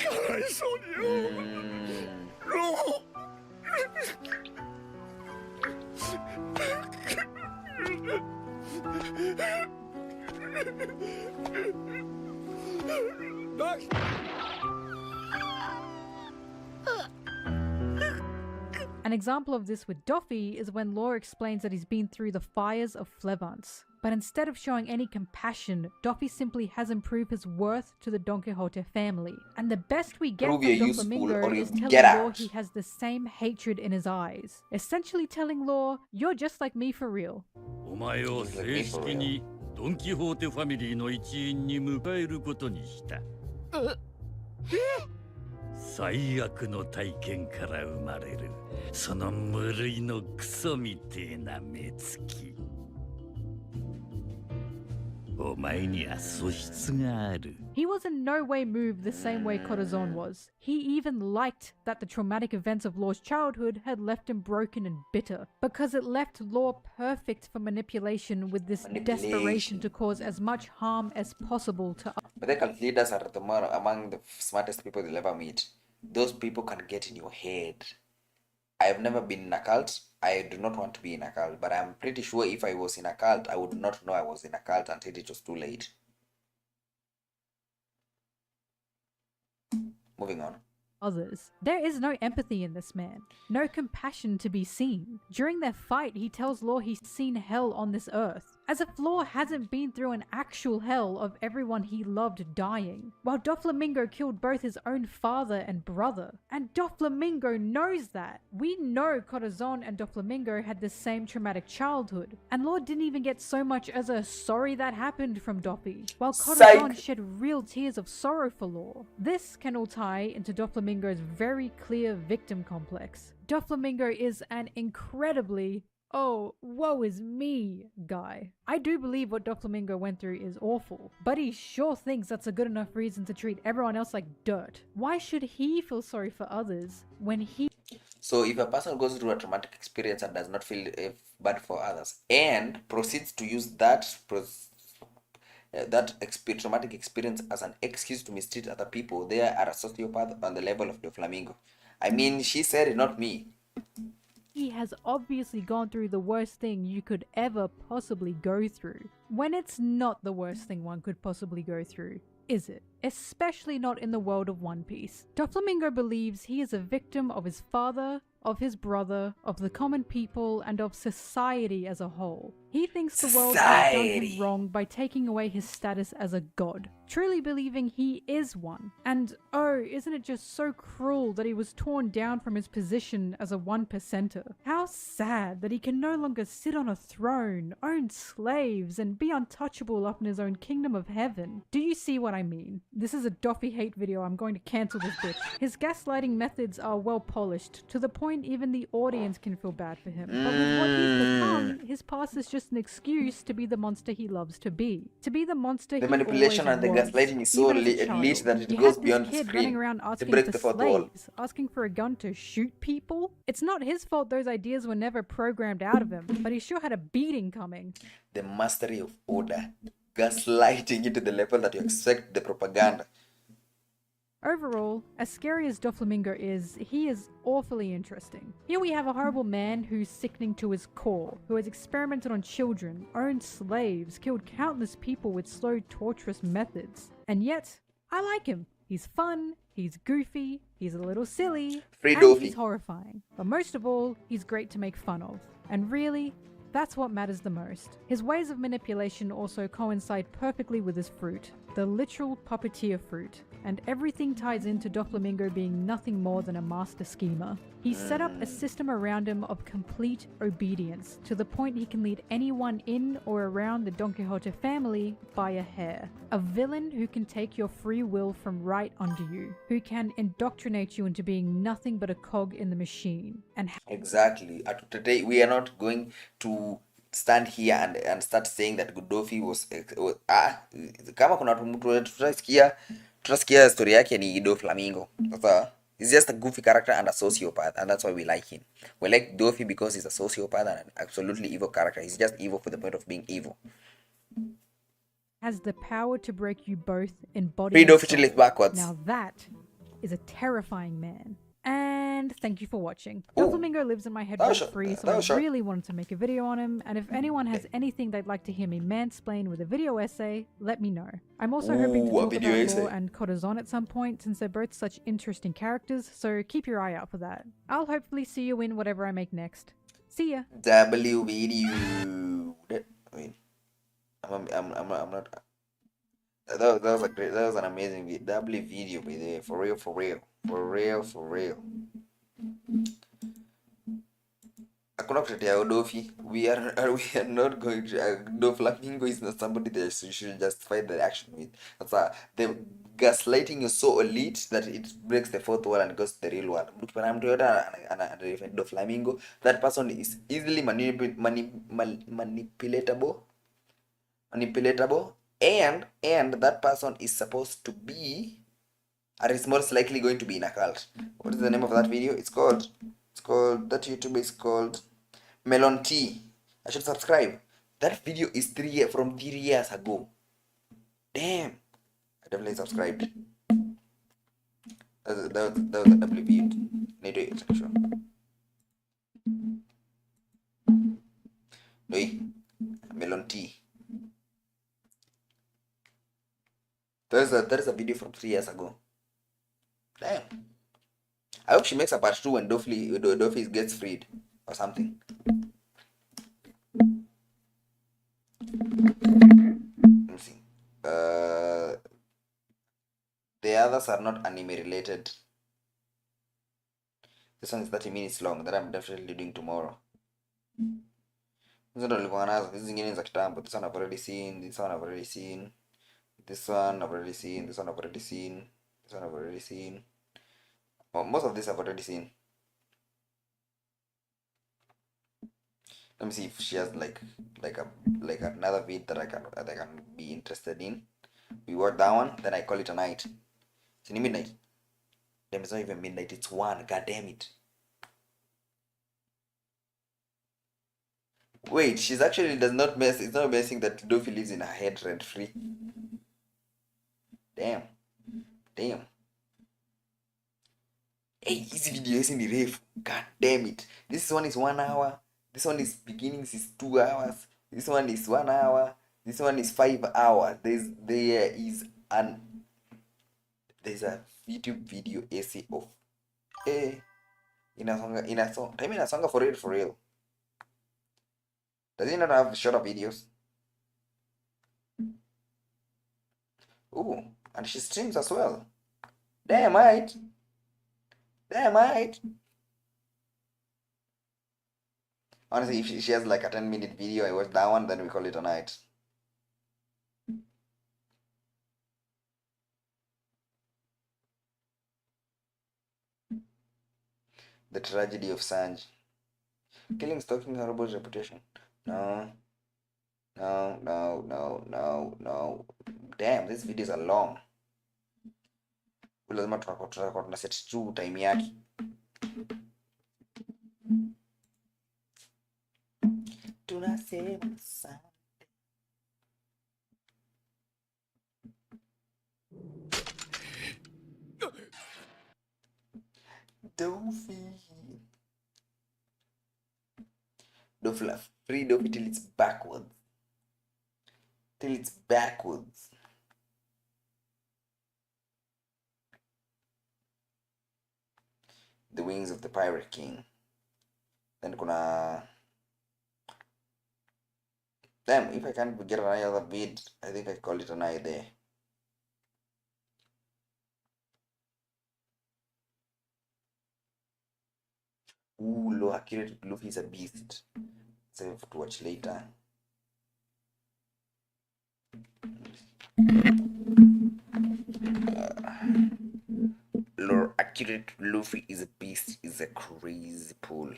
かわいそうによロー An example of this with Doffy is when Law explains that he's been through the fires of Flevance. But instead of showing any compassion, Doffy simply hasn't proved his worth to the Don Quixote family. And the best we get Prove from you're useful Doflamingo or you is telling get Law out. he has the same hatred in his eyes. Essentially telling Law, you're just like me for real. お前を正式にドン・キホーテファミリーの一員に迎えることにした。最悪の体験から生まれるその無類のクソみてえな目つき。お前には素質がある。 He was in no way moved the same way Corazon was. He even liked that the traumatic events of Law's childhood had left him broken and bitter, because it left Law perfect for manipulation with this desperation to cause as much harm as possible to others. But the cult leaders are among the smartest people you'll ever meet. Those people can get in your head. I've never been in a cult. I do not want to be in a cult, but I'm pretty sure if I was in a cult, I would not know I was in a cult until it was too late. Moving on. Others. There is no empathy in this man, no compassion to be seen. During their fight, he tells Law he's seen hell on this earth, as if Law hasn't been through an actual hell of everyone he loved dying, while Doflamingo killed both his own father and brother. And Doflamingo knows that. We know Corazon and Doflamingo had the same traumatic childhood, and Law didn't even get so much as a sorry that happened from Doffy, while Corazon shed real tears of sorrow for Law. This can all tie into Doflamingo's very clear victim complex. Doflamingo is an incredibly "oh, woe is me" guy. I do believe what Doflamingo went through is awful, but he sure thinks that's a good enough reason to treat everyone else like dirt. Why should he feel sorry for others when he... So if a person goes through a traumatic experience and does not feel bad for others and proceeds to use that traumatic experience as an excuse to mistreat other people, they are a sociopath on the level of Doflamingo. I mean, she said it, not me. He has obviously gone through the worst thing you could ever possibly go through, when it's not the worst thing one could possibly go through, is it? Especially not in the world of One Piece. Doflamingo believes he is a victim of his father, of his brother, of the common people, and of society as a whole. He thinks the world has done him wrong by taking away his status as a god, truly believing he is one. And oh, isn't it just so cruel that he was torn down from his position as a 1%er? How sad that he can no longer sit on a throne, own slaves, and be untouchable up in his own kingdom of heaven. Do you see what I mean? This is a Doffy hate video. I'm going to cancel this bitch. His gaslighting methods are well polished, to the point even the audience can feel bad for him. But with what he's become, his past is just an excuse to be the monster he loves to be. To be the monster the he manipulation and the always gaslighting is so elite that it goes beyond the screen. Running around To asking break for the fourth wall. slaves, asking for a gun to shoot people. It's not his fault those ideas were never programmed out of him, but he sure had a beating coming. The mastery of order. Gaslighting it to the level that you expect the propaganda. Overall, as scary as Doflamingo is, he is awfully interesting. Here we have a horrible man who's sickening to his core, who has experimented on children, owned slaves, killed countless people with slow, torturous methods. And yet, I like him. He's fun, he's goofy, he's a little silly, and he's horrifying. But most of all, he's great to make fun of. And really, that's what matters the most. His ways of manipulation also coincide perfectly with his fruit, the literal puppeteer fruit, and everything ties into Doflamingo being nothing more than a master schemer. He's set up a system around him of complete obedience, to the point he can lead anyone in or around the Don Quixote family by a hair. A villain who can take your free will from right under you, who can indoctrinate you into being nothing but a cog in the machine. And exactly. Today we are not going to stand here and start saying that Godofy was kama kuna mtu tutasikia story yake ni Doflamingo. Sasa he's just a goofy character and a sociopath, and that's why we like him. We like Doffy because he's a sociopath and an absolutely evil character. He's just evil for the point of being evil. Has the power to break you both in body Read and officially soul. backwards. Now that is a terrifying man. And and thank you for watching. Ooh. Doflamingo lives in my head That was rent-free, short. so That was I short. really wanted to make a video on him, and if anyone has anything they'd like to hear me mansplain with a video essay, let me know. I'm also hoping to Ooh, a talk video about essay. Law and Corazon at some point, since they're both such interesting characters, so keep your eye out for that. I'll hopefully see you in whatever I make next. See ya! W video. I mean, I'm not. That was a great. That was an amazing video. W video, by the way. For real, for real, for real, for real. Hakuna kutetea Odofi. We are not going to. Doflamingo is not somebody that you should justify the action with. That's the gaslighting is so elite that it breaks the fourth wall and goes to the real world. When I'm Toyota and Doflamingo, that person is easily manipulatable, and that person is supposed to be, or is most likely going to be in a cult. What is the name of that video? It's called that YouTuber is called Melon Tea. I should subscribe. That video is from 3 years ago. Damn. I definitely subscribed. That was a W video. Need to check sure. No, Melon Tea. That is a video from 3 years ago. Damn. I hope she makes a part 2 when Dofi gets freed or something. Let me see. The others are not anime related. This one is 30 minutes long that I'm definitely doing tomorrow. Hizo ndo nilikuwa nazo. Hizi zingine ni za kitambo. This one I've already seen. This one I've already seen. This one I've already seen. This one I've already seen. This one I've already seen. Well, most of this I've already seen. Let me see if she has like another vid that I can be interested in. We work that one, then I call it a night. It's in midnight. Damn, it's not even midnight, it's 1. God damn it. Wait, she's actually it's not messing that Dofi lives in her head rent free. Damn. Hey, easy video isn't rave. God damn it. This one is 1 hour. This one is beginnings is 2 hours. This one is 1 hour. This one is 5 hours. There's a YouTube video essay of inasonga for real. Does it not have shorter videos? Ooh, and she streams as well. Damn right. Honestly, if she has like a 10-minute video, I watch that one, then we call it a night. The tragedy of Sanj. Killing, stalking, horrible reputation. No. Damn, these videos are long. Lazima tutakuwa tuna set tu time yake. Tunasema sana. Dofi. Free Dofi till it's backwards. The Wings of the Pirate King. Then kuna... Damn, if I can't get another vid, I think I call it an eye there. Ooh, low accurate Luffy is a beast. Save to watch later. Low accurate Luffy is a beast, is a crazy pull.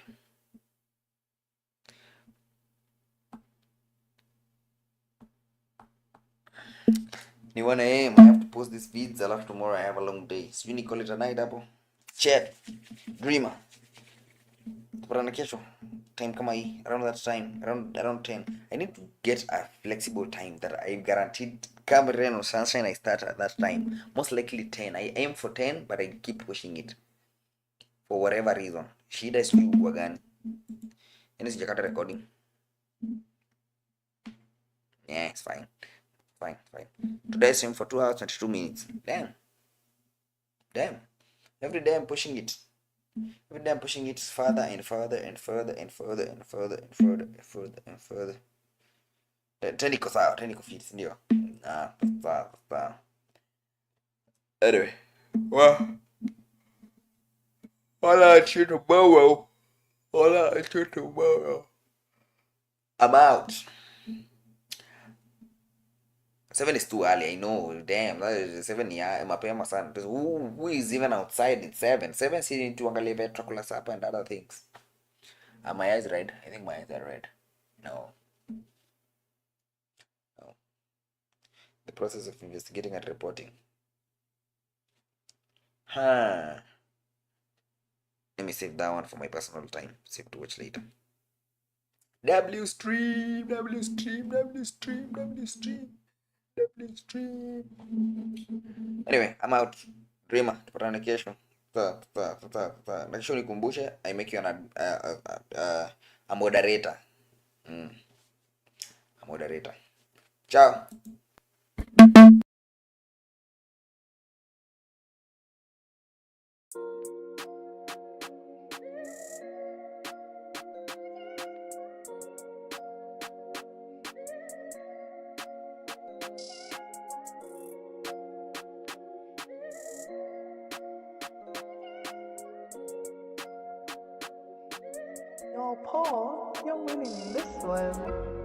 Ni 1 AM, I have to post these feeds. I love tomorrow. I have a long day. So you need to call it a night, Apple. Chat. Dreamer. Tupatana kesho. Time kama hii. Around that time. Around 10. I need to get a flexible time that I guaranteed. Come rain or sunshine, I start at that time. Most likely 10. I aim for 10, but I keep pushing it. for whatever reason. Shida is you wagani. Any sijakata recording. Yeah, it's fine. Fine. Today's stream for 2 hours 22 minutes. Damn. Every day I'm pushing it. Further and further and further and further and further and further and further and further. Teniko sawa, teniko fit, ndio. Sawa. Anyway, Hola, tomorrow. I'm out. 7 is too early, I know. Damn, that is 7 mapema sana. Who is even outside in 7? 7 sitting to angalia Dracula Supper and other things. Are my eyes red? I think my eyes are red. No. The process of investigating and reporting. Let me save that one for my personal time. Save to watch later. W stream. Anyway, I'm out. Dreamer, tupatane kesho. Na kesho nikumbushe, I make you a moderator. A moderator. Ciao. Yo, Paul, you're winning in this one.